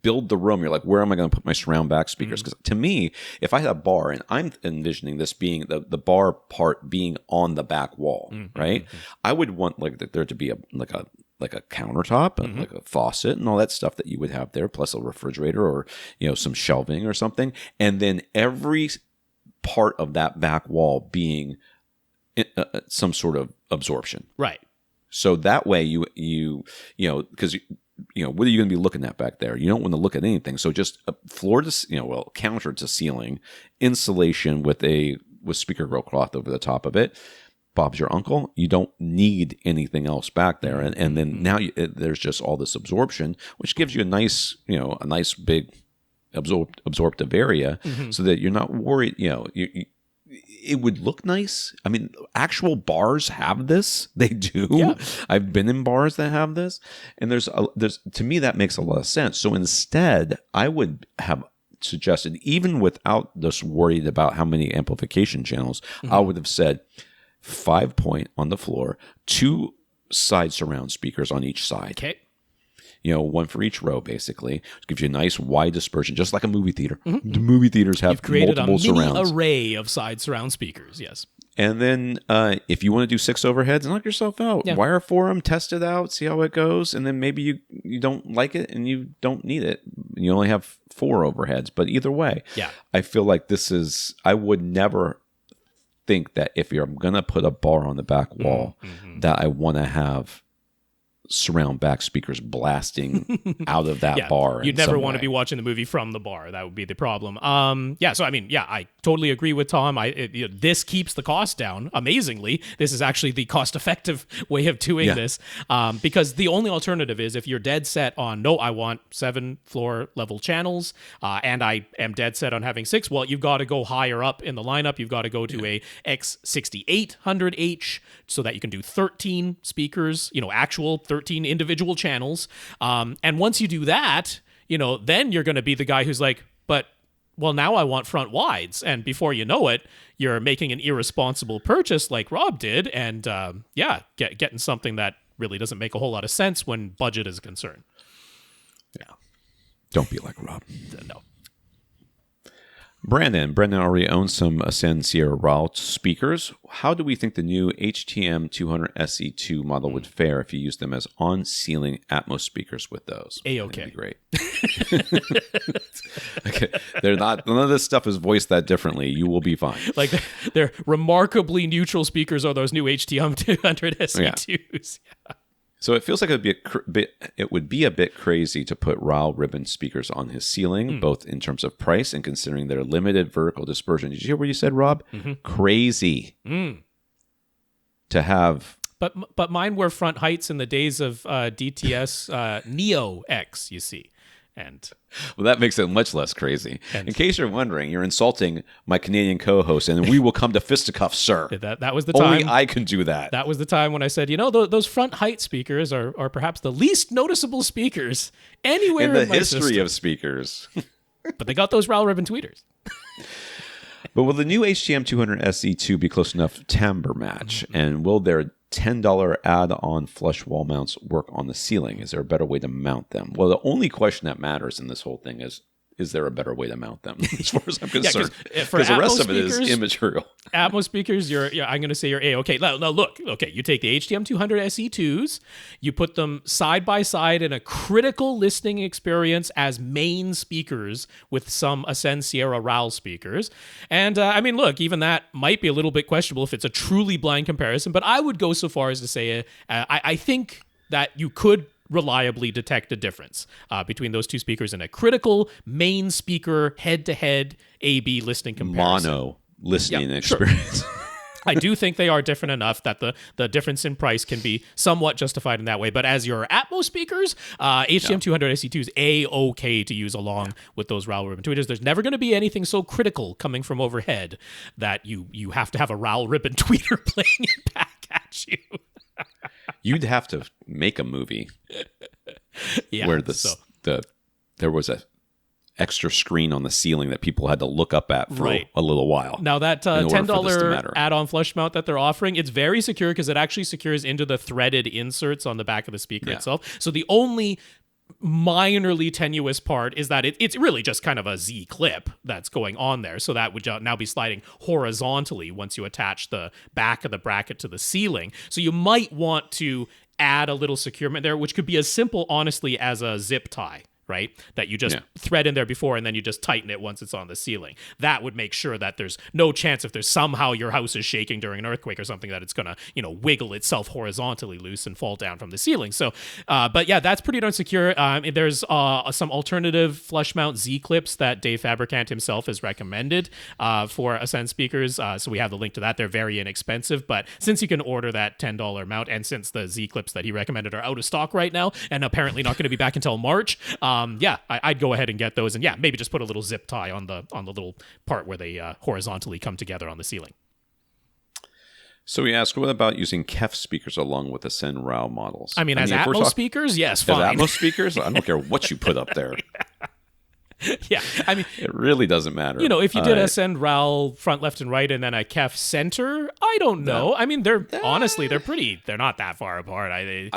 Speaker 2: build the room, you're like, where am I going to put my surround back speakers? Because to me, if I had a bar, and I'm envisioning this being the bar part being on the back wall, right? I would want like there to be a countertop and like a faucet and all that stuff that you would have there, plus a refrigerator or some shelving or something, and then every part of that back wall being some sort of absorption,
Speaker 3: right?
Speaker 2: So that way you because what are you going to be looking at back there? You don't want to look at anything. So just floor to counter to ceiling insulation with speaker grill cloth over the top of it. Bob's your uncle. You don't need anything else back there, and then now there's just all this absorption, which gives you a nice big absorptive area, so that you're not worried. It would look nice. I mean, actual bars have this. They do. Yeah. I've been in bars that have this, and there's to me that makes a lot of sense. So instead, I would have suggested, even without this worried about how many amplification channels, I would have said 5-point on the floor, 2 side surround speakers on each side.
Speaker 3: Okay.
Speaker 2: One for each row, basically. It gives you a nice wide dispersion, just like a movie theater. The movie theaters have multiple surrounds. You've created a mini array
Speaker 3: of side surround speakers, yes.
Speaker 2: And then if you want to do 6 overheads, knock yourself out. Yeah. Wire for them, test it out, see how it goes, and then maybe you don't like it and you don't need it. You only have 4 overheads, but either way, I feel like I would never think that if you're going to put a bar on the back wall, that I want to have surround back speakers blasting out of that bar.
Speaker 3: You'd never want to be watching the movie from the bar. That would be the problem. So I mean, I totally agree with Tom. This keeps the cost down amazingly. This is actually the cost-effective way of doing this, because the only alternative is if you're dead set on, no, I want 7 floor level channels, and I am dead set on having 6. Well, you've got to go higher up in the lineup. You've got to go to a X6800H so that you can do 13 speakers, actual 13 individual channels. And once you do that, then you're going to be the guy who's like, well, now I want front wides. And before you know it, you're making an irresponsible purchase like Rob did. And getting something that really doesn't make a whole lot of sense when budget is concerned.
Speaker 2: Yeah. Don't be like Rob.
Speaker 3: No.
Speaker 2: Brandon already owns some Ascend Sierra RAAL speakers. How do we think the new HTM 200 SE2 model would fare if you used them as on-ceiling Atmos speakers with those?
Speaker 3: A-okay.
Speaker 2: That'd be great. Okay. None of this stuff is voiced that differently. You will be fine.
Speaker 3: Like they're remarkably neutral speakers are those new HTM 200 SE2s. Yeah.
Speaker 2: So it feels like it would be a bit crazy to put RAAL ribbon speakers on his ceiling, both in terms of price and considering their limited vertical dispersion. Did you hear what you said, Rob? Crazy to have.
Speaker 3: But mine were front heights in the days of DTS Neo X, you see.
Speaker 2: Well, that makes it much less crazy. In case you're wondering, you're insulting my Canadian co-host, and we will come to fisticuffs, sir.
Speaker 3: That was the time.
Speaker 2: Only I can do that.
Speaker 3: That was the time when I said, those front height speakers are perhaps the least noticeable speakers anywhere in
Speaker 2: the history
Speaker 3: system.
Speaker 2: of speakers.
Speaker 3: But they got those RAAL ribbon tweeters.
Speaker 2: But will the new HTM 200 SE2 be close enough timbre match? And will their $10 add-on flush wall mounts work on the ceiling? Is there a better way to mount them? Well, the only question that matters in this whole thing is there a better way to mount them, as far as I'm concerned? Because the rest of it is immaterial.
Speaker 3: Atmos speakers, I'm going to say you're A-okay. Now, look, okay, you take the HTM 200 SE2s, you put them side by side in a critical listening experience as main speakers with some Ascend Sierra RAAL speakers. And, look, even that might be a little bit questionable if it's a truly blind comparison, but I would go so far as to say I think that you could reliably detect a difference between those two speakers in a critical main speaker head-to-head A/B listening comparison.
Speaker 2: Mono listening experience.
Speaker 3: I do think they are different enough that the difference in price can be somewhat justified in that way. But as your Atmos speakers, HDM 200 SC2 is A-OK to use along with those RAAL ribbon tweeters. There's never going to be anything so critical coming from overhead that you have to have a RAAL ribbon tweeter playing it back at you.
Speaker 2: You'd have to make a movie where there was a extra screen on the ceiling that people had to look up at for a little while.
Speaker 3: Now that $10 add-on flush mount that they're offering, it's very secure because it actually secures into the threaded inserts on the back of the speaker itself. So the only minorly tenuous part is that it's really just kind of a Z clip that's going on there. So that would now be sliding horizontally once you attach the back of the bracket to the ceiling. So you might want to add a little securement there, which could be as simple, honestly, as a zip tie. Right? That you just thread in there before and then you just tighten it once it's on the ceiling. That would make sure that there's no chance if there's somehow your house is shaking during an earthquake or something that it's going to, wiggle itself horizontally loose and fall down from the ceiling. So, but yeah, that's pretty darn secure. There's some alternative flush mount Z clips that Dave Fabricant himself has recommended for Ascend speakers. So we have the link to that. They're very inexpensive, but since you can order that $10 mount and since the Z clips that he recommended are out of stock right now and apparently not going to be back until March, I'd go ahead and get those, and maybe just put a little zip tie on the little part where they horizontally come together on the ceiling.
Speaker 2: So we asked, what about using KEF speakers along with Ascend RAAL models?
Speaker 3: I mean as Atmos speakers, yes, fine.
Speaker 2: As Atmos speakers, I don't care what you put up there.
Speaker 3: Yeah, I mean,
Speaker 2: it really doesn't matter.
Speaker 3: If you did Ascend RAAL front, left, and right, and then a KEF center, I don't know. I mean, honestly, they're not that far apart.
Speaker 2: I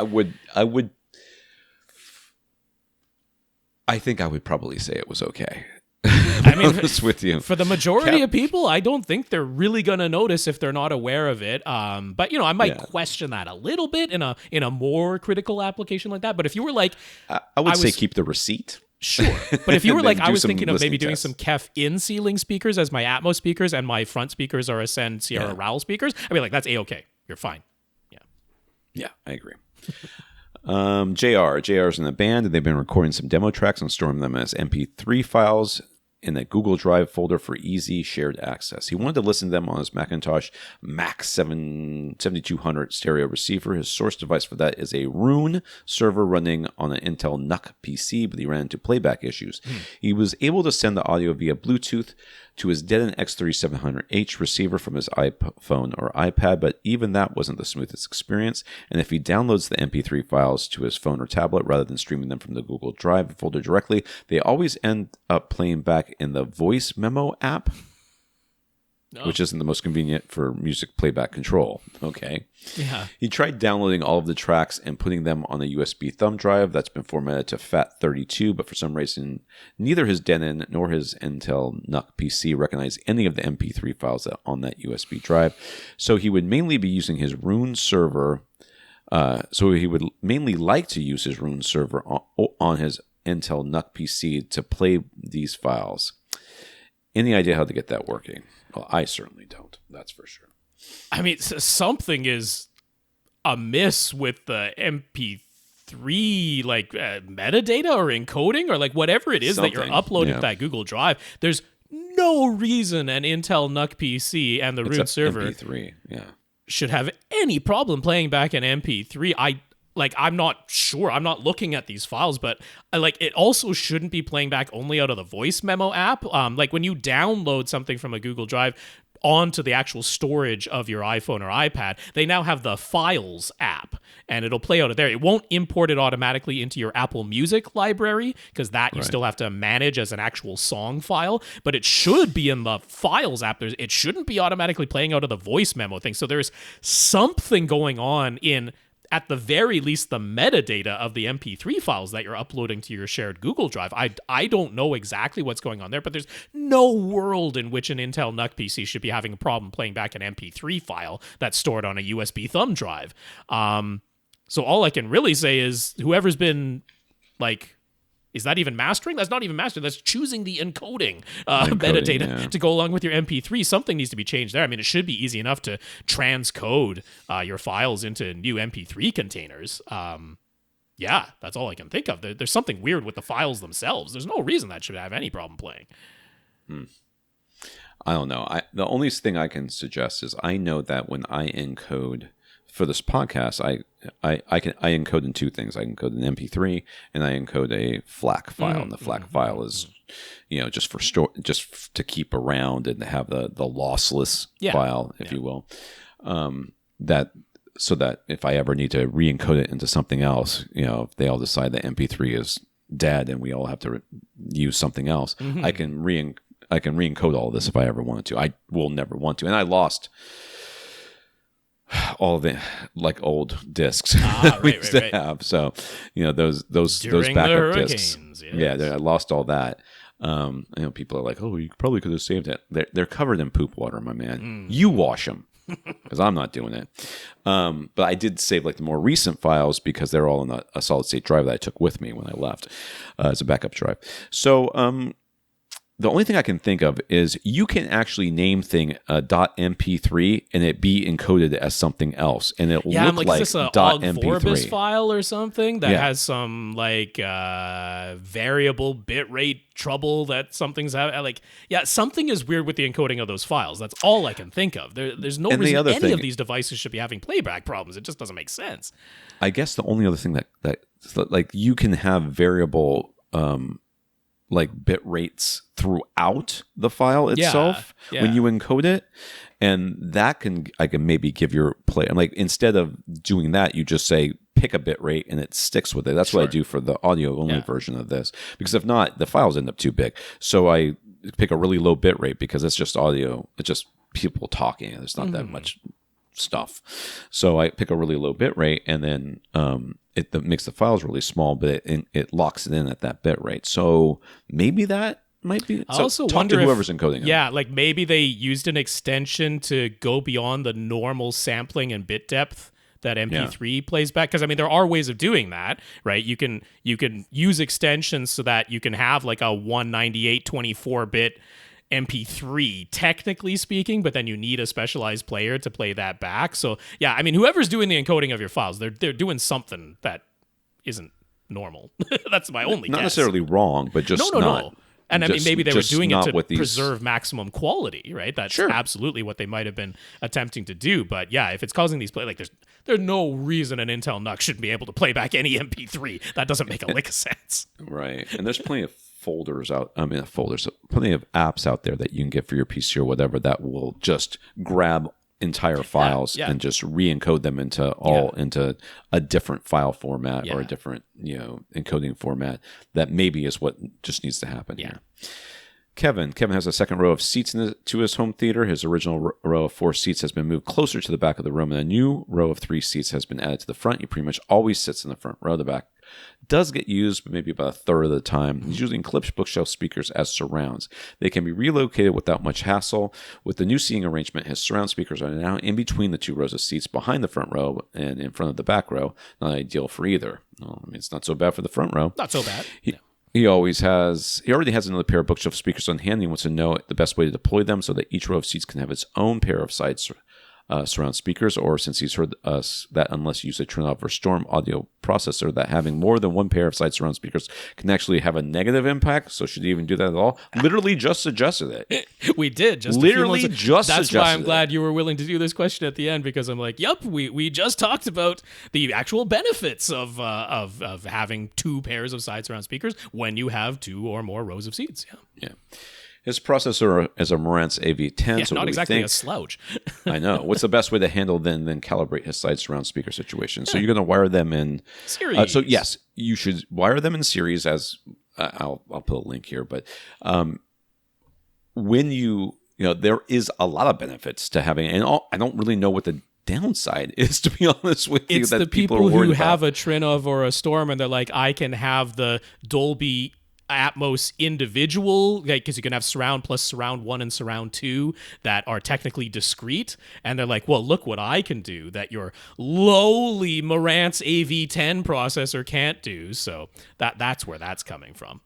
Speaker 2: think I would probably say it was okay.
Speaker 3: I mean,
Speaker 2: with you.
Speaker 3: For the majority of people, I don't think they're really going to notice if they're not aware of it. But I might question that a little bit in a more critical application like that. But if you were like,
Speaker 2: I would say keep the receipt.
Speaker 3: Sure. But if you were like, I was thinking of maybe doing some KEF in-ceiling speakers as my Atmos speakers and my front speakers are Ascend Sierra RAAL speakers, I'd be like, that's A-OK. You're fine. Yeah.
Speaker 2: Yeah, I agree. JR's in the band, and they've been recording some demo tracks and storing them as MP3 files in the Google Drive folder for easy shared access. He wanted to listen to them on his Macintosh Mac 7200 stereo receiver. His source device for that is a Roon server running on an Intel NUC PC, but he ran into playback issues. He was able to send the audio via Bluetooth to his Denon X3700H receiver from his iPhone or iPad, but even that wasn't the smoothest experience. And if he downloads the MP3 files to his phone or tablet rather than streaming them from the Google Drive folder directly, they always end up playing back in the voice memo app, which isn't the most convenient for music playback control. Okay.
Speaker 3: Yeah.
Speaker 2: He tried downloading all of the tracks and putting them on a USB thumb drive that's been formatted to FAT32, but for some reason, neither his Denon nor his Intel NUC PC recognize any of the MP3 files on that USB drive. So he would mainly be using his Roon server. So he would mainly like to use his Roon server on his Intel NUC PC to play these files. Any idea how to get that working? Well, I certainly don't. That's for sure.
Speaker 3: I mean, something is amiss with the MP3 metadata or encoding or whatever it is that you're uploading to that Google Drive. There's no reason an Intel NUC PC and the Roon server
Speaker 2: MP3,
Speaker 3: should have any problem playing back an MP3. I'm not sure. I'm not looking at these files, but it also shouldn't be playing back only out of the voice memo app. When you download something from a Google Drive onto the actual storage of your iPhone or iPad, they now have the Files app, and it'll play out of there. It won't import it automatically into your Apple Music library, because that you still have to manage as an actual song file, but it should be in the Files app. It shouldn't be automatically playing out of the voice memo thing. So there's something going on in, at the very least, the metadata of the MP3 files that you're uploading to your shared Google Drive. I don't know exactly what's going on there, but there's no world in which an Intel NUC PC should be having a problem playing back an MP3 file that's stored on a USB thumb drive. So all I can really say is whoever's been is that even mastering? That's not even mastering. That's choosing the encoding metadata to go along with your MP3. Something needs to be changed there. I mean, it should be easy enough to transcode your files into new MP3 containers. That's all I can think of. There's something weird with the files themselves. There's no reason that should have any problem playing.
Speaker 2: I don't know. The only thing I can suggest is I know that when I encode for this podcast, I encode in two things. I encode an MP3 and I encode a FLAC file. And the FLAC file is, just for just to keep around and to have the lossless file, if you will. So that if I ever need to re-encode it into something else, if they all decide that MP3 is dead and we all have to use something else, I can re-encode all of this if I ever wanted to. I will never want to. And I lost all of the old discs we used to have. So, those backup discs. Yes. Yeah, I lost all that. People are like, "Oh, you probably could have saved it." They're covered in poop water, my man. You wash them, because I'm not doing it. But I did save the more recent files because they're all in a solid state drive that I took with me when I left as a backup drive. So the only thing I can think of is you can actually name thing a .mp3 and it be encoded as something else, and it look like
Speaker 3: is this a
Speaker 2: .mp3
Speaker 3: Vorbis file or something that has some variable bitrate trouble that something's something is weird with the encoding of those files. That's all I can think of. There's no reason any of these devices should be having playback problems. It just doesn't make sense.
Speaker 2: I guess the only other thing that you can have variable bit rates throughout the file itself when you encode it, and that I can maybe give your player, instead of doing that, you just say pick a bit rate and it sticks with it. That's what I do for the audio only version of this, because if not, the files end up too big. So I pick a really low bit rate because it's just audio, it's just people talking, and there's not that much stuff. So I pick a really low bit rate, and then it makes the files really small, but it locks it in at that bit rate. So maybe that might be.
Speaker 3: I also
Speaker 2: talk
Speaker 3: wonder
Speaker 2: to whoever's encoding it.
Speaker 3: Yeah, maybe they used an extension to go beyond the normal sampling and bit depth that MP3 plays back. Because there are ways of doing that, right? You can use extensions so that you can have a 198 24-bit MP3, technically speaking, but then you need a specialized player to play that back. So yeah, whoever's doing the encoding of your files, they're doing something that isn't normal. That's my only guess.
Speaker 2: Not necessarily wrong, but just
Speaker 3: no. And maybe they were doing it to preserve maximum quality, right? That's absolutely what they might have been attempting to do. But yeah, if it's causing these there's no reason an Intel NUC shouldn't be able to play back any MP3. That doesn't make a lick of sense.
Speaker 2: Right. And there's plenty of plenty of apps out there that you can get for your PC or whatever that will just grab entire files and just re-encode them into a different file format or a different encoding format. That maybe is what just needs to happen here. Kevin has a second row of seats to his home theater. His original row of 4 seats has been moved closer to the back of the room, and a new row of 3 seats has been added to the front. He pretty much always sits in the front row. The back does get used, but maybe about a third of the time. He's using Klipsch bookshelf speakers as surrounds. They can be relocated without much hassle. With the new seating arrangement, his surround speakers are now in between the 2 rows of seats behind the front row and in front of the back row. Not ideal for either. Well, it's not so bad for the front row.
Speaker 3: Not so bad.
Speaker 2: He already has another pair of bookshelf speakers on hand. He wants to know the best way to deploy them so that each row of seats can have its own pair of side surround speakers, or since he's heard us that unless you use a Trinov or Storm audio processor, that having more than one pair of side surround speakers can actually have a negative impact. So should he even do that at all? Literally just suggested it.
Speaker 3: We did. Just
Speaker 2: literally just
Speaker 3: That's
Speaker 2: suggested
Speaker 3: why I'm glad you were willing to do this question at the end, because I'm like, yep, we just talked about the actual benefits of having 2 pairs of side surround speakers when you have 2 or more rows of seats.
Speaker 2: Yeah. His processor is a Marantz AV10.
Speaker 3: Yeah,
Speaker 2: so
Speaker 3: not exactly a slouch.
Speaker 2: I know. What's the best way to handle then calibrate his side surround speaker situation? So you're going to wire them in
Speaker 3: series.
Speaker 2: So yes, you should wire them in series. As I'll put a link here, but when there is a lot of benefits to having, and I don't really know what the downside is, to be honest with you.
Speaker 3: It's that the people who have a Trinov or a Storm, and they're like, I can have the Dolby Atmos individual, because you can have surround plus surround 1 and surround 2 that are technically discrete, and they're like, well, look what I can do that your lowly Marantz AV10 processor can't do. So that's where that's coming from.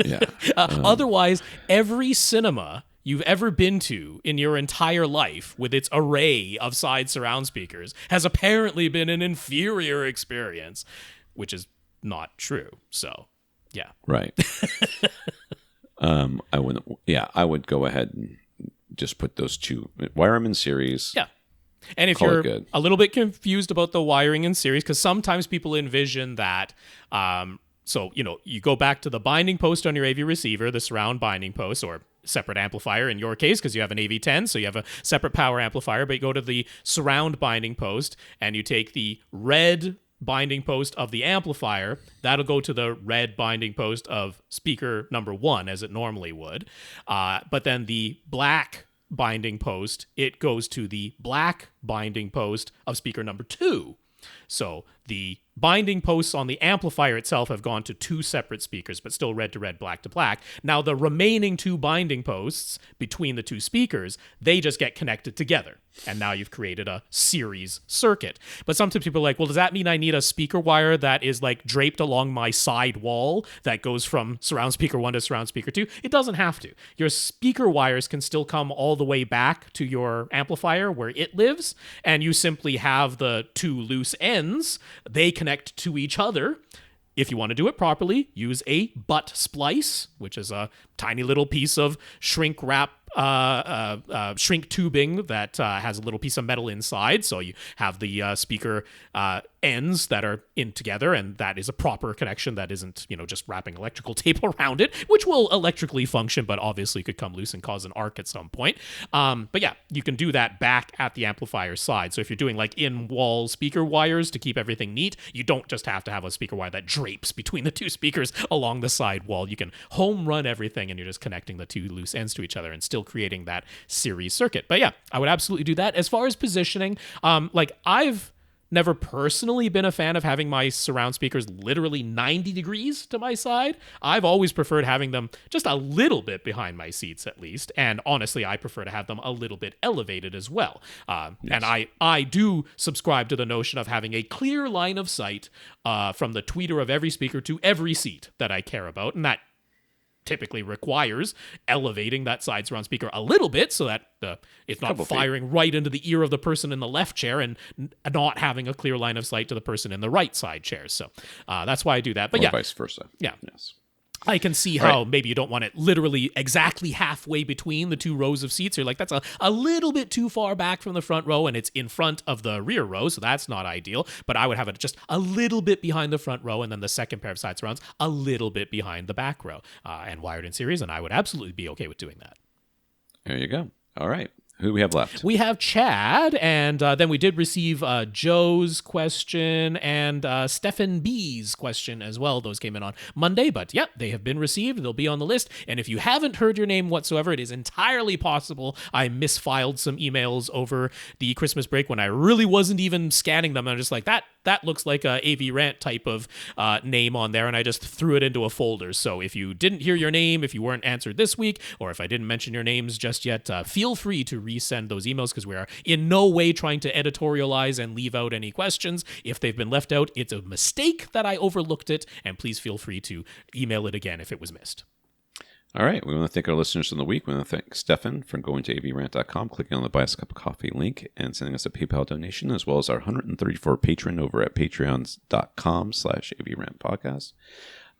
Speaker 2: Yeah.
Speaker 3: Otherwise, every cinema you've ever been to in your entire life with its array of side surround speakers has apparently been an inferior experience, which is not true. So yeah.
Speaker 2: Right. I would go ahead and just put those two, wire them in series.
Speaker 3: Yeah. And if you're a little bit confused about the wiring in series, because sometimes people envision that, so, you go back to the binding post on your AV receiver, the surround binding post, or separate amplifier in your case, because you have an AV10, so you have a separate power amplifier, but you go to the surround binding post, and you take the red binding post of the amplifier, that'll go to the red binding post of speaker number 1, as it normally would. But then the black binding post, it goes to the black binding post of speaker number 2. So the binding posts on the amplifier itself have gone to 2 separate speakers, but still red to red, black to black. Now the remaining 2 binding posts between the 2 speakers, they just get connected together. And now you've created a series circuit. But sometimes people are like, well, does that mean I need a speaker wire that is like draped along my side wall that goes from surround speaker 1 to surround speaker 2? It doesn't have to. Your speaker wires can still come all the way back to your amplifier where it lives, and you simply have the 2 loose ends. They connect to each other. If you want to do it properly, use a butt splice, which is a tiny little piece of shrink wrap, shrink tubing that has a little piece of metal inside. So you have the speaker ends that are in together, and that is a proper connection that isn't, just wrapping electrical tape around it, which will electrically function, but obviously could come loose and cause an arc at some point. But yeah, you can do that back at the amplifier side. So if you're doing like in-wall speaker wires to keep everything neat, you don't just have to have a speaker wire that drapes between the 2 speakers along the side wall. You can home run everything, and you're just connecting the 2 loose ends to each other and still creating that series circuit. But yeah, I would absolutely do that. As far as positioning, I've never personally been a fan of having my surround speakers literally 90 degrees to my side. I've always preferred having them just a little bit behind my seats at least. And honestly, I prefer to have them a little bit elevated as well. Yes. And I do subscribe to the notion of having a clear line of sight from the tweeter of every speaker to every seat that I care about. And that typically requires elevating that side surround speaker a little bit so that it's not firing right into the ear of the person in the left chair and not having a clear line of sight to the person in the right side chair. So that's why I do that. But
Speaker 2: or vice versa.
Speaker 3: Yeah.
Speaker 2: Yes.
Speaker 3: I can see how maybe you don't want it literally exactly halfway between the 2 rows of seats. You're like, that's a little bit too far back from the front row, and it's in front of the rear row, so that's not ideal. But I would have it just a little bit behind the front row, and then the second pair of side surrounds a little bit behind the back row, and wired in series, and I would absolutely be okay with doing that.
Speaker 2: There you go. All right. Who do we have left?
Speaker 3: We have Chad, and then we did receive Joe's question and Stefan B's question as well. Those came in on Monday, but yeah, they have been received. They'll be on the list. And if you haven't heard your name whatsoever, it is entirely possible I misfiled some emails over the Christmas break when I really wasn't even scanning them. I'm just like, that looks like a AVRant type of name on there, and I just threw it into a folder. So if you didn't hear your name, if you weren't answered this week, or if I didn't mention your names just yet, feel free to resend those emails, because we are in no way trying to editorialize and leave out any questions. If they've been left out, it's a mistake that I overlooked it, and please feel free to email it again if it was missed.
Speaker 2: All right. We want to thank our listeners of the week. We want to thank Stefan for going to avrant.com, clicking on the Buy Us a Cup of Coffee link, and sending us a PayPal donation, as well as our 134 patron over at patreon.com/avrantpodcast,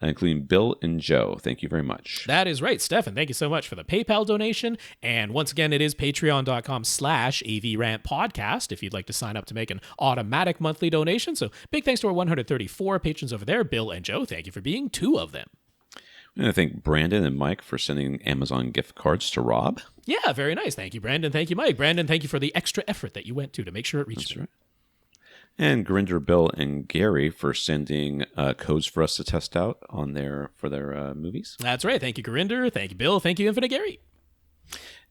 Speaker 2: including Bill and Joe. Thank you very much.
Speaker 3: That is right, Stefan. Thank you so much for the PayPal donation. And once again, it is patreon.com/avrantpodcast if you'd like to sign up to make an automatic monthly donation. So big thanks to our 134 patrons over there, Bill and Joe. Thank you for being 2 of them.
Speaker 2: I'm going to thank Brandon and Mike for sending Amazon gift cards to Rob.
Speaker 3: Yeah, very nice. Thank you, Brandon. Thank you, Mike. Brandon, thank you for the extra effort that you went to make sure it reached.
Speaker 2: That's right. And Grinder, Bill, and Gary for sending codes for us to test out for their movies.
Speaker 3: That's right. Thank you, Grinder. Thank you, Bill. Thank you, Infinite Gary.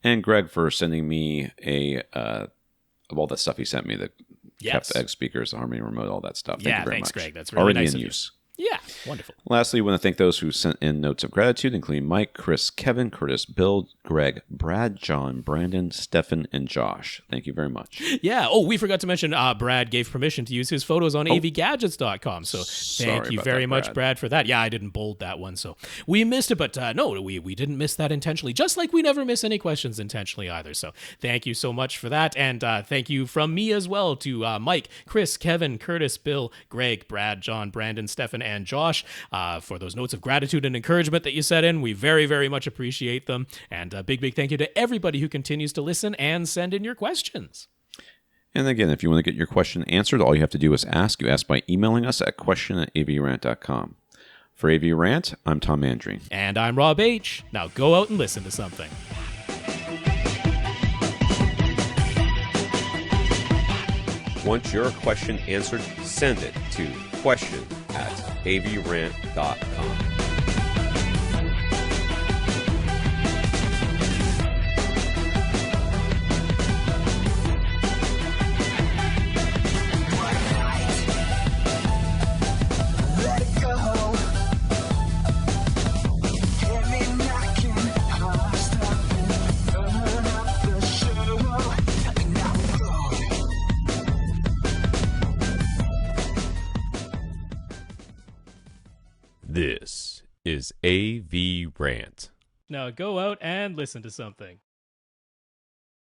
Speaker 2: And Greg for sending me of all that stuff he sent me, the Egg speakers, the Harmony remote, all that stuff. Thank you very much.
Speaker 3: Greg. That's really
Speaker 2: already
Speaker 3: nice
Speaker 2: in
Speaker 3: of
Speaker 2: use.
Speaker 3: You. Yeah, wonderful.
Speaker 2: Lastly, we want to thank those who sent in notes of gratitude, including Mike, Chris, Kevin, Curtis, Bill, Greg, Brad, John, Brandon, Stefan, and Josh. Thank you very much.
Speaker 3: Yeah. Oh, we forgot to mention Brad gave permission to use his photos on avgadgets.com. So thank you very much, Brad, for that. Yeah, I didn't bold that one, so we missed it. But no, we didn't miss that intentionally, just like we never miss any questions intentionally either. So thank you so much for that. And thank you from me as well to Mike, Chris, Kevin, Curtis, Bill, Greg, Brad, John, Brandon, Stefan, and Josh for those notes of gratitude and encouragement that you set in. We very, very much appreciate them. And a big, big thank you to everybody who continues to listen and send in your questions.
Speaker 2: And again, if you want to get your question answered, all you have to do is ask. You ask by emailing us at question@avrant.com. For AVRant, I'm Tom Andreen.
Speaker 3: And I'm Rob H. Now go out and listen to something.
Speaker 1: Want your question answered? Send it to question@avrant.com. This is AVRant.
Speaker 3: Now go out and listen to something.